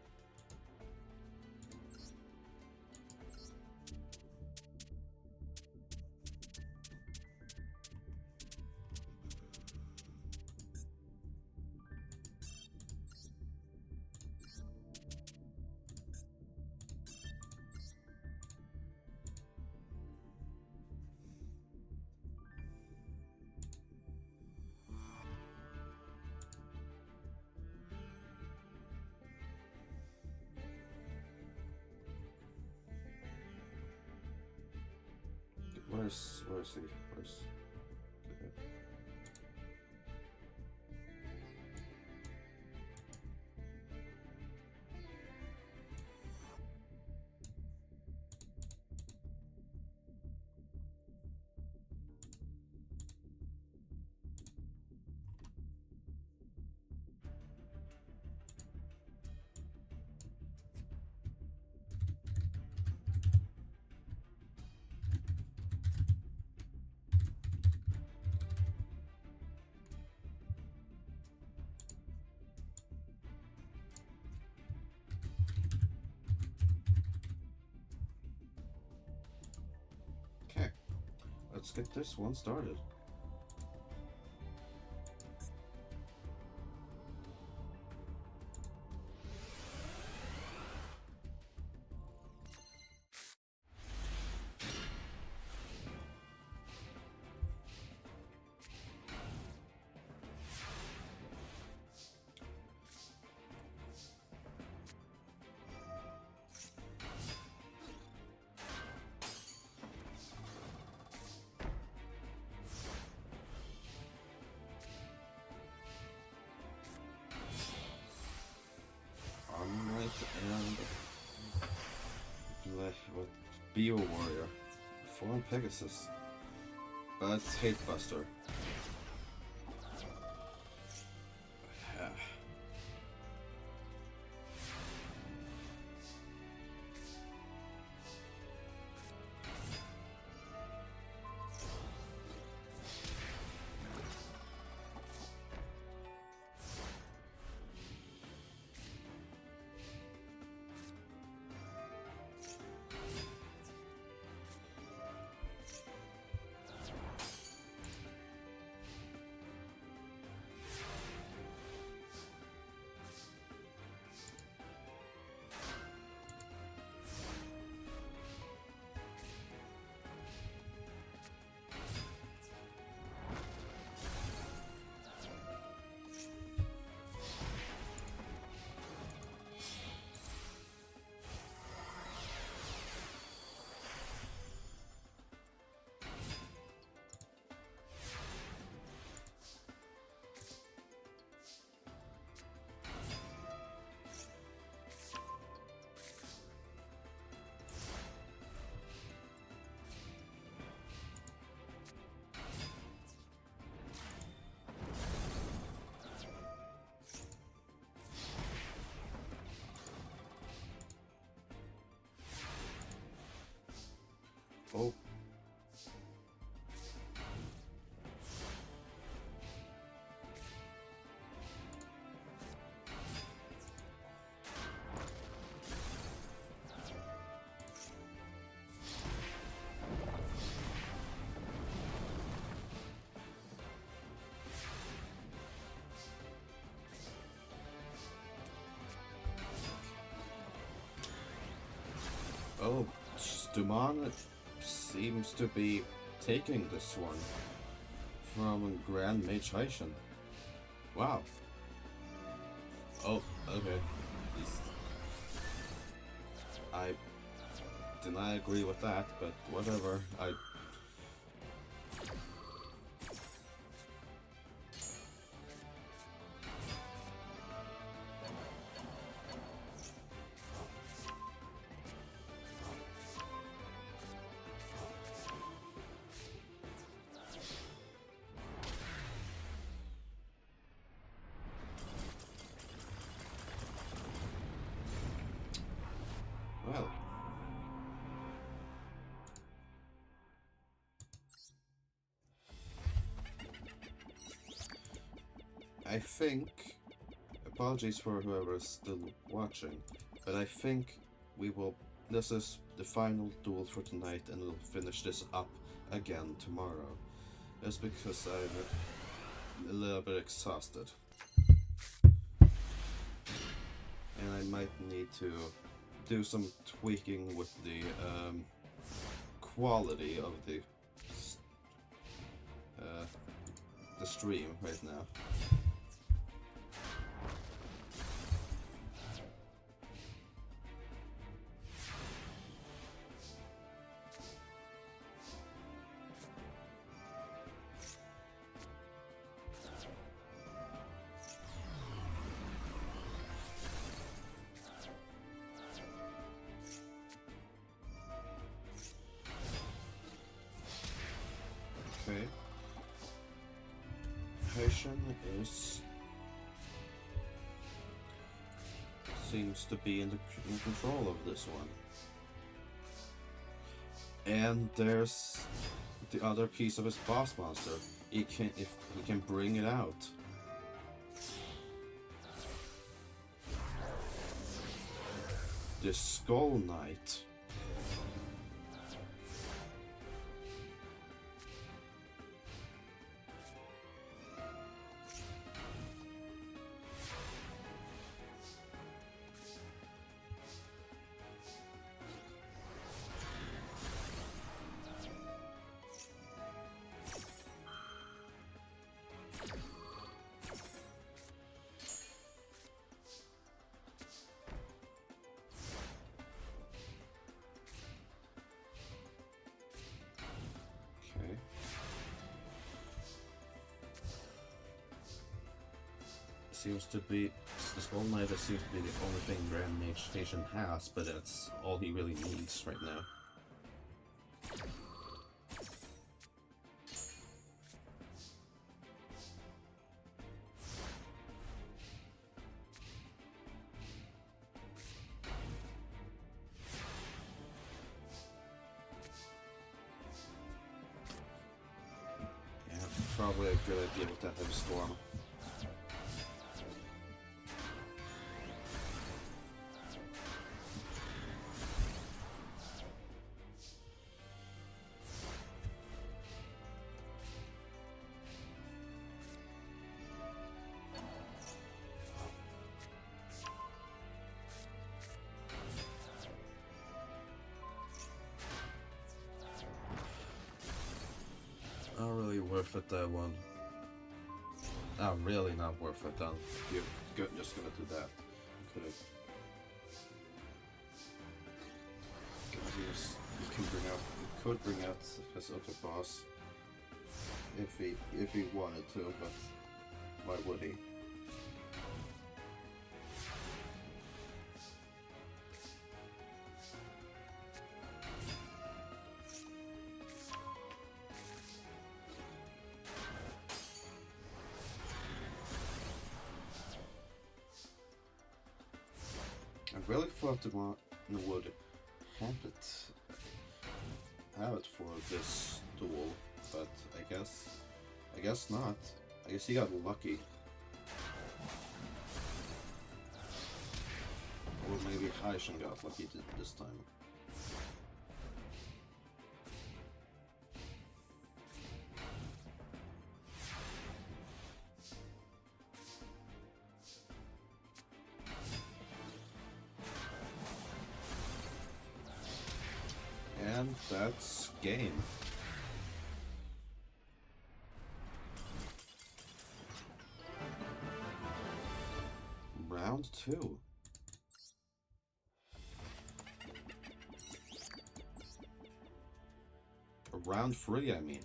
Where's he? Okay, let's get this one started. And what? Be a warrior. Form Pegasus. But it's Hate Buster. Oh. Oh, Stuman seems to be taking this one from Grand Mage Haishan. Wow. Oh, okay. I did not agree with that, but whatever. Well. I think, apologies for whoever is still watching, but I think this is the final duel for tonight and we'll finish this up again tomorrow. It's because I'm a little bit exhausted. And I might need to do some tweaking with the quality of the stream right now. Okay. Haitian seems to be in control of this one. And there's the other piece of his boss monster. If he can bring it out. The Skull Knight. Seems to be the Skull Knight seems to be the only thing Grand Mage Station has, but that's all he really needs right now. Yeah, probably a good idea with that heavy storm. Not really worth it, that one. Not really not worth it, then. If you're just gonna do that. You could bring out his other boss if he wanted to, but why would he? I really thought the one would have it. have it for this duel, but I guess not. I guess he got lucky. Or maybe Haishin got lucky this time. And that's game. Round 2. Round 3, I mean.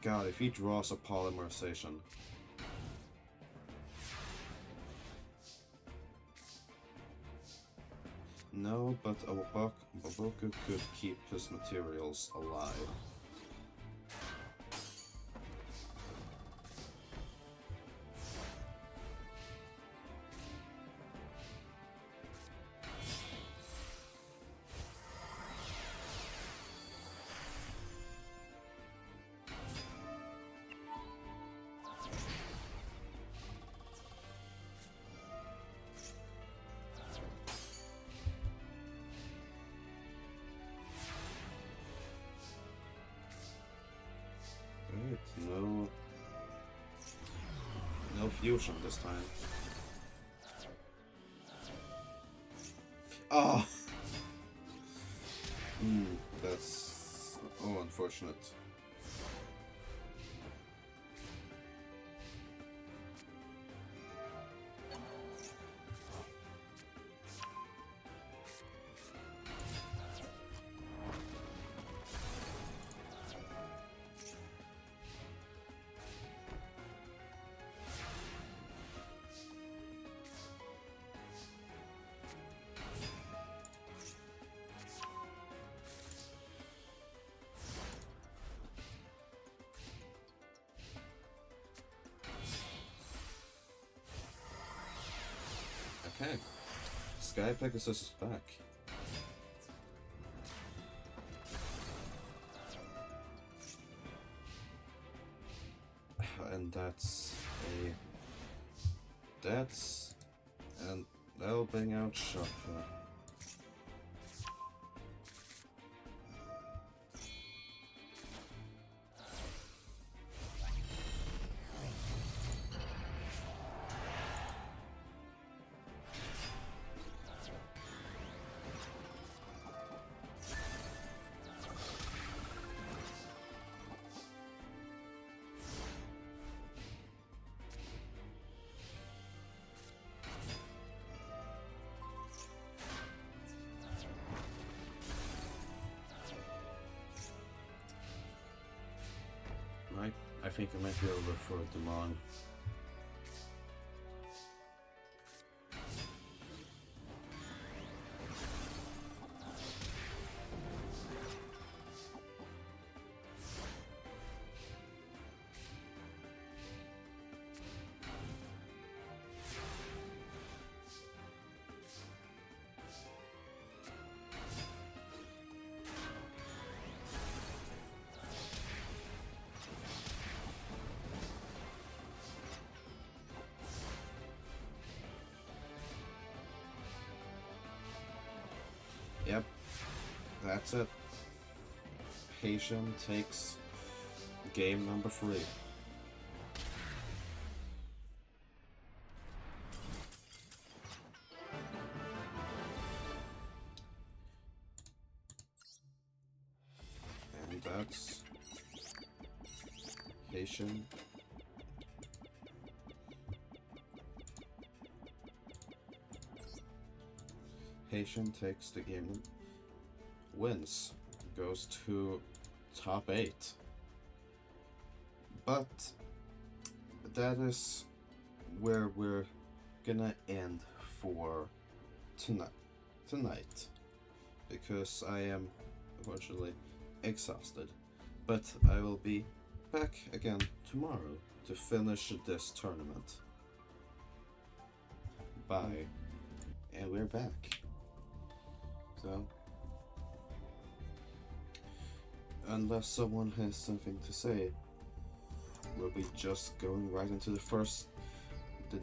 God, if he draws a polymerization. No, but Baboku could keep his materials alive. Right, no fusion this time. Oh! That's... oh, unfortunate. Okay, Sky Pegasus is back. And and that'll bring out Chakra. I think I might be over for Demon. Yep, that's it. Haitian takes game number 3. And that's Haitian. Haitian takes the game, wins, goes to top 8. But that is where we're gonna end for tonight, because I am unfortunately exhausted. But I will be back again tomorrow to finish this tournament. Bye. And we're back. So, unless someone has something to say, we'll be just going right into the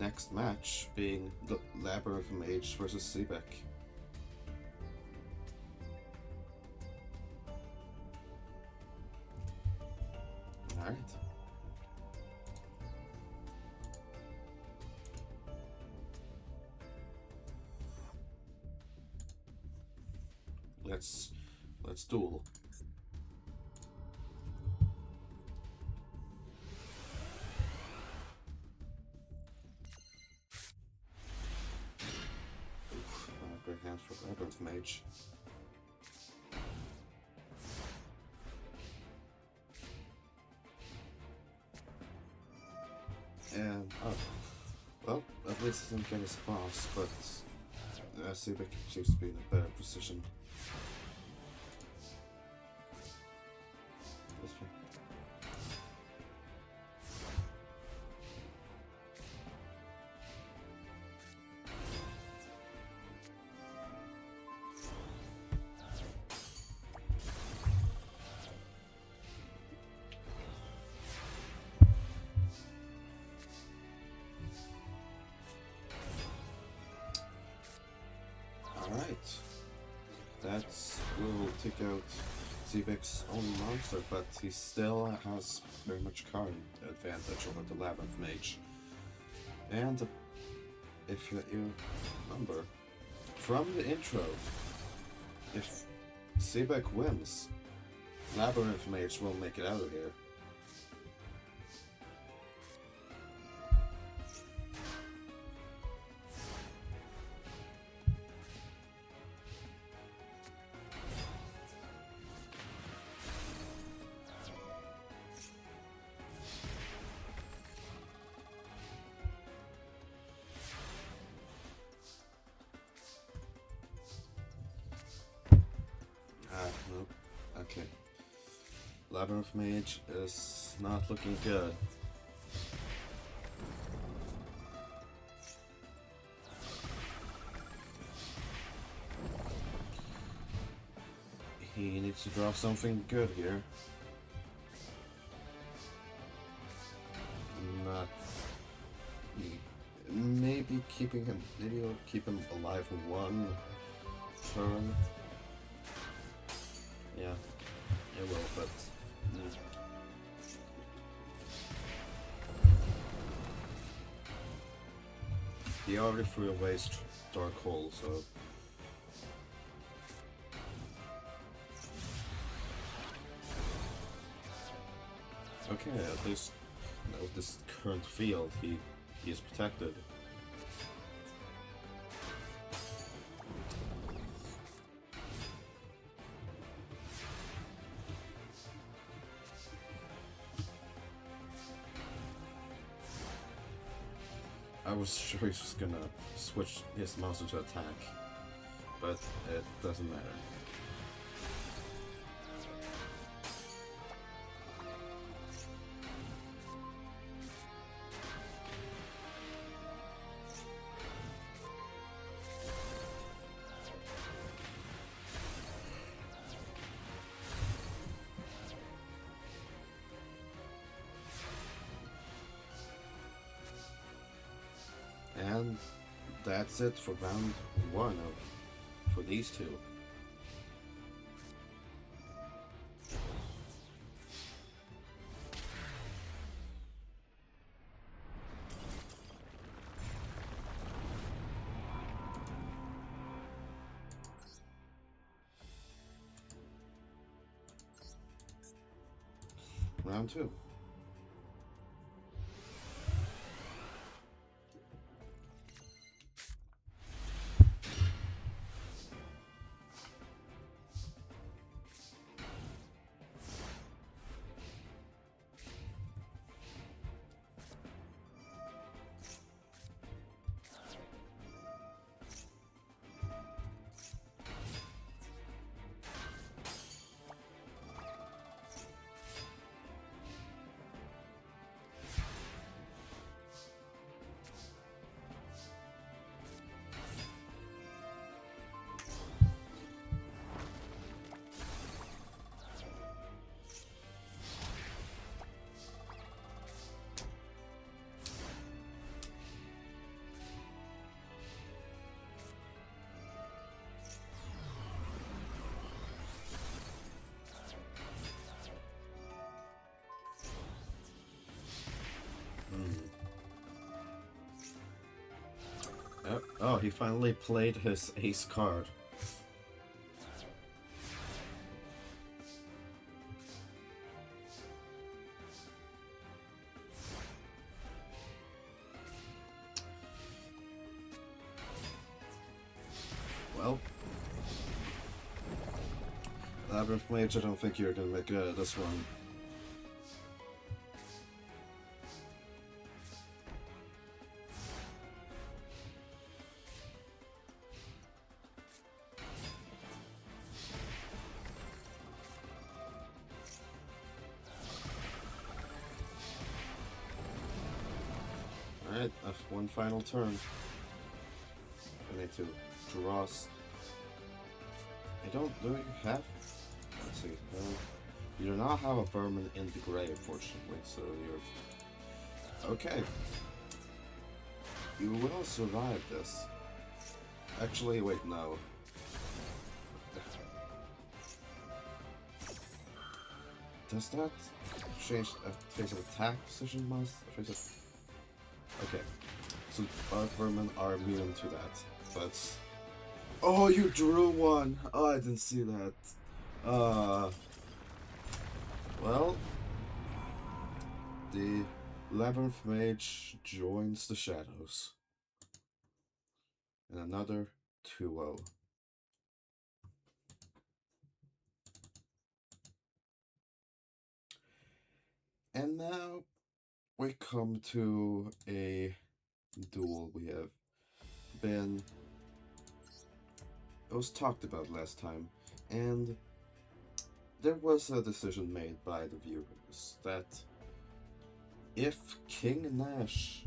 next match, being the Labyrinth Mage versus Sebek. Alright. Let's duel. Great hands for Labyrinth Mage. And well, at least he didn't get his boss, but Sebek seems to be in a better position. Alright, will take out Sebek's own monster, but he still has very much card advantage over the Labyrinth Mage. And if you remember, from the intro, if Sebek wins, Labyrinth Mage will make it out of here. Nope. Okay. Labyrinth Mage is not looking good. He needs to draw something good here. Not... Maybe keeping him... Maybe he'll keep him alive for one turn. Yeah, it will, but... He already threw away Dark Hole, so... Okay, at least with this current field, he is protected. I was sure he was gonna switch his monster to attack, but it doesn't matter. And that's it for round one for these two. Round two. Oh, he finally played his ace card. Well, Labyrinth Mage, I don't think you're gonna make this one. Alright, one final turn. I need to draw. I don't. Do you have? Let's see. You do not have a vermin in the grave, fortunately, so you're. Okay. You will survive this. Actually, wait, no. Does that change face of attack position must face of... Okay. So Dark Vermin are immune to that. That's... Oh, you drew one! Oh, I didn't see that. Well... The Labyrinth Mage joins the shadows. And another 2-0. And now we come to a duel we have been... It was talked about last time, and there was a decision made by the viewers that if King Nash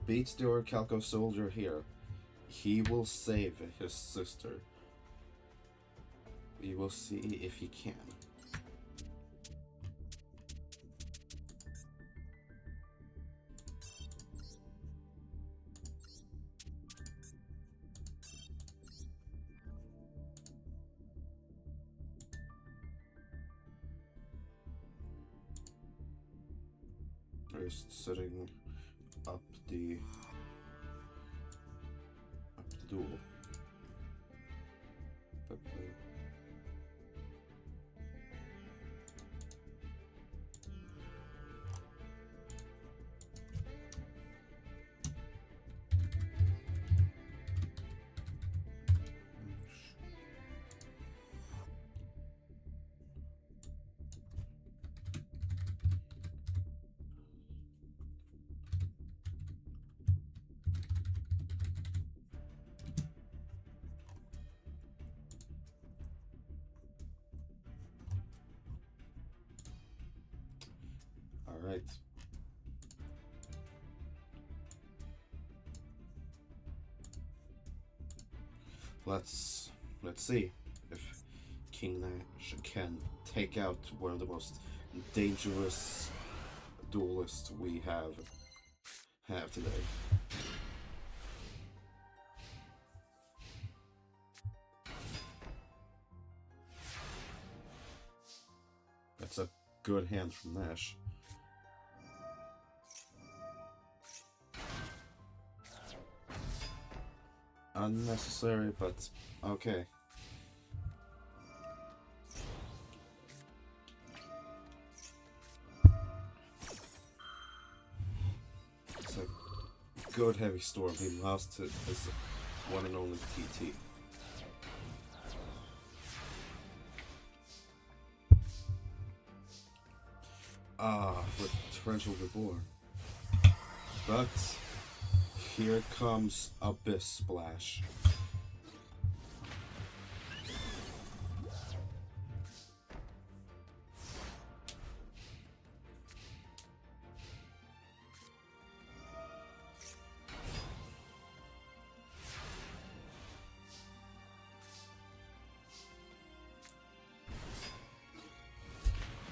beats the Orichalco soldier here, he will save his sister. We will see if he can. Just setting up the duel. But, all right. Let's see if King Nash can take out one of the most dangerous duelists we have today. That's a good hand from Nash. Unnecessary, but okay. It's a good heavy storm. He lost his one and only TT. With Torrential Reborn. But here comes Abyss Splash.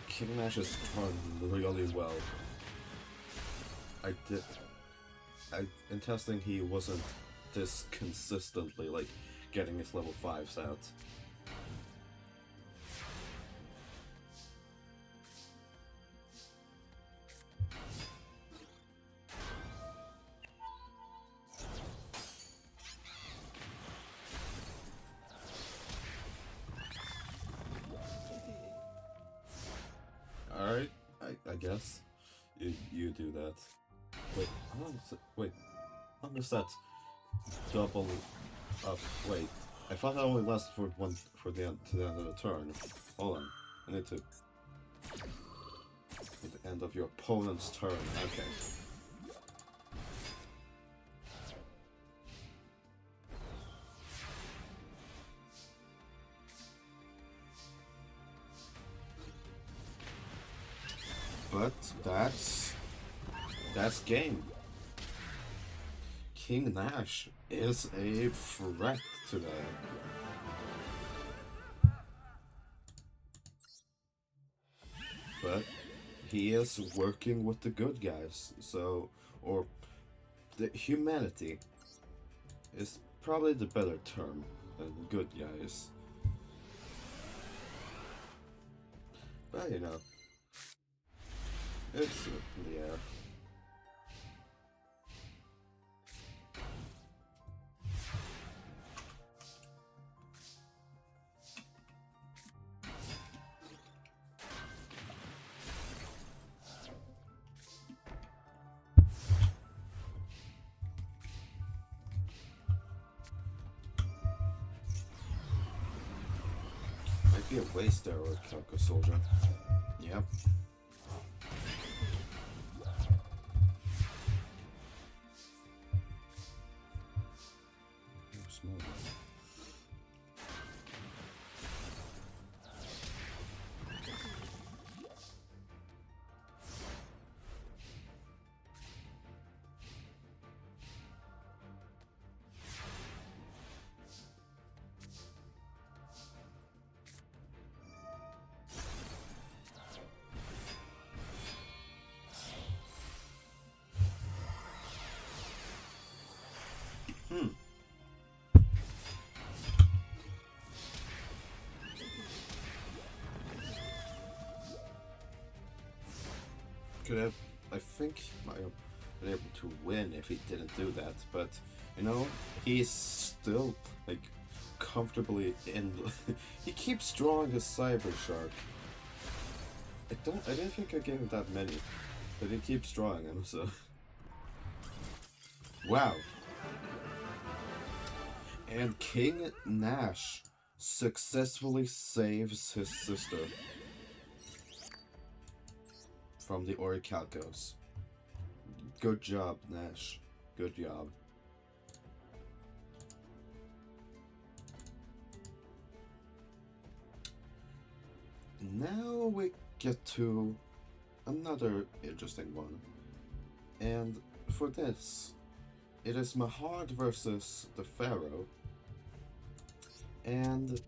King Nash has done really well. In testing, he wasn't this consistently, like, getting his level 5s out. guess. You do that. Wait, wait, how does that double up? Wait, I thought that only lasted for the end to the end of the turn. Hold on, I need to. At the end of your opponent's turn. Okay. But that's game. King Nash is a threat today. But he is working with the good guys, so, or the humanity is probably the better term than good guys. But you know, it's in the air. Might be a waste there, or Calco Soldier. Yep. Could have, I think, might have been able to win if he didn't do that, but you know, he's still like comfortably in. He keeps drawing his Cyber Shark. I didn't think I gave him that many, but he keeps drawing them, so. Wow. And King Nash successfully saves his sister from the Orichalcos. Good job, Nash. Good job. Now we get to another interesting one. And for this, it is Mahard versus the Pharaoh. And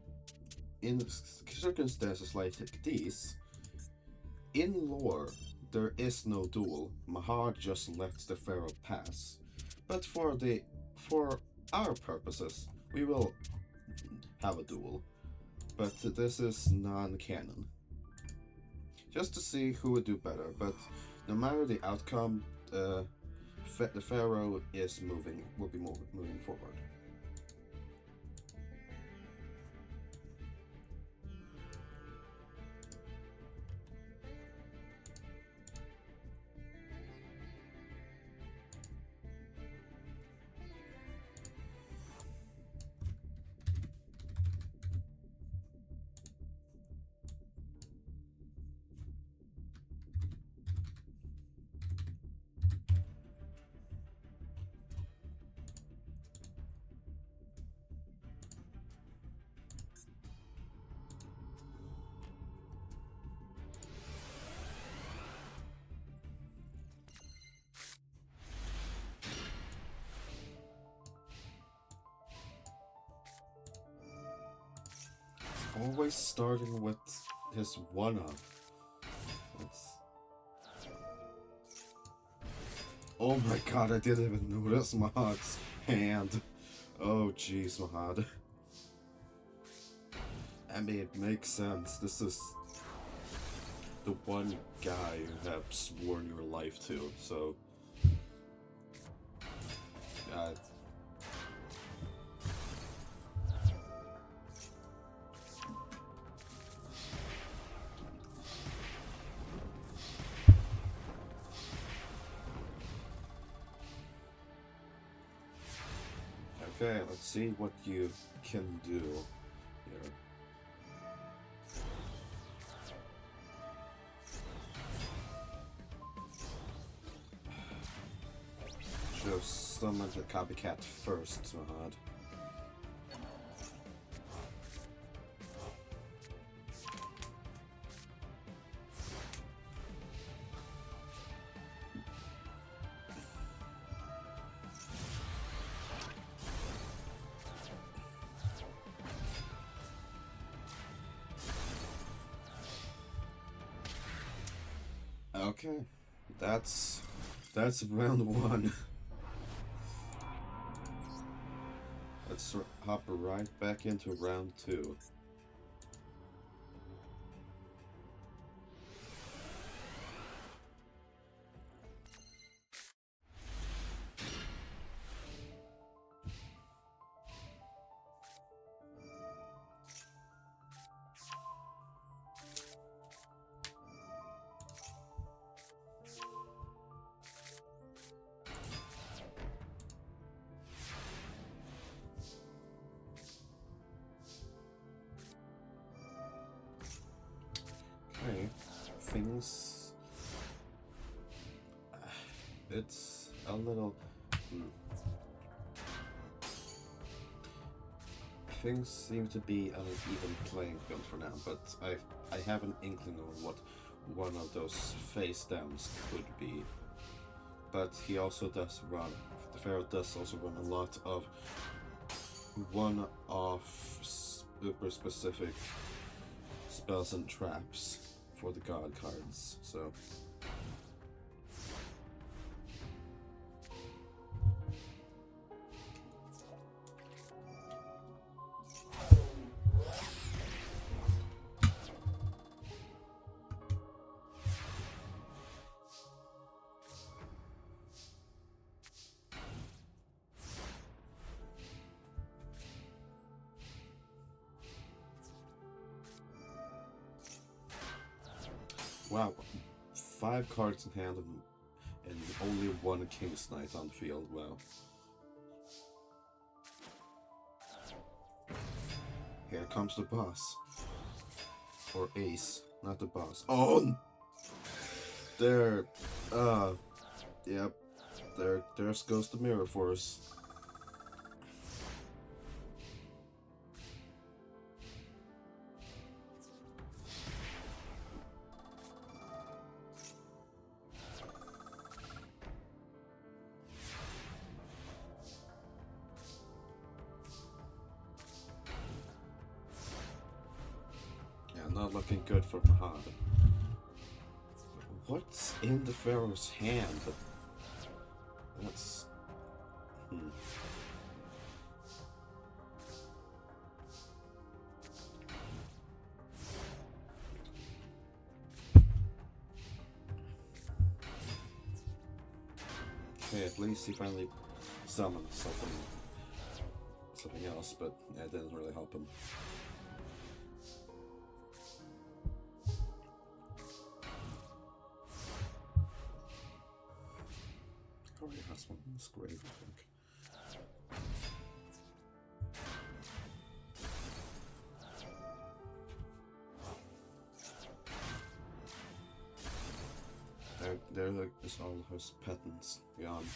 in circumstances like these, in lore, there is no duel. Mahard just lets the Pharaoh pass. But for our purposes, we will have a duel. But this is non-canon. Just to see who would do better, but no matter the outcome, the Pharaoh will be moving forward. Always starting with his one-up. Oh my god, I didn't even notice Mahad's hand. Oh jeez, Mahad. I mean, it makes sense. This is the one guy you have sworn your life to, so... Okay, let's see what you can do here. Should have summoned the copycat first, Mahad. Okay, that's round one. Let's hop right back into round two. Okay, things. It's a little. Things seem to be on an even playing field for now, but I have an inkling of what one of those face downs could be. But he also does run. The Pharaoh does also run a lot of one-off super specific spells and traps for the god cards, so. Wow, 5 cards in hand and only 1 King's Knight on the field, wow. Here comes the boss. Or ace, not the boss. Oh! There, yep. There goes the Mirror Force. Not looking good for Mahad. What's in the Pharaoh's hand? That's... Okay, at least he finally summoned something else, but it didn't really help him. Already has one in this grave, I think. There is all his patents gone.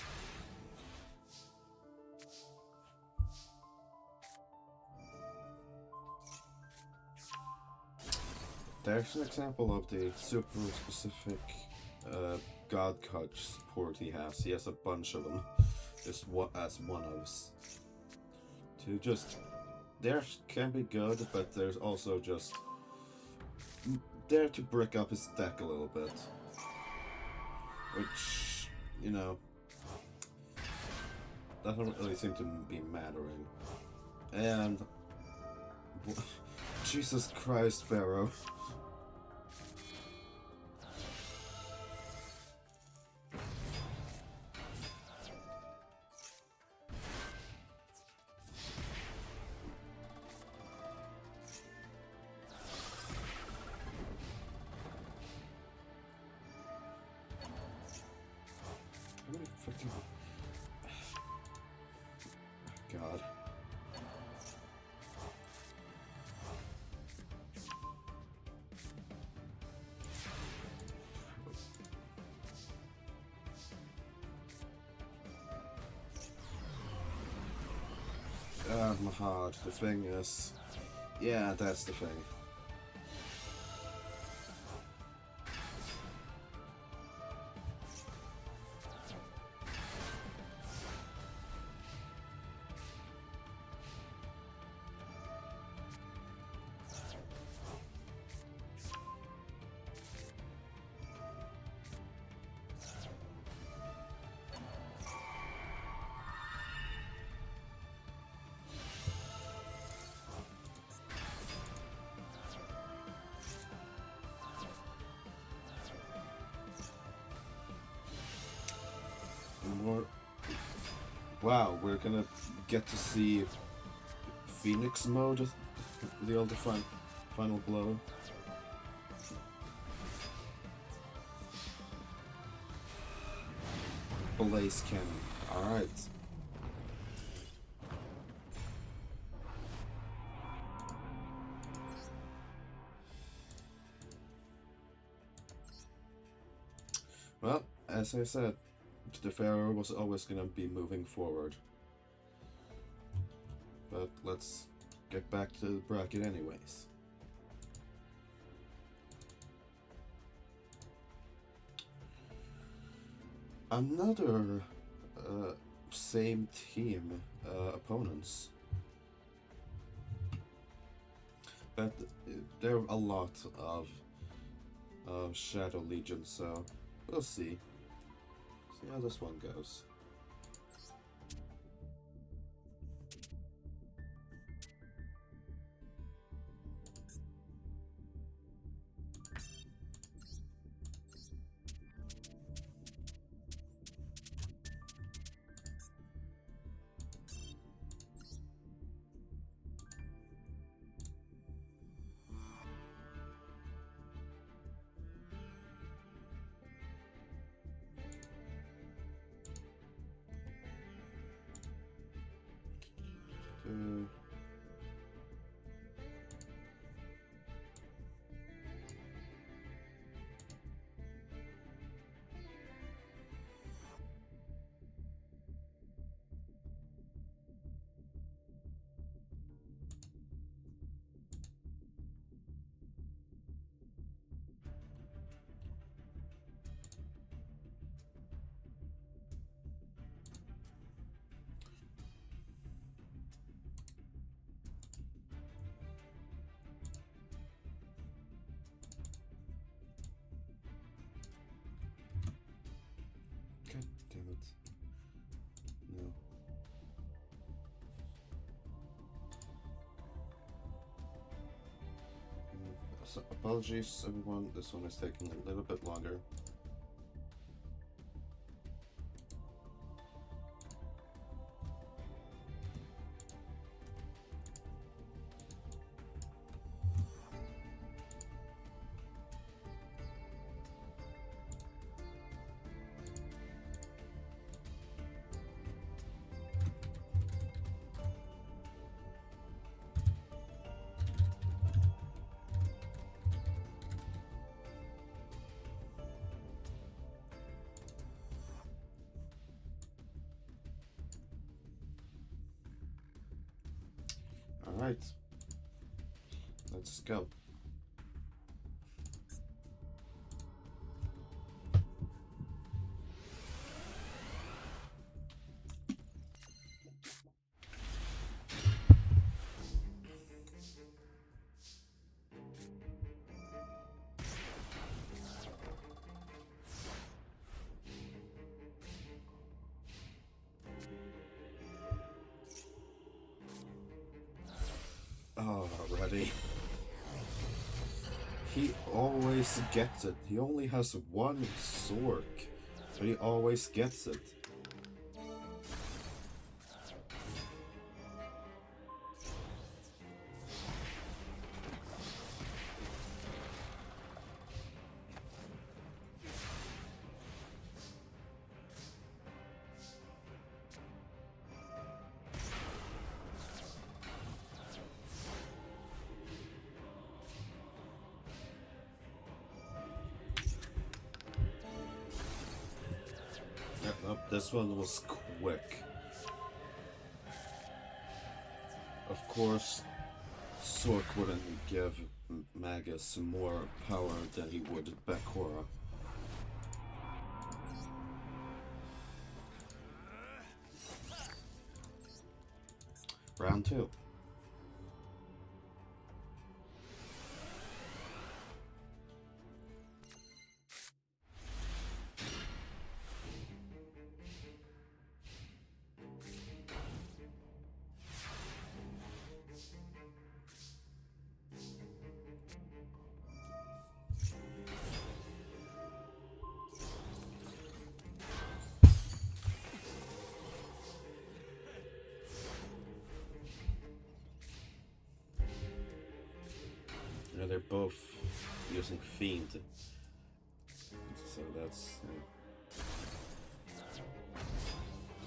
There's an example of the super specific god card support he has. He has a bunch of them. Just as one of us. To just... There can be good, but there's also just... There to brick up his deck a little bit. Which, you know... doesn't really seem to be mattering. And... Jesus Christ, Pharaoh. God. Mahad, the thing is... Yeah, that's the thing. More... Wow, we're gonna get to see Phoenix mode, the old final blow. Blaze cannon. Alright. Well, as I said, the Pharaoh was always gonna be moving forward. But let's get back to the bracket anyways. Another same team opponents. But there are a lot of Shadow Legion, so we'll see. See how this one goes. God damn it. No. So, apologies everyone, this one is taking a little bit longer. Alright, let's go. Alrighty. He always gets it. He only has one sword, but he always gets it. Nope, this one was quick. Of course, Sork wouldn't give Magus more power than he would Bakura. Round 2. Yeah, they're both using Fiend. So that's...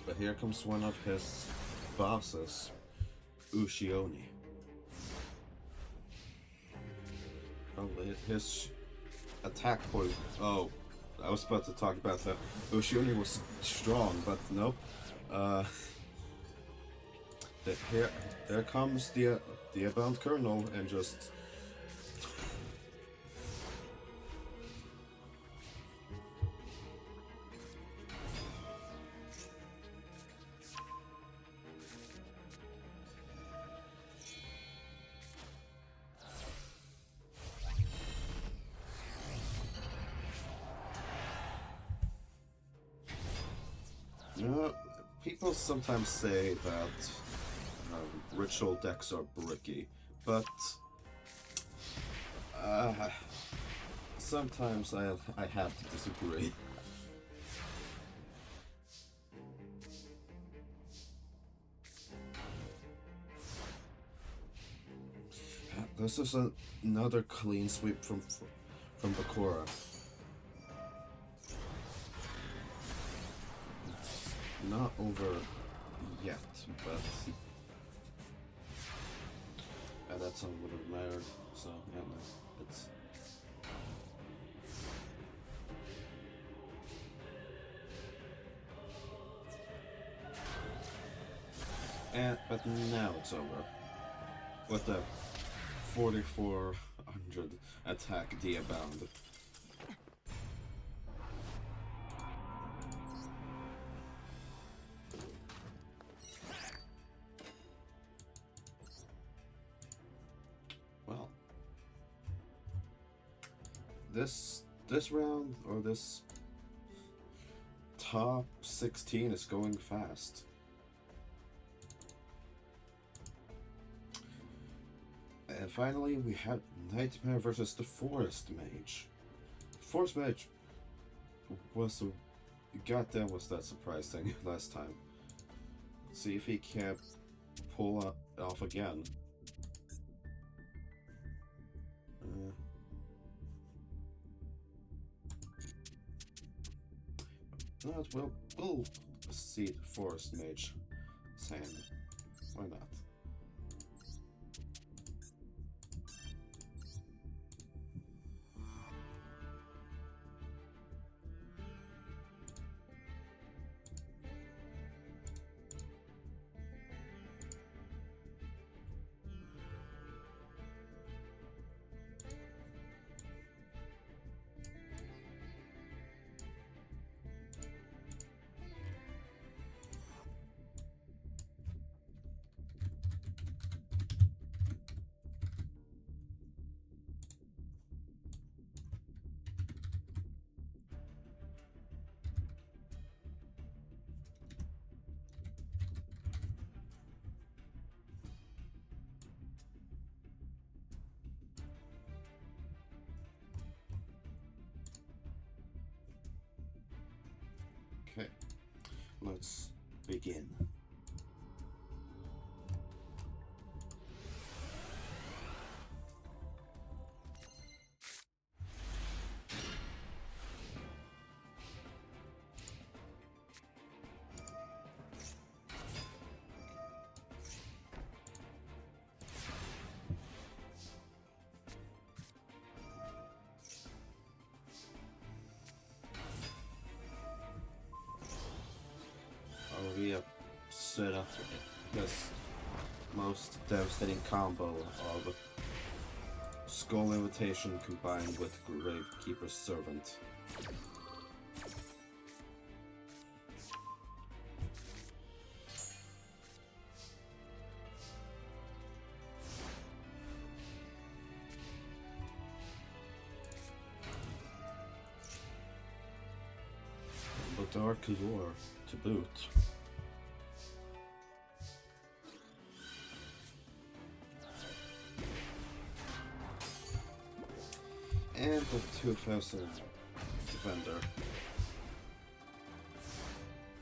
But here comes one of his bosses, Ushioni. Oh, his attack point... Oh, I was about to talk about that. Ushioni was strong, but nope. There comes the Abound Colonel and just... People sometimes say that ritual decks are bricky, but sometimes I have to disagree. This is another clean sweep from Bakura. It's not over yet, but that's not what it mattered. So yeah, no, it's. But now it's over with the 4400 attack Diabound. Well, this round or this top 16 is going fast. And finally, we had Nightmare versus the Forest Mage. Forest Mage was goddamn was that surprising last time. Let's see if he can pull it off again. No, we'll see the Forest Mage hand. Why not? Okay, let's begin. We have set up this most devastating combo of Skull Invitation combined with Gravekeeper's Servant. The Dark Lore to boot. And the 2000 Defender.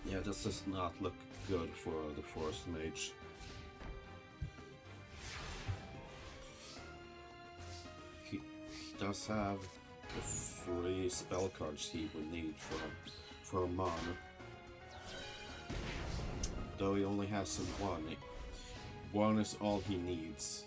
Yeah, this does not look good for the Forest Mage. He does have the 3 spell cards he would need for a mon. Though he only has one. One is all he needs.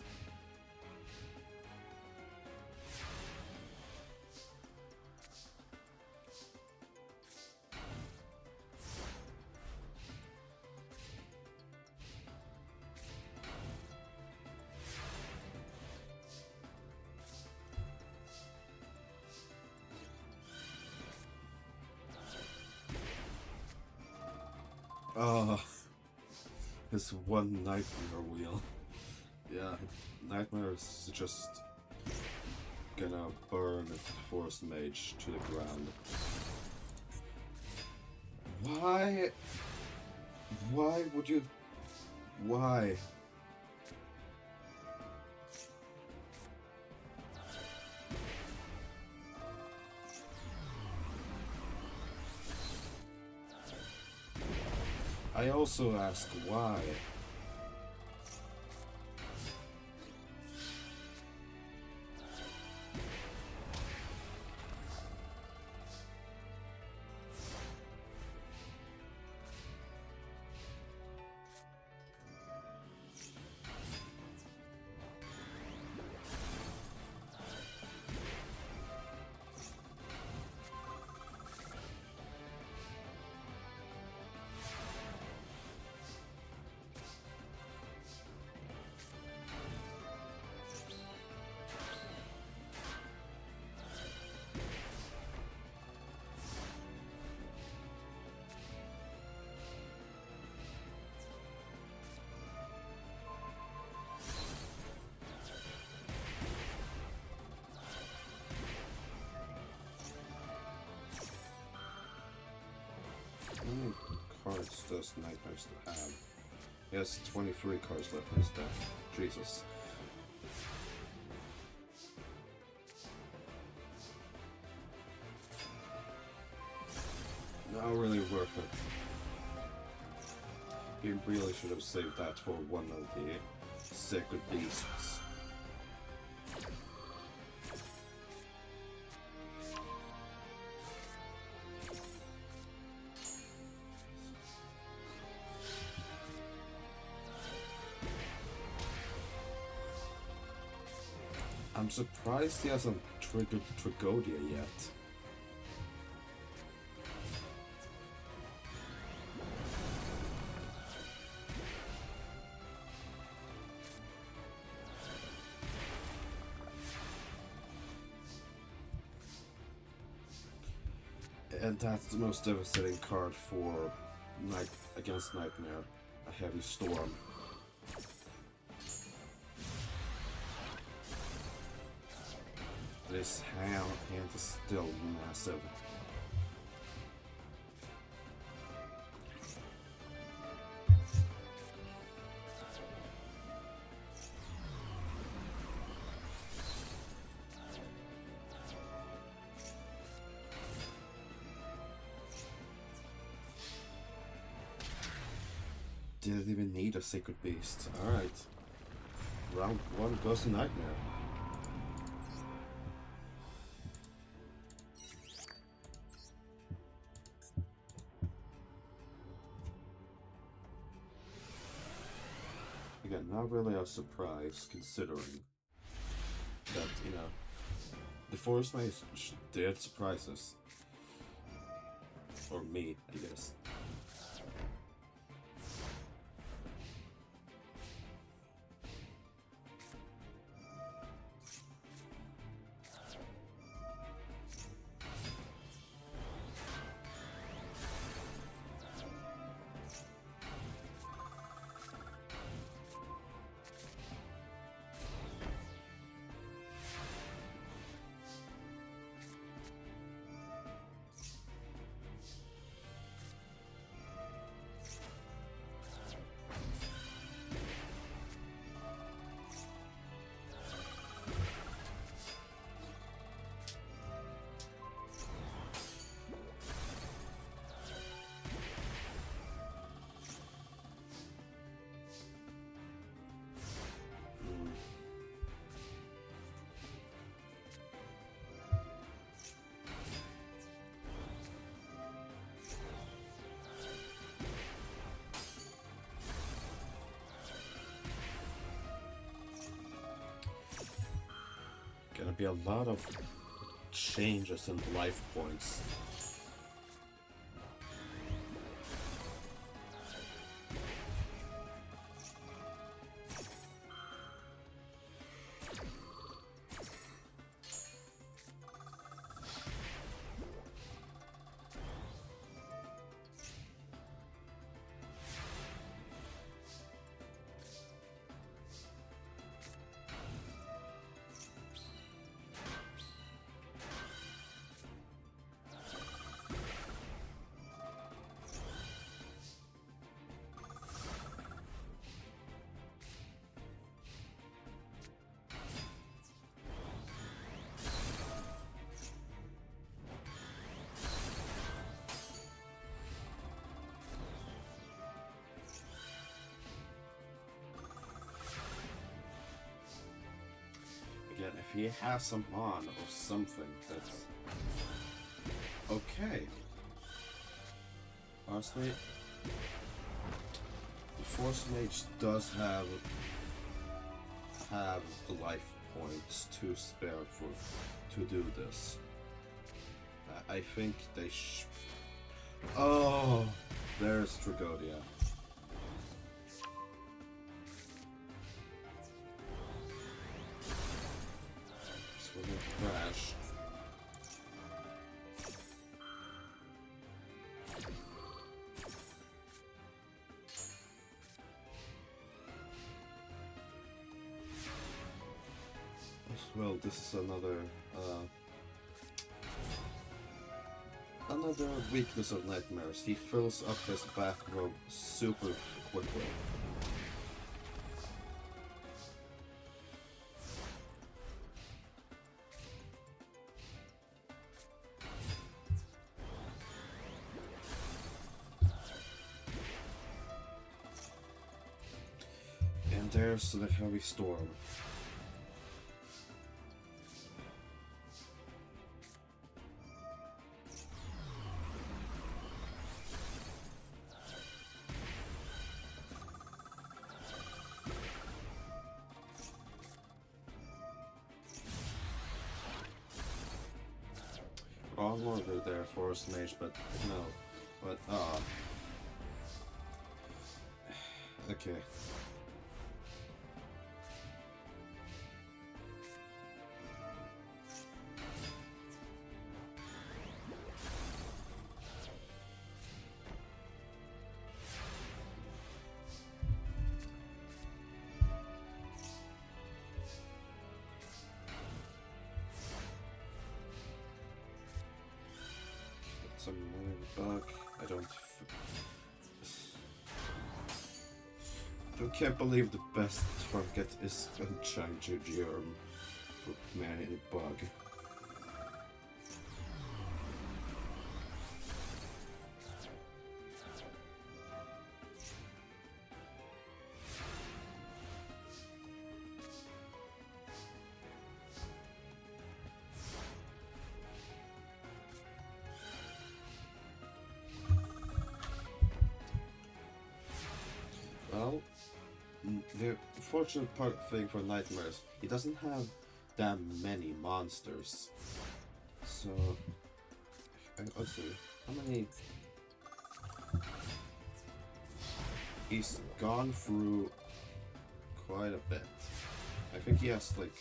This one Nightmare wheel. Yeah, Nightmare is just gonna burn the Forest Mage to the ground. Why? Why would you? Why? I also ask why. How many cards does Nightmare still have? He has 23 cards left in his deck. Jesus. Not really worth it. He really should have saved that for one of the Sacred Beasts. I'm surprised he hasn't triggered Tragodia yet. And that's the most devastating card for against Nightmare, a Heavy Storm. This hand is still massive. Didn't even need a Sacred Beast. Alright. Round 1 goes to Nightmare. Again, not really a surprise considering that, you know, the Forest Mage did surprise us. Or me, I guess. be a lot of changes in life points. Again, if he has some on or something, that's okay. Honestly, the Force Mage does have the life points to spare to do this. I think they Oh, there's Tragodia. So we're gonna crash. Well, this is another weakness of Nightmares. He fills up his bathrobe super quickly. And there's the heavy storm. Wrong order there, Force Mage, but no. But, okay. Some bug. I can't believe the best target is a giant Yugioh for manning bug. Well, the fortunate thing for Nightmares, he doesn't have that many monsters. So, let's see, how many? He's gone through quite a bit. I think he has like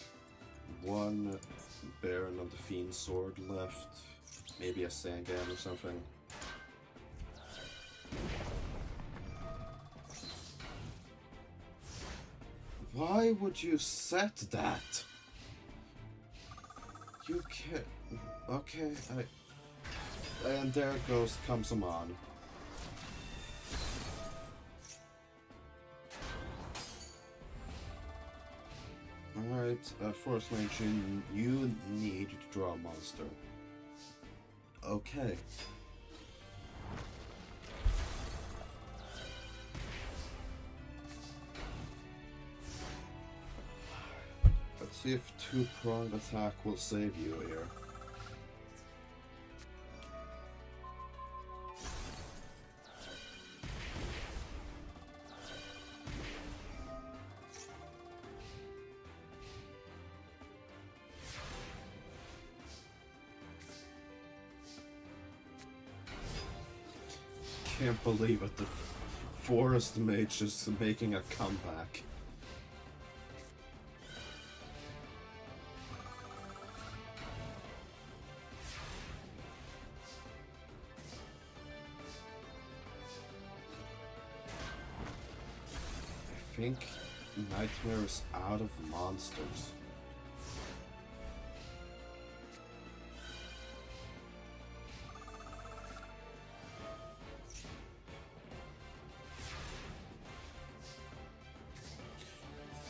one Baron of the Fiend Sword left, maybe a Sangan or something. Why would you set that? You can't. Okay, and there comes him on. Alright, Force Mage, you need to draw a monster. Okay. Let's see if two-pronged attack will save you here. can't believe it. The Forest Mage is making a comeback. I think Nightmare is out of monsters.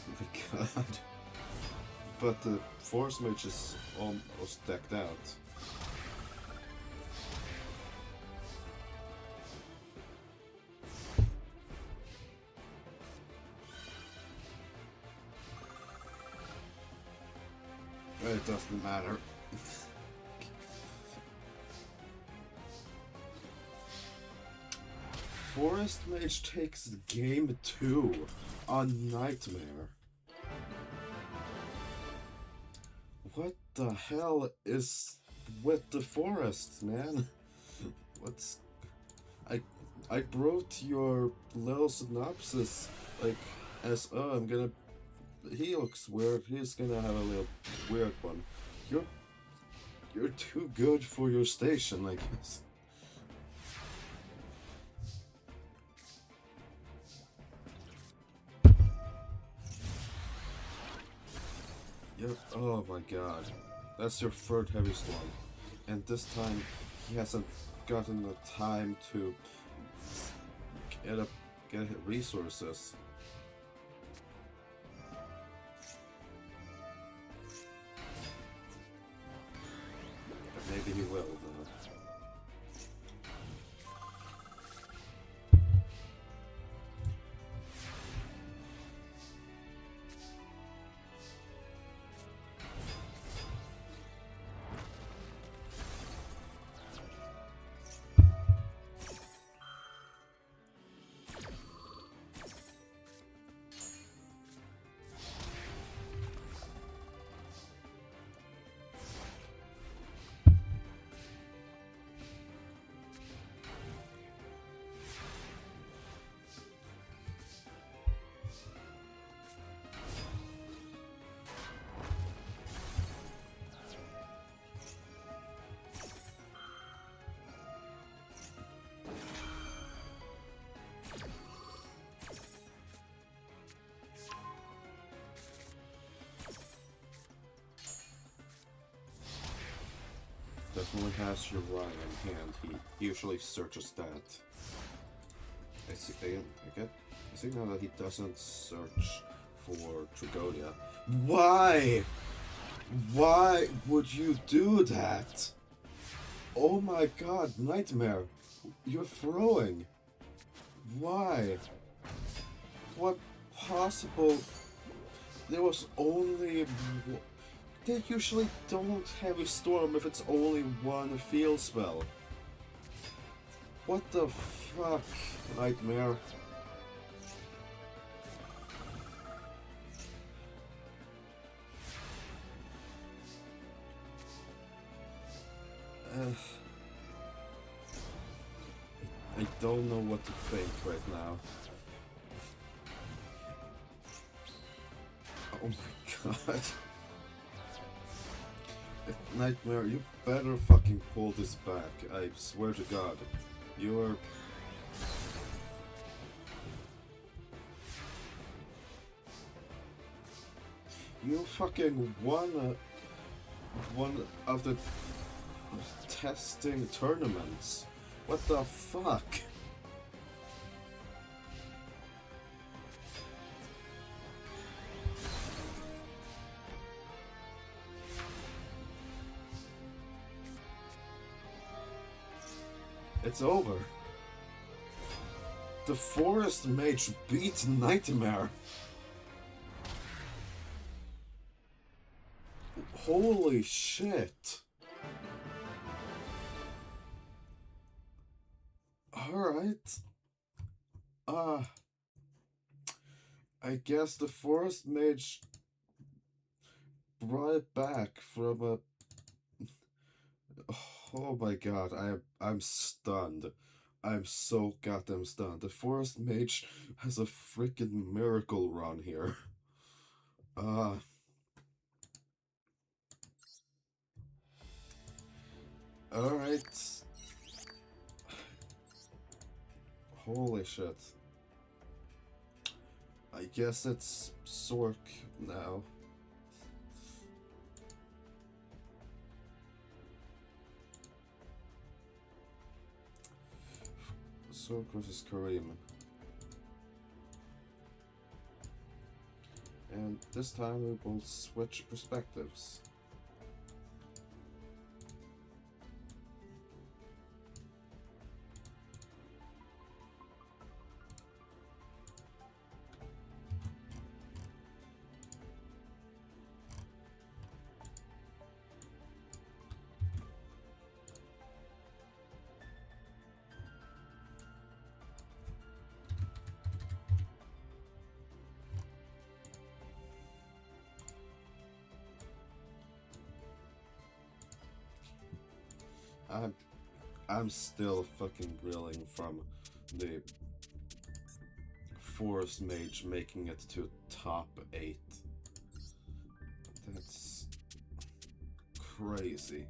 Oh my god. But the Force Mage is almost decked out. It doesn't matter. Forest Mage takes game 2 on Nightmare. What the hell is with the forest, man? What's... I wrote your little synopsis like as I'm gonna... He looks weird. He's gonna have a little weird one. You're too good for your station, I guess. Yep. Oh my god. That's your third heavy storm. And this time he hasn't gotten the time to get resources. But maybe he will, though. Definitely has Uriah in hand. He usually searches that. I see now that he doesn't search for Trigodia. Why? Why would you do that? Oh my god, Nightmare! You're throwing! Why? What possible... There was only... They usually don't heavy storm if it's only one field spell. What the fuck, Nightmare? I don't know what to think right now. Oh my god. Nightmare, you better fucking pull this back. I swear to god. You are... You fucking won one of the testing tournaments. What the fuck? It's over. The Forest Mage beat Nightmare. Holy shit. Alright. I guess the Forest Mage brought it back from a... Oh my god, I'm stunned. I'm so goddamn stunned. The Forest Mage has a freaking miracle run here. Uh, alright. Holy shit. I guess it's Sork now. Sork versus Kareem. And this time we will switch perspectives. I'm I'm still fucking reeling from the Forest Mage making it to top 8. That's crazy.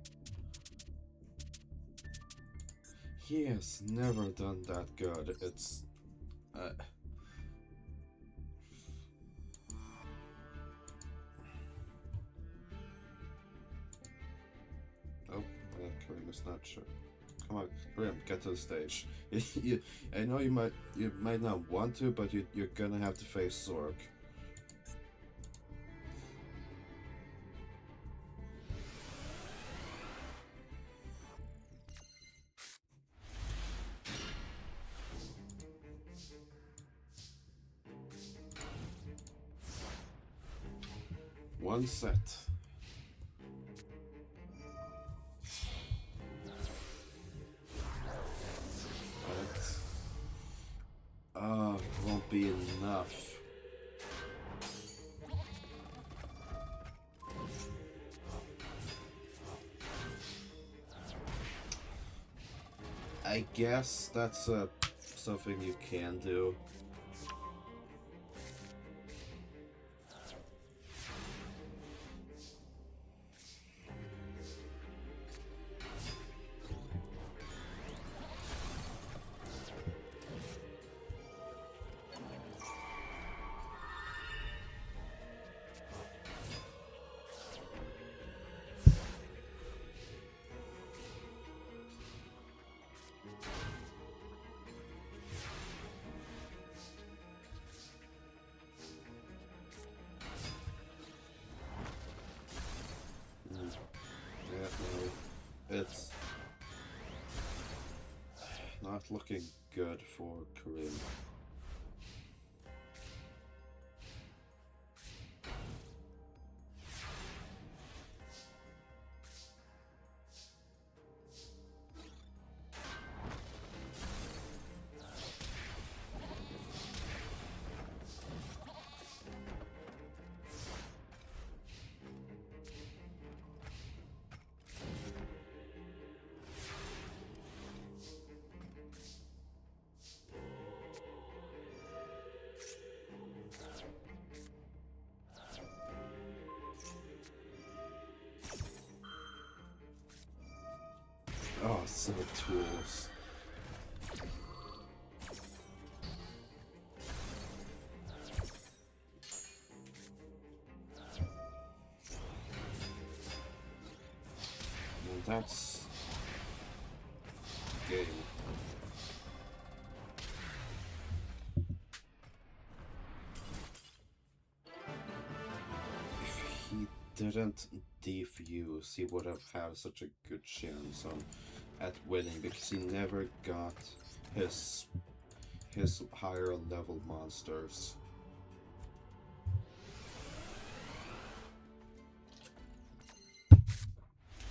He has never done that good. It's oh, Kareem is not sure. Come on, Kareem, get to the stage. I know you might not want to, but you're gonna have to face Zork. One set. Won't be enough. I guess that's something you can do. It's not looking good for Kareem. Oh, so tools. And that's game. If he didn't defuse, he would have had such a good chance at winning, because he never got his higher level monsters.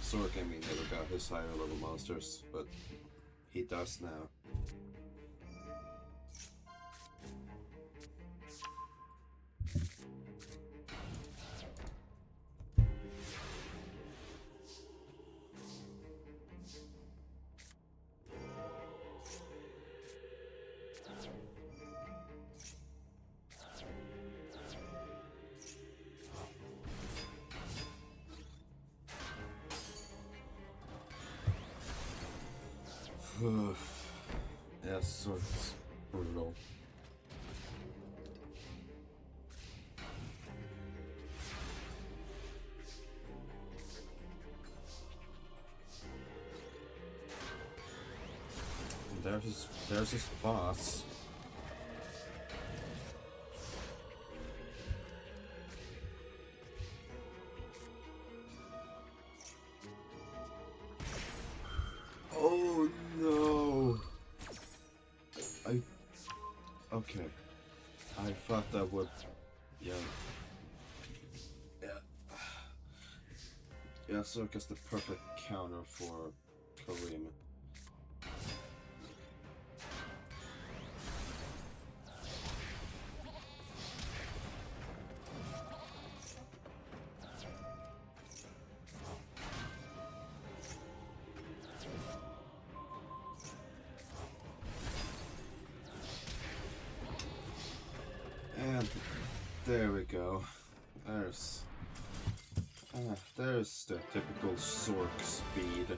Sork, I mean, never got his higher level monsters, but he does now. Yeah, sort of brutal. There's his boss. Oh no! Okay. I thought that would, yeah. Yeah. Yeah, Circus the perfect counter for Kareem. And there we go. There's the typical Zork speed.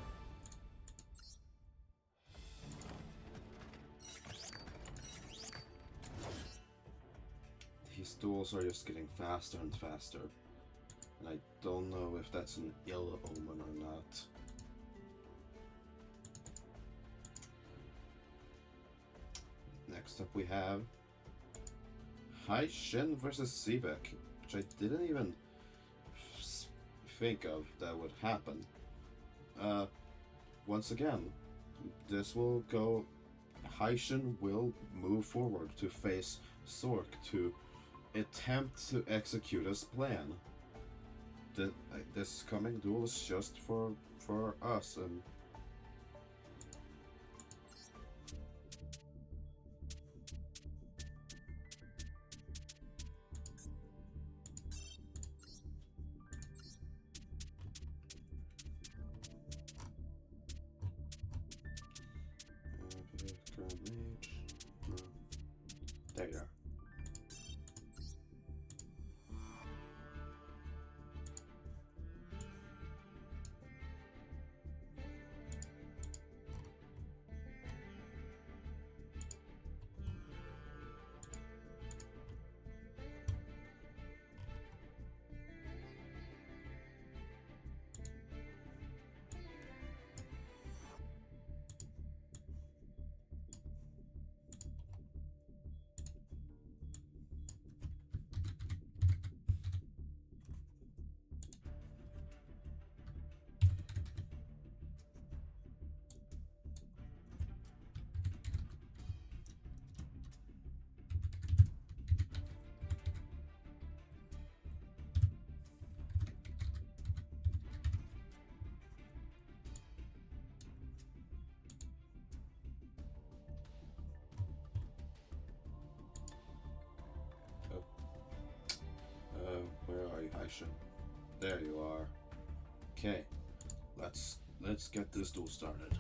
These duels are just getting faster and faster, and I don't know if that's an ill omen or not. Next up we have Haishin versus Seebeck, which I didn't even think of that would happen. Once again, this will go. Haishin will move forward to face Zork to attempt to execute his plan. This coming duel is just for us, and there you are. Where are you, Aisha? There you are. Okay, let's get this duel started.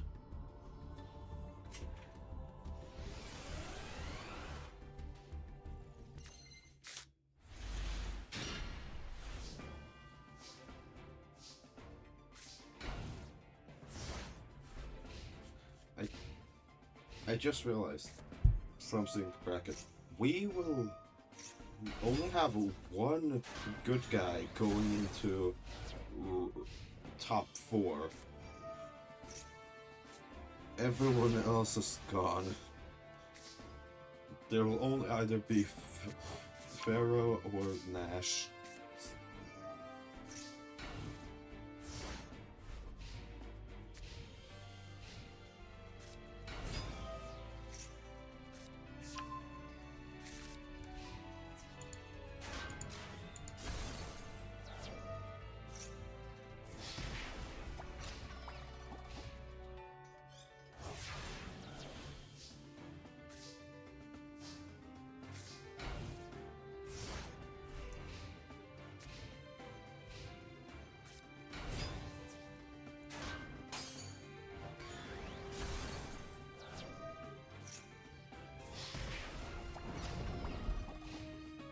I just realized from seeing the bracket, we will only have one good guy going into top 4. Everyone else is gone. There will only either be Pharaoh or Nash.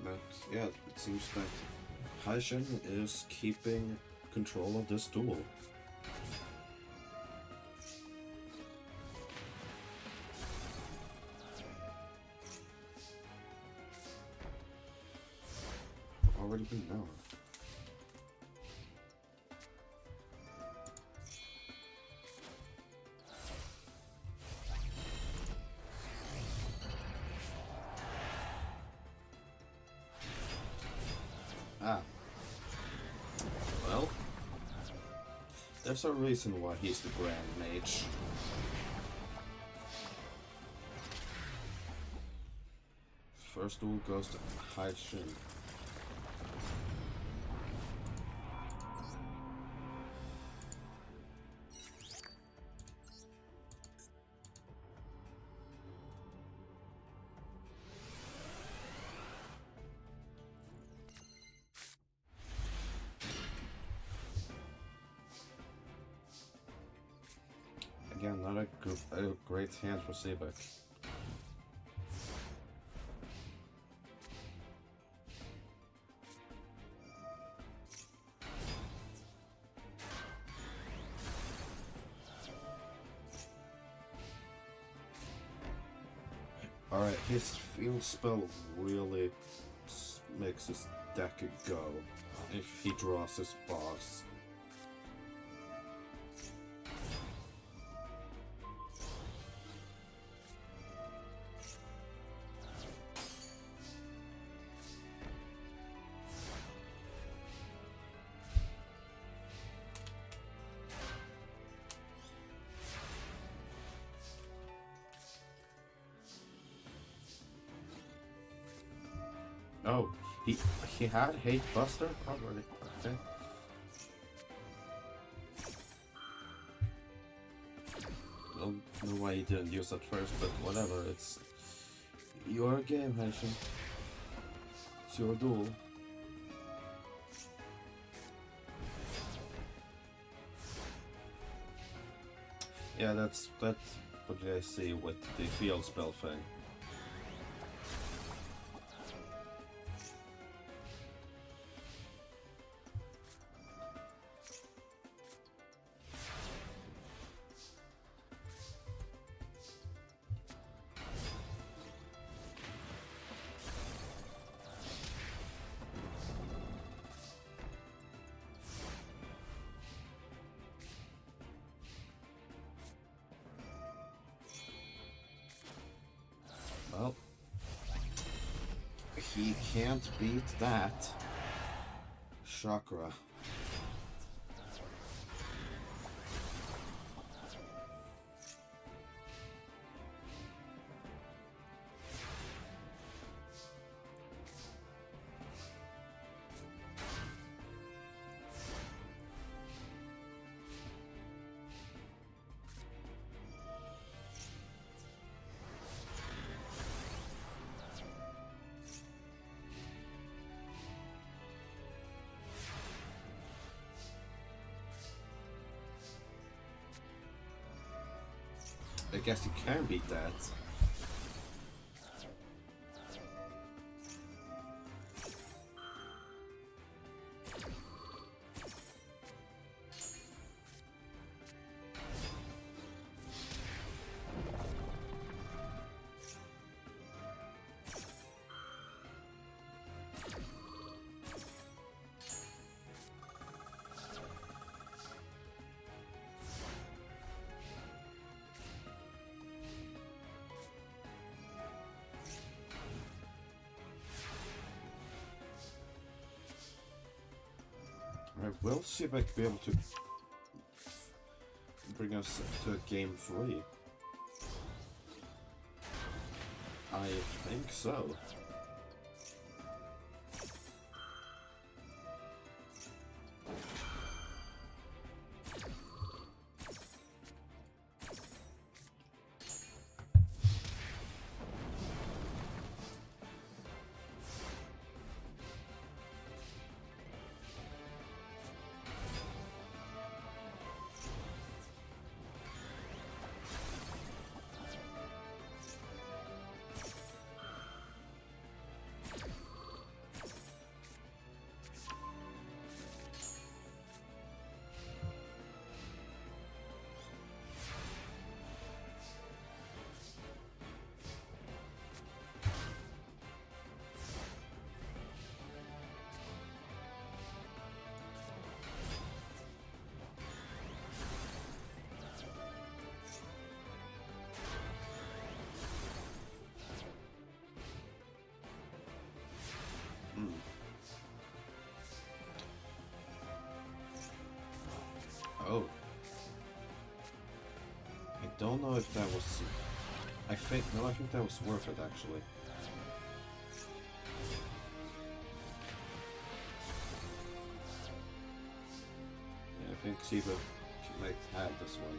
But yeah, it seems that Haishin is keeping control of this duel. be now. Ah. Well, there's a reason why he's the Grand Mage. First duel goes to Haishin. Again, not a great hand for Sebek. Alright, his field spell really makes his deck go if he draws his boss. Oh, he had Hate Buster already. Okay. I don't know why he didn't use that first, but whatever. It's your game, Haishin. It's your duel. Yeah, that's what I see with the field spell thing. Well, he can't beat that. Chakra. I guess you can beat that. Will Sebek be able to bring us to game 3? I think so. don't know if that was... I think that was worth it, actually. Yeah, I think Siva might have this one.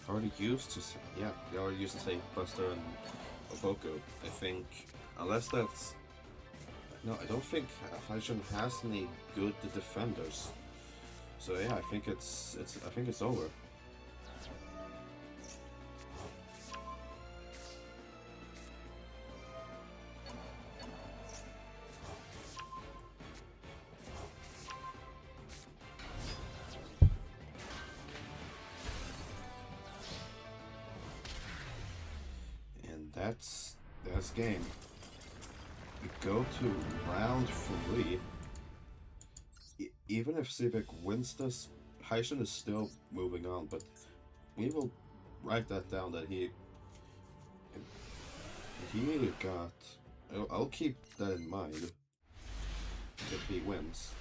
Already used to say, yeah, they already used to say Buster and Oboko. I think, unless that's no, I don't think Haijin has any good defenders. So yeah, I think it's over. And that's game. We go to round 3. Even if Sivik wins this, Haishin is still moving on, but we will write that down that he got... I'll keep that in mind if he wins.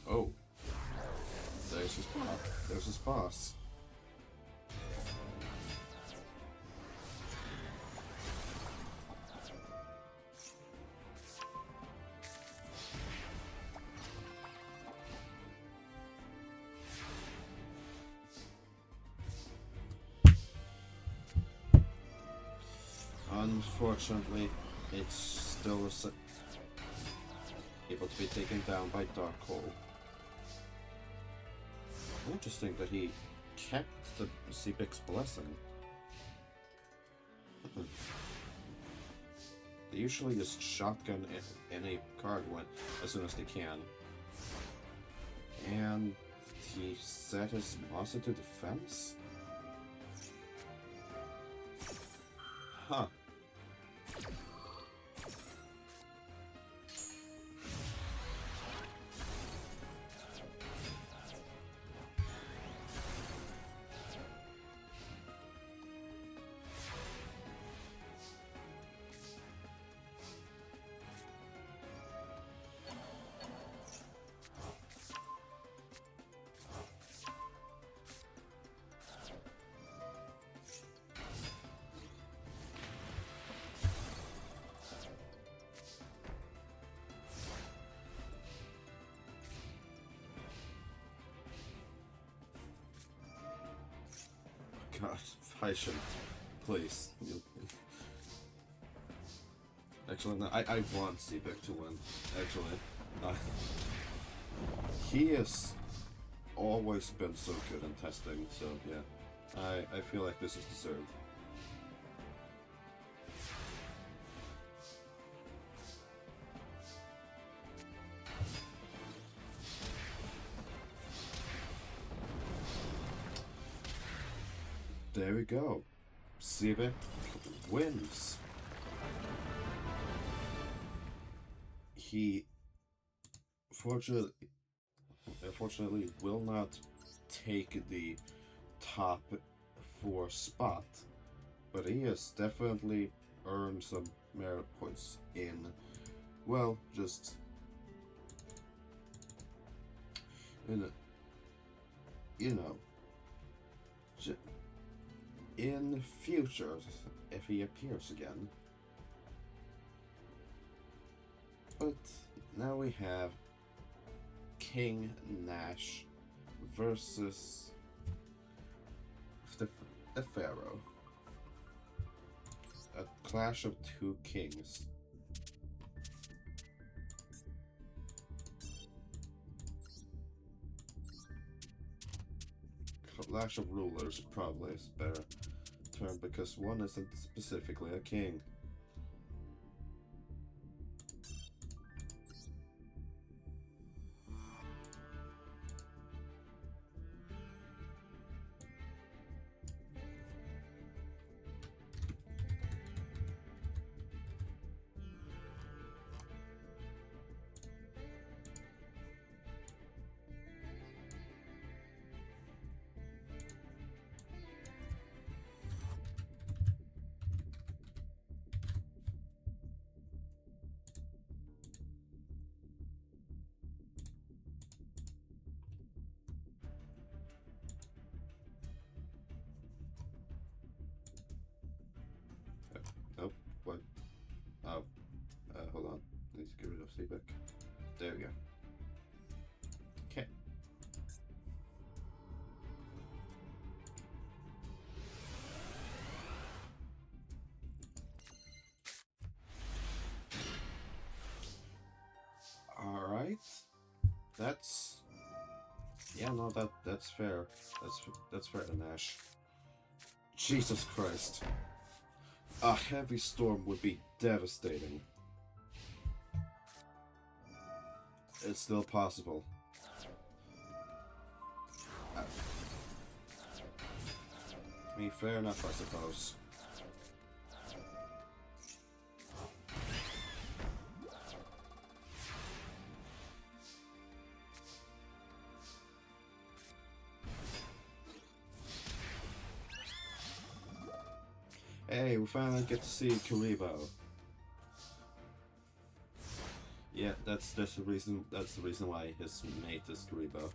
Oh. There's his boss. There's his boss. Unfortunately, it's still able to be taken down by Dark Hole. Interesting that he kept the Sebik's blessing. They usually just shotgun any card as soon as they can. And he set his monster to defense? Huh. God, Haishin, please. Actually, no, I want Sebek to win. Actually, he has always been so good in testing. So yeah, I feel like this is deserved. There we go. Sebek wins. He unfortunately will not take the top 4 spot, but he has definitely earned some merit points in, well, just in, you know, in future, if he appears again. But now we have King Nash versus the Pharaoh. A clash of 2 kings. Lash of Rulers probably is a better term because one isn't specifically a king. Nope. What? Oh. Hold on. I need to get rid of feedback. There we go. Okay. Alright. That's... Yeah, no, that's fair. That's fair, Nash. Jesus Christ. A heavy storm would be devastating. It's still possible. I mean, fair enough, I suppose. Hey, we finally get to see Karibo. Yeah, that's the reason. That's the reason why his mate is Karibo.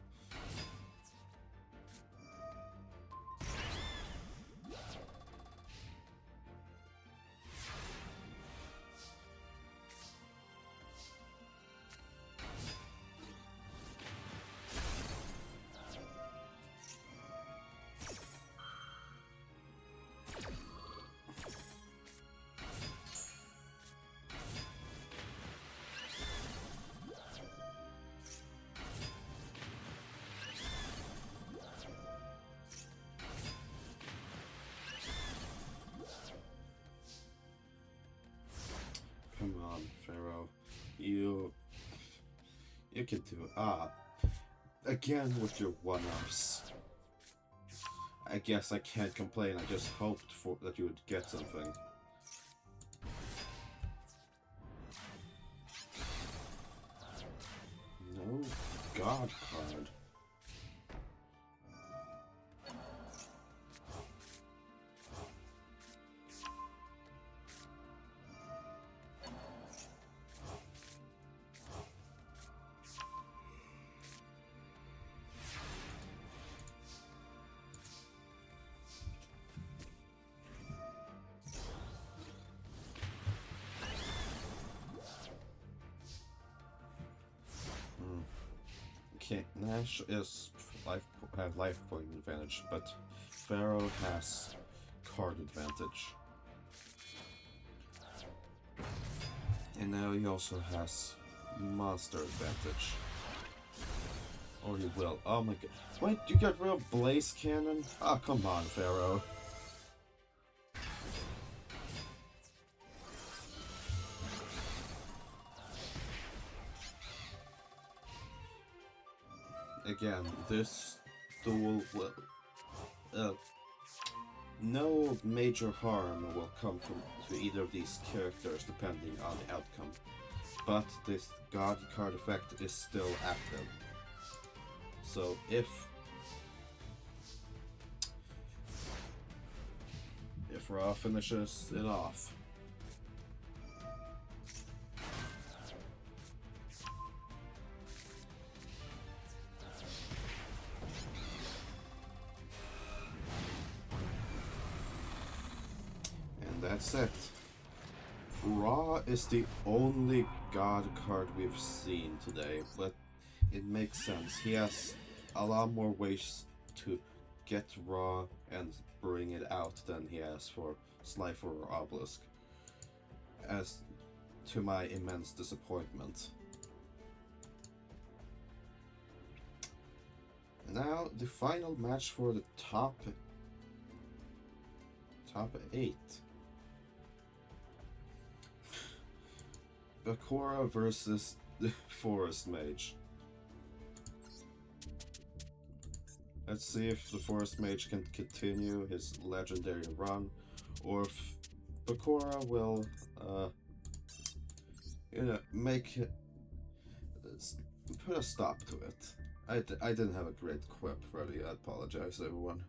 Come on, Pharaoh. You can do it. Again with your one-offs. I guess I can't complain. I just hoped for that you would get something. No God card. Okay, Nash is have life point advantage, but Pharaoh has card advantage. And now he also has monster advantage. Or he will. Oh my god. Wait, you got rid of Blaze Cannon? Oh, come on, Pharaoh. Again, this duel will... no major harm will come to either of these characters depending on the outcome. But this God card effect is still active. So if Ra finishes it off, and that's it. Ra is the only God card we've seen today, but it makes sense. He has a lot more ways to get Ra and bring it out than he has for Slifer or Obelisk, as to my immense disappointment. Now the final match for the top 8. Bakura versus the Forest Mage. Let's see if the Forest Mage can continue his legendary run, or if Bakura will, put a stop to it. I didn't have a great quip ready. I apologize, everyone.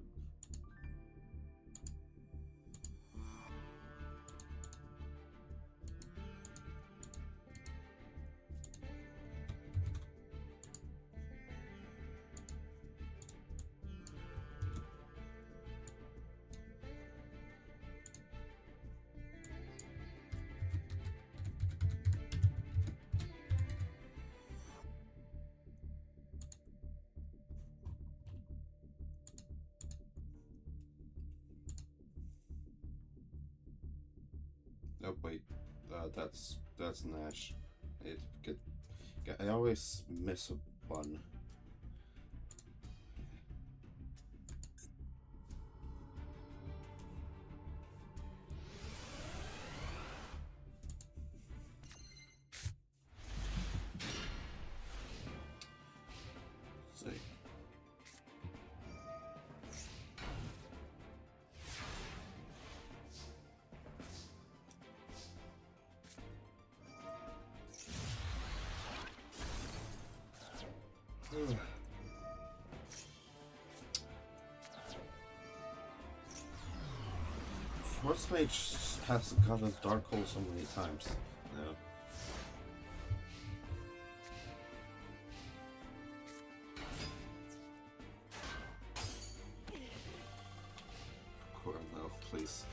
Oh wait, that's Nash. I always miss a one. Let's see. Force Mage has gotten dark hole so many times. No. No, please.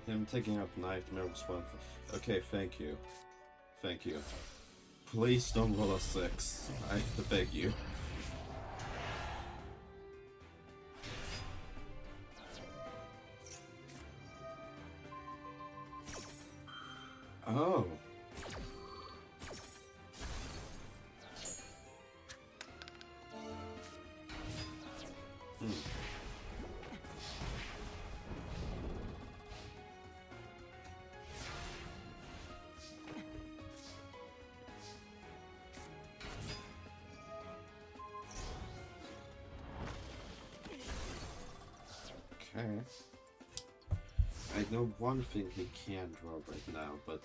Him taking out Nightmare was one. Okay, thank you. Thank you. Please don't roll a 6. I beg you. Oh. Okay. I know one thing he can draw right now, but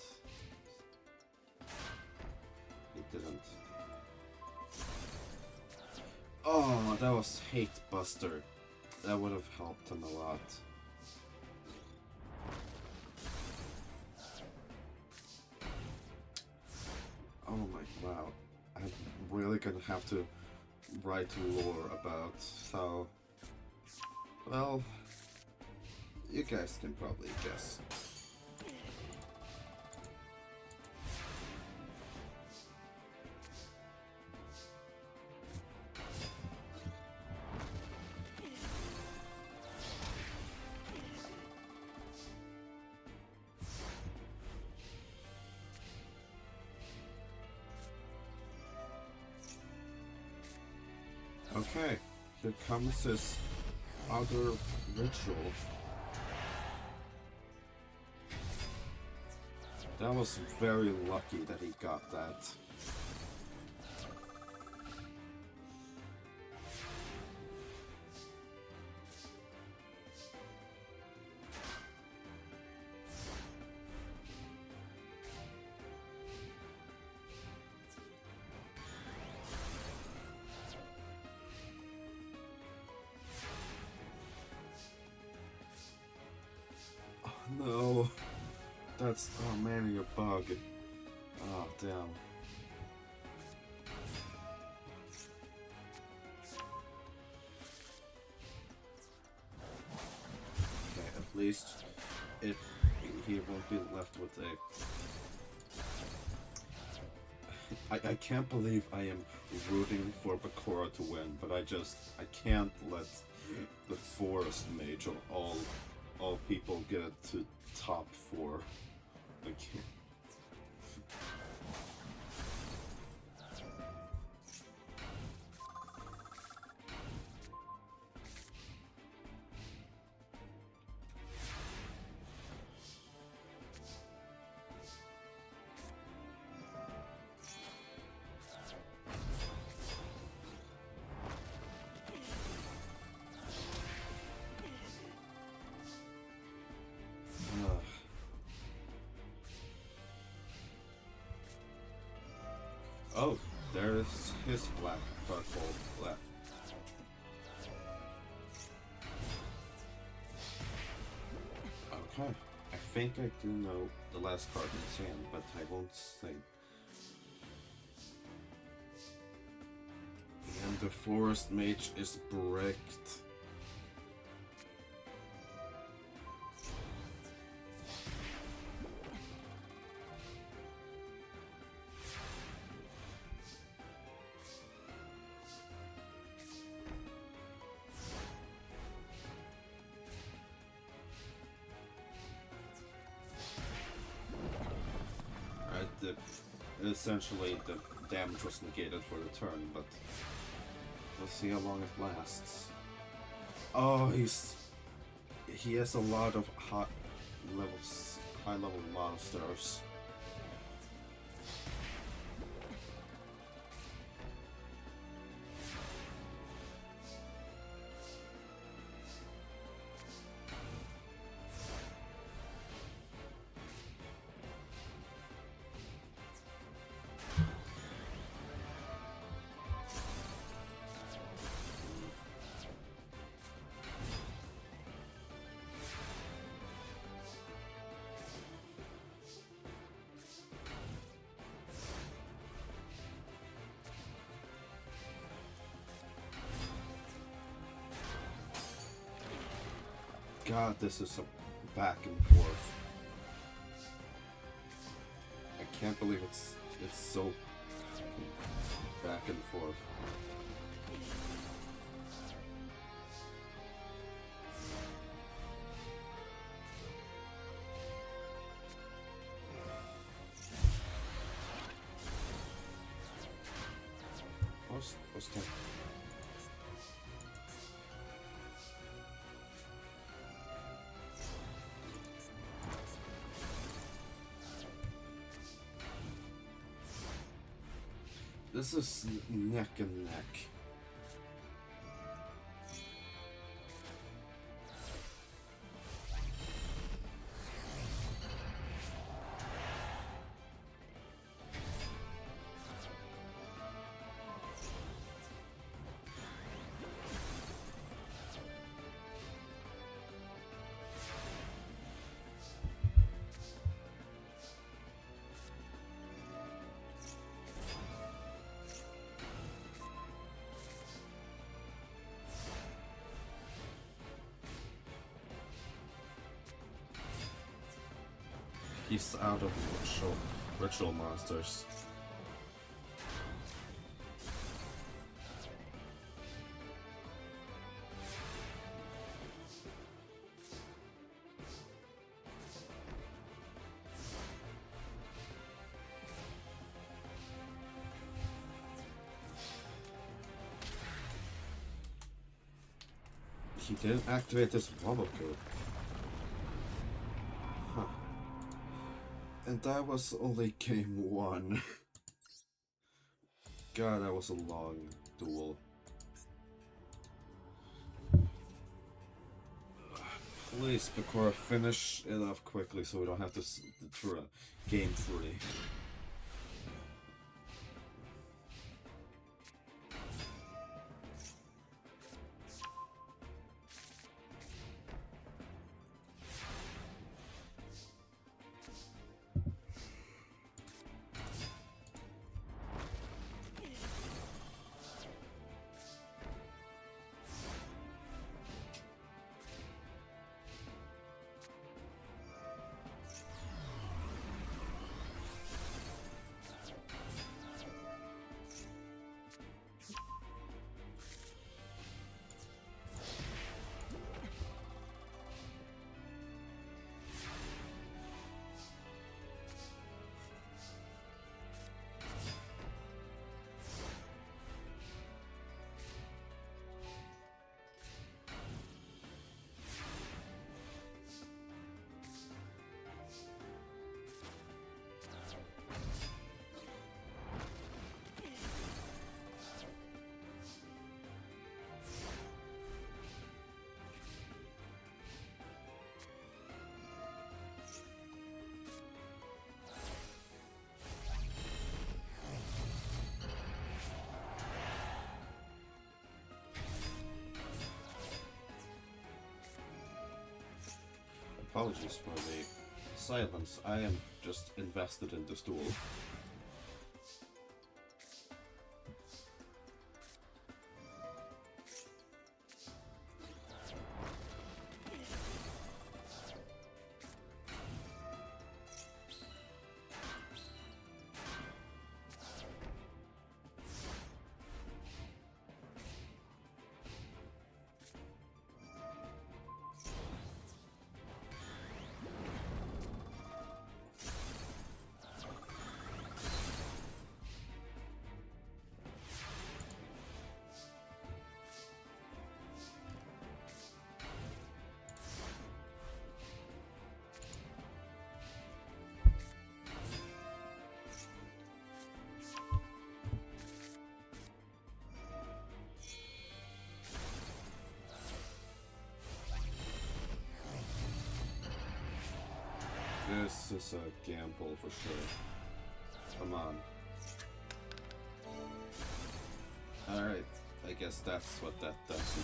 he didn't. Oh, that was Hate Buster. That would have helped him a lot. Oh my, wow. I'm really gonna have to write lore about how... Well, you guys can probably guess. Okay, here comes his other ritual. That was very lucky that he got that. No, that's, oh man, you're a bug. Oh, damn. Okay, at least he won't be left with a... I can't believe I am rooting for Bakura to win, but I can't let the Forest Mage all all people get to top 4 again. Oh, there's his black purple black. Okay, I think I do know the last card in his hand, but I won't say. And the forest mage is bricked. Essentially, the damage was negated for the turn, but we'll see how long it lasts. Oh, he has a lot of high level monsters. God, this is a back and forth. I can't believe it's so back and forth. What's that? This is neck and neck. He's out of ritual monsters. He didn't activate this wobble code. Huh. And that was only game 1. God, that was a long duel. Please, Bakura, finish it off quickly so we don't have to through game 3. apologies for the silence. I am just invested in this duel. This is a gamble for sure. Come on. Alright, I guess that's what that does.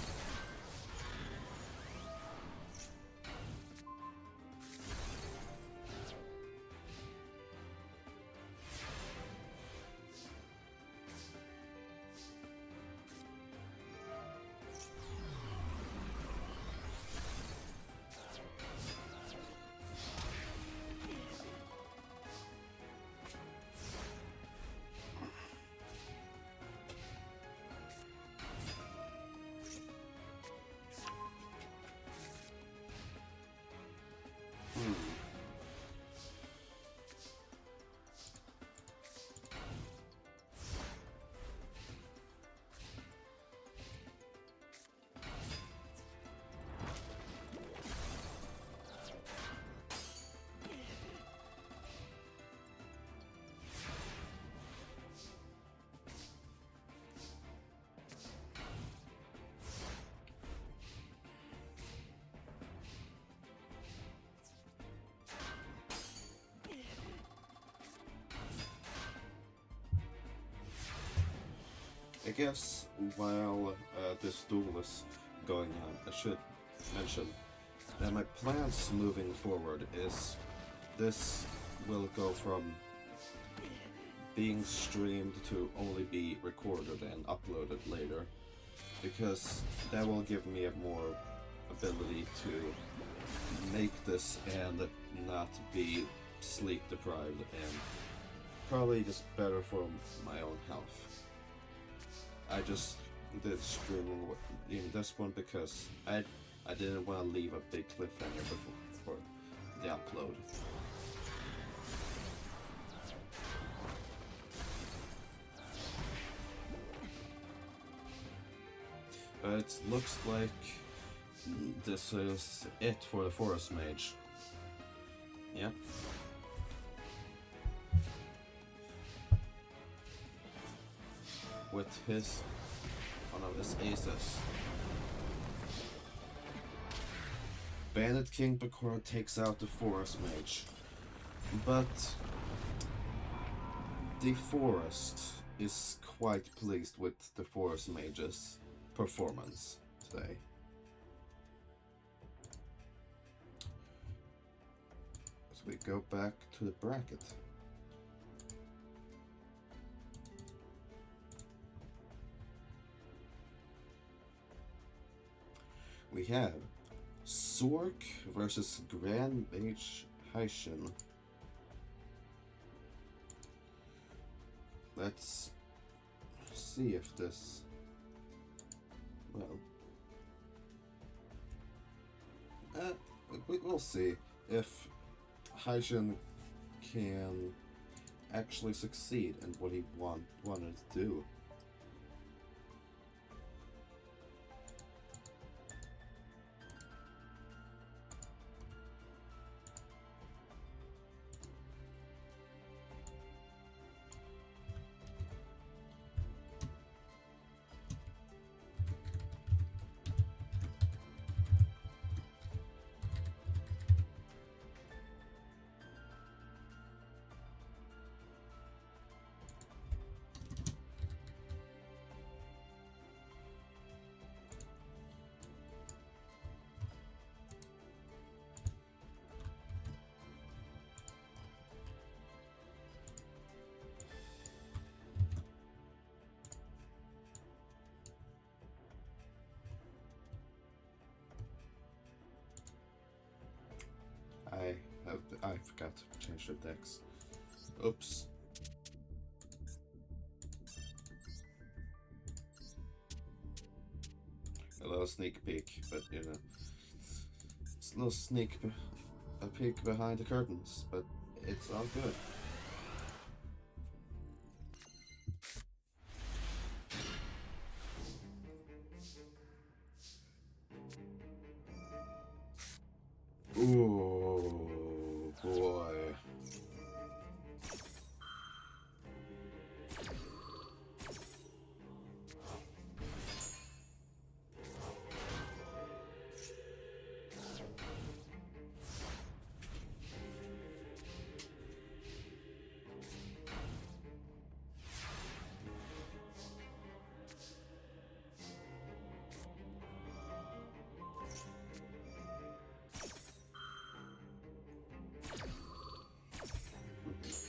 I guess while this duel is going on, I should mention that my plans moving forward is this will go from being streamed to only be recorded and uploaded later, because that will give me a more ability to make this and not be sleep deprived, and probably just better for my own health. I just did streaming in this one because I didn't want to leave a big cliffhanger before the upload. It looks like this is it for the Forest Mage. Yeah. With one of his aces. Bandit King Bakura takes out the Forest Mage. But the Forest is quite pleased with the Forest Mage's performance today. So we go back to the bracket. We have Sork versus Grand Mage Haishin. Let's see if this... Well... we'll see if Haishin can actually succeed in what he wanted to do. forgot to change the decks. Oops. A little sneak peek, but you know, it's a little a peek behind the curtains, but it's all good. Ooh, boy.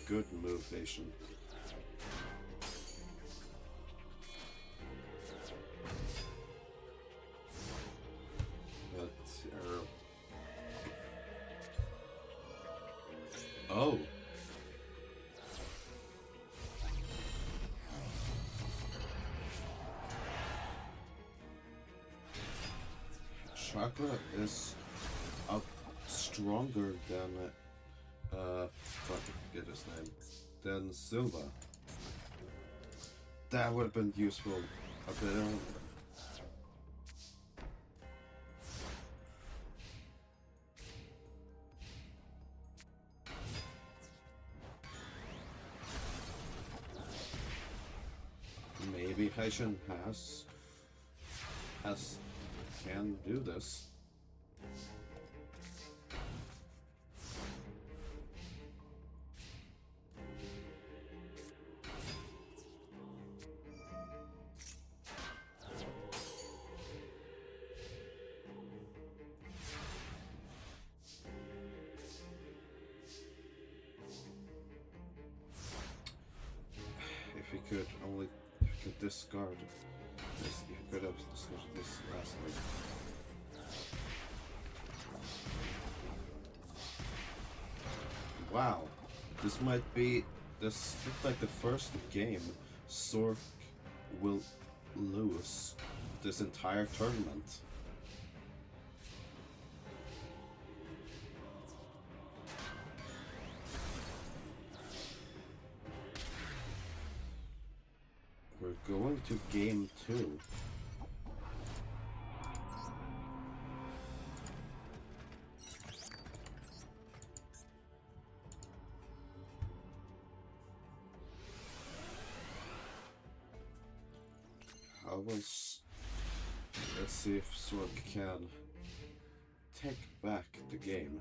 Good move, Nation. But, oh! Chakra is up stronger than forget his name, than Silva. That would have been useful a bit earlier. Maybe Haitian can do this. If he could discard this, he could have discarded this last week. Wow, this might be looks like the first game Sork will lose this entire tournament. We're going to game 2. Let's see if Sork can take back the game.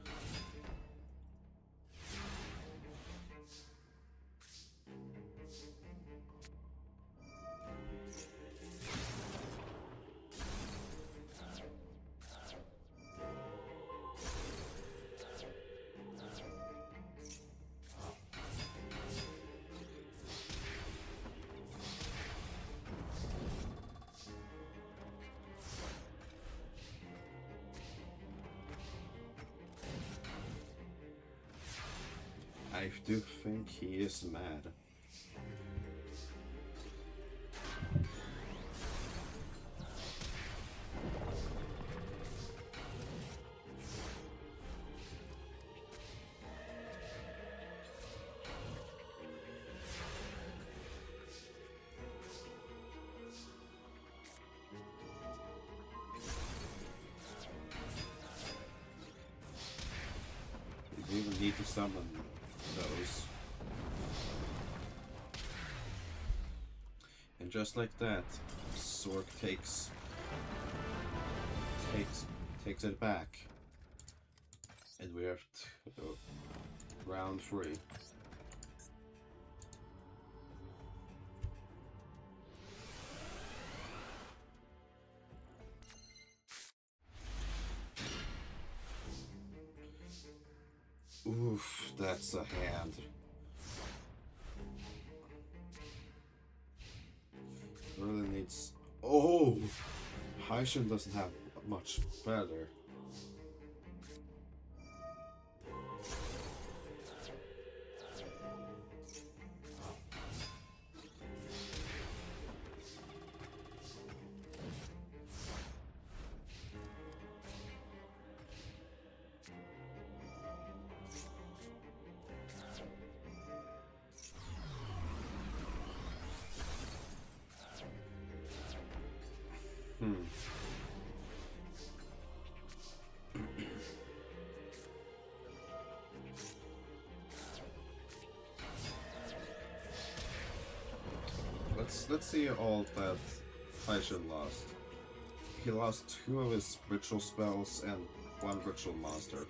I do think he is mad. You even need to summon those. And just like that, Sork takes it back. And we have round 3. Oof, that's a hand. Really needs... Oh! Haishin doesn't have much better. Hmm. Let's see all that Taishin lost. He lost 2 of his ritual spells and 1 ritual monster.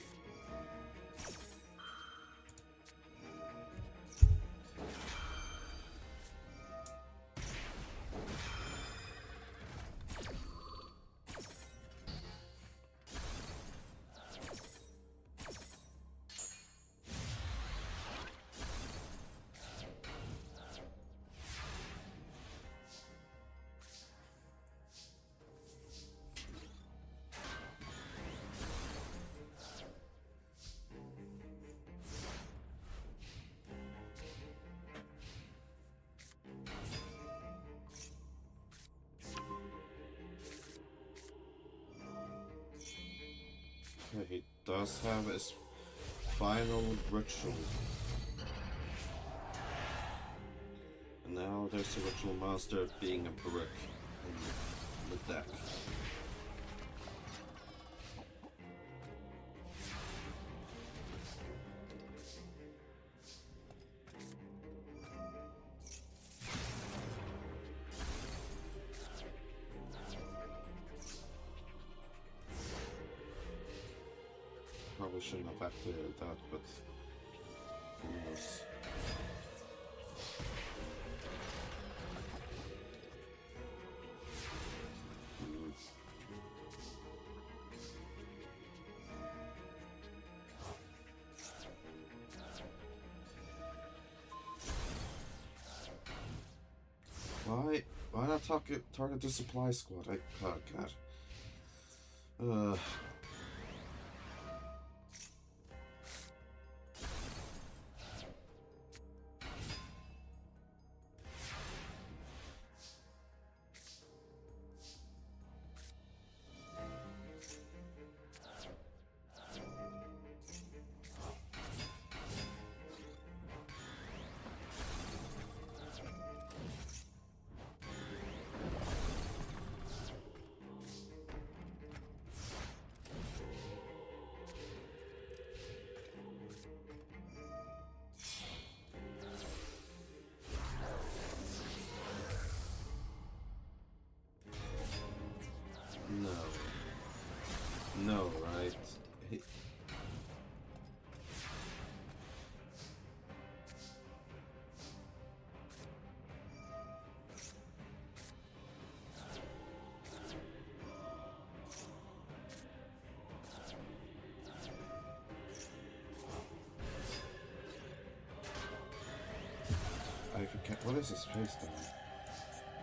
Okay, he does have his final ritual. And now there's a ritual monster being a brick in the deck. Probably shouldn't have activated that, but who knows? Why not target the supply squad? Oh god. No, right? I forget, what is his face down?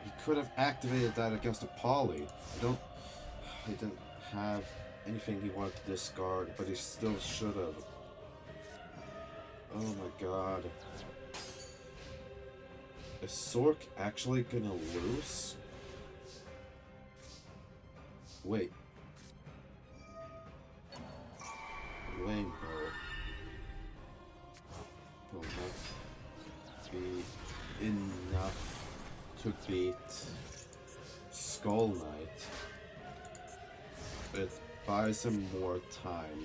He could have activated that against a poly. He didn't have anything he wanted to discard, but he still should have. Oh my god. Is Sork actually gonna lose? Wait. Rainbow. Will that be enough to beat Skull Knight? It buys him more time.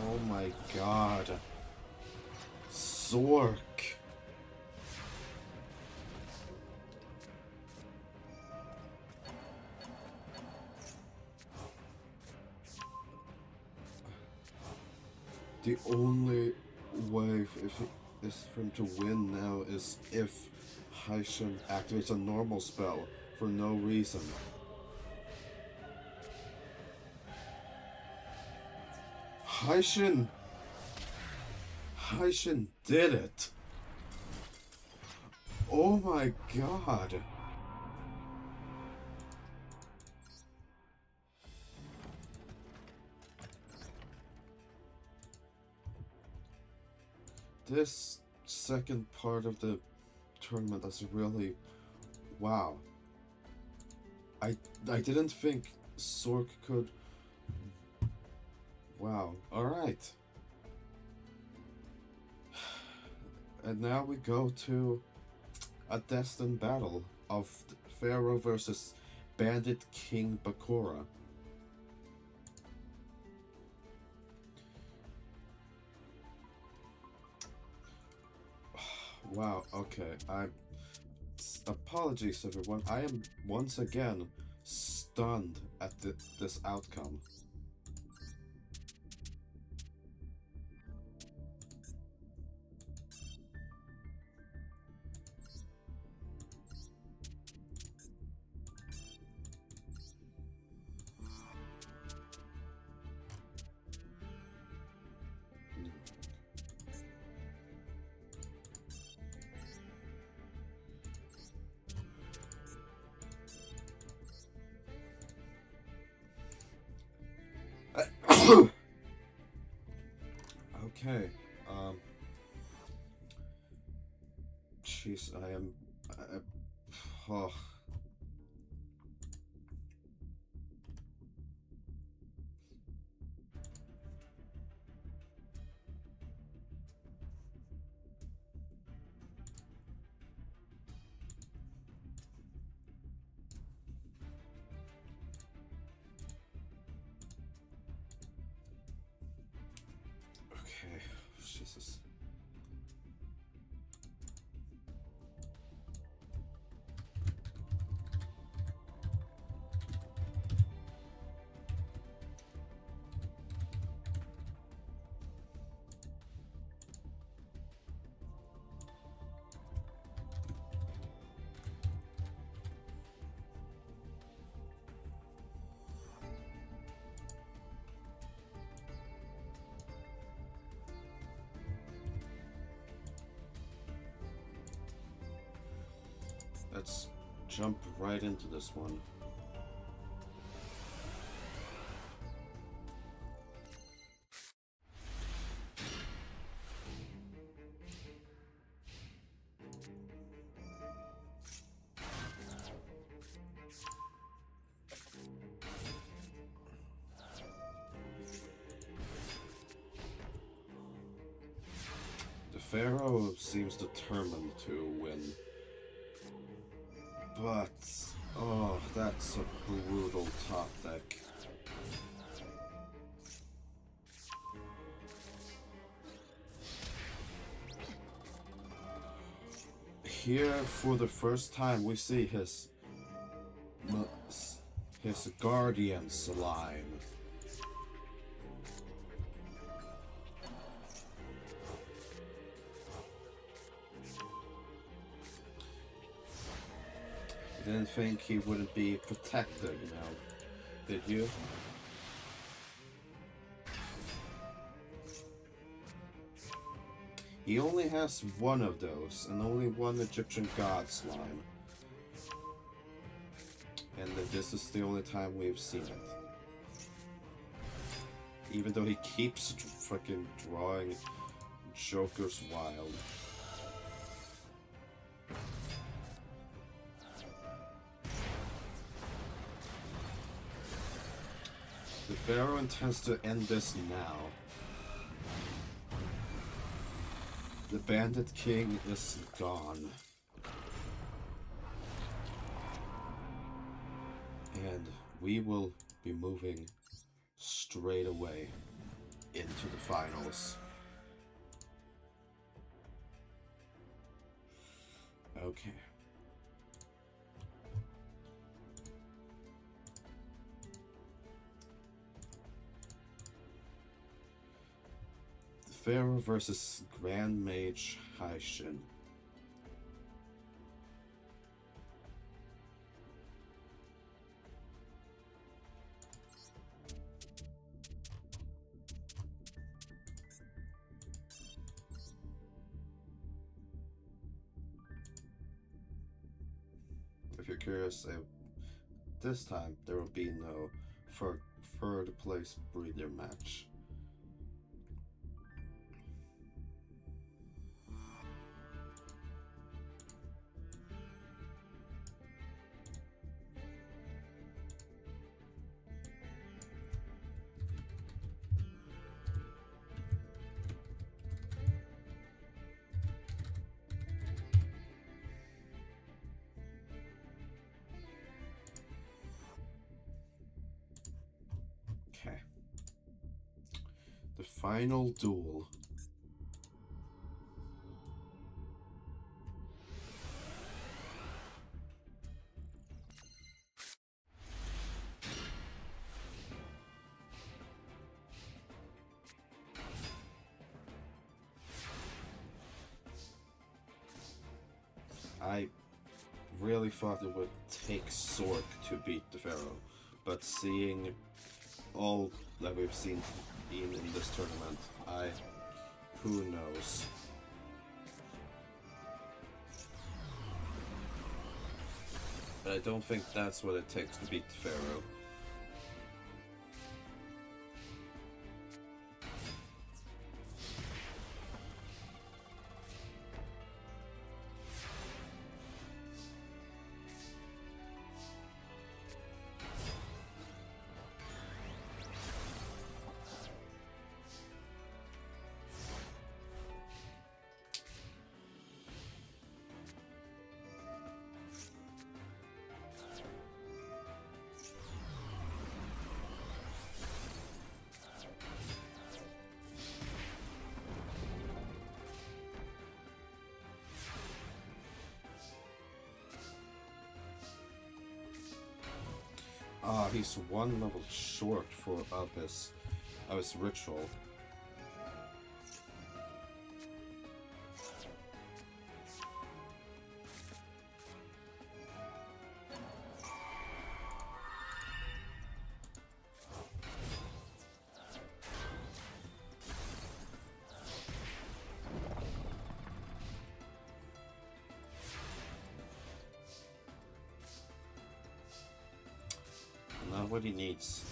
Oh my god. Zork. The only way is for him to win now is if Haishin activates a normal spell for no reason. Haishin did it. Oh my god. this second part of the tournament is really wow. I didn't think Sork could. Wow. All right. And now we go to a destined battle of Pharaoh versus Bandit King Bakura. Wow, okay. Apologies everyone. I am once again stunned at this outcome. Okay, jeez, oh. Okay, Jesus. Let's jump right into this one. The Pharaoh seems determined to win. But, oh, that's a brutal top deck. Here, for the first time, we see his Guardian Slime. Didn't think he wouldn't be protected, you know, did you? He only has one of those, and only one Egyptian god slime. And this is the only time we've seen it. Even though he keeps freaking drawing Joker's Wild. The Pharaoh intends to end this now. The Bandit King is gone. And we will be moving straight away into the finals. Okay. Pharaoh versus Grand Mage Haishin. If you're curious, this time there will be no third place breeder match. Final duel. I really thought it would take Zork to beat the Pharaoh, but seeing all that we've seen in this tournament, who knows? But I don't think that's what it takes to beat the Pharaoh. He's one level short of his ritual. Not what he needs.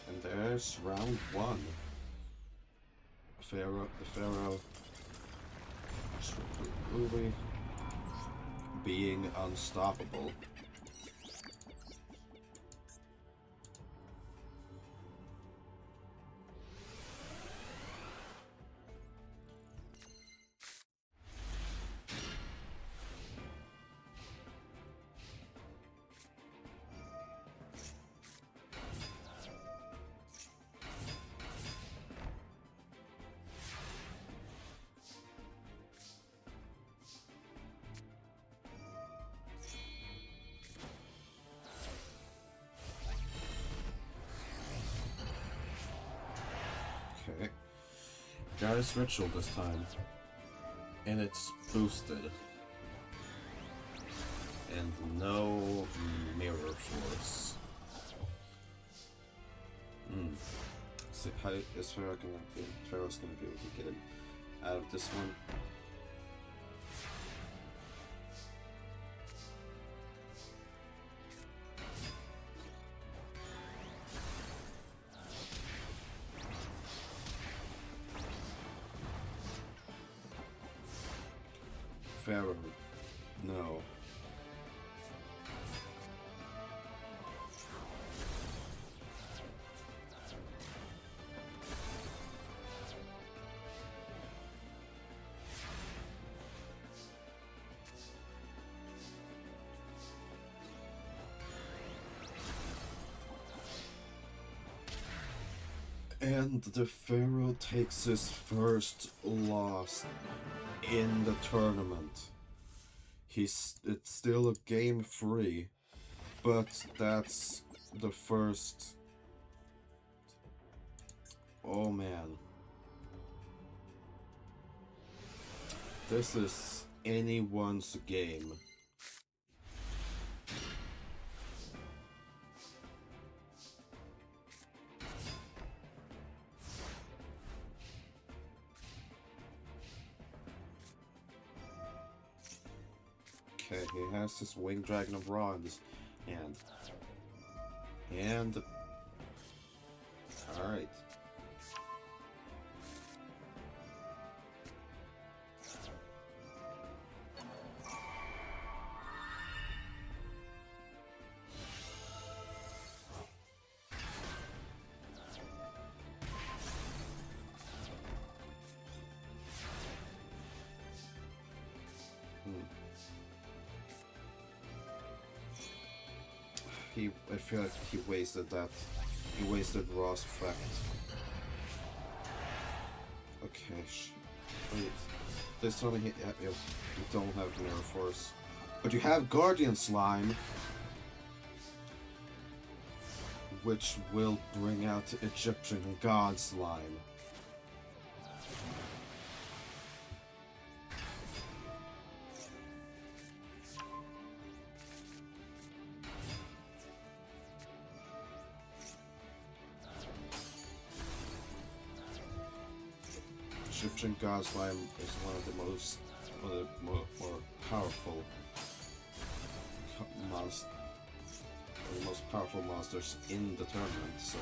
And there's round one. The Pharaoh really being unstoppable. Okay. Garrus Ritual this time. And it's boosted. And no Mirror Force. So how is Pharaoh's gonna be able to get him out of this one? Pharaoh, no. And the Pharaoh takes his first loss in the tournament. It's still a game 3, but that's the first. Oh man. This is anyone's game. Okay, he has this Winged Dragon of Ra in his hand. And... Alright. I feel like he wasted that. He wasted Raw's effect. Okay, wait. Please tell me you don't have Mirror Force. But you have Guardian Slime, which will bring out Egyptian God Slime. Egyptian God Slime is one of the more powerful monsters. The most powerful monsters in the tournament, so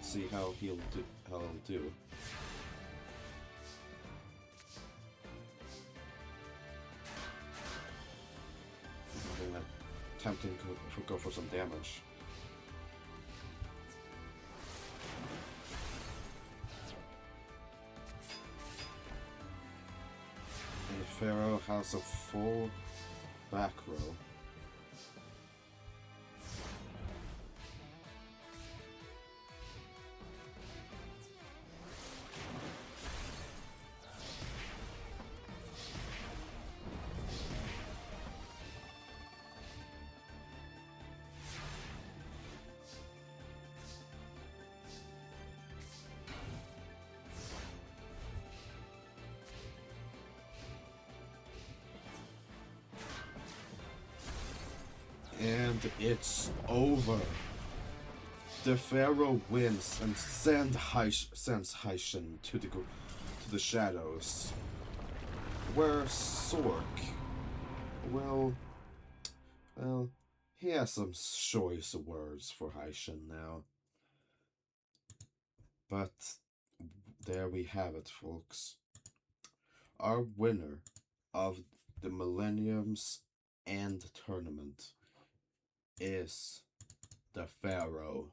see how he'll do. I'm gonna tempting to go for some damage. And Pharaoh has a full back row. And it's over. The Pharaoh wins and sends Haishin to the shadows, where Sork, well, he has some choice words for Haishin now. But there we have it, folks. Our winner of the Millenniums and tournament is the Pharaoh.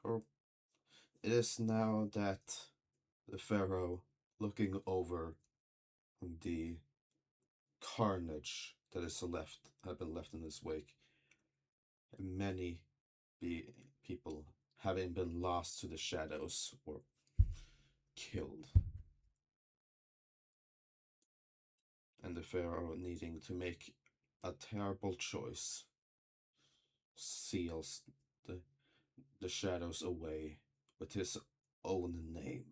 Or it is now that the Pharaoh, looking over the carnage that is have been left in his wake, and many people having been lost to the shadows or killed, and the Pharaoh needing to make a terrible choice, seals the shadows away with his own name.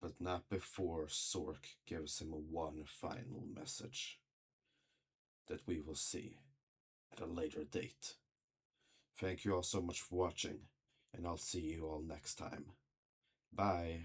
But not before Sork gives him one final message that we will see at a later date. Thank you all so much for watching, and I'll see you all next time. Bye.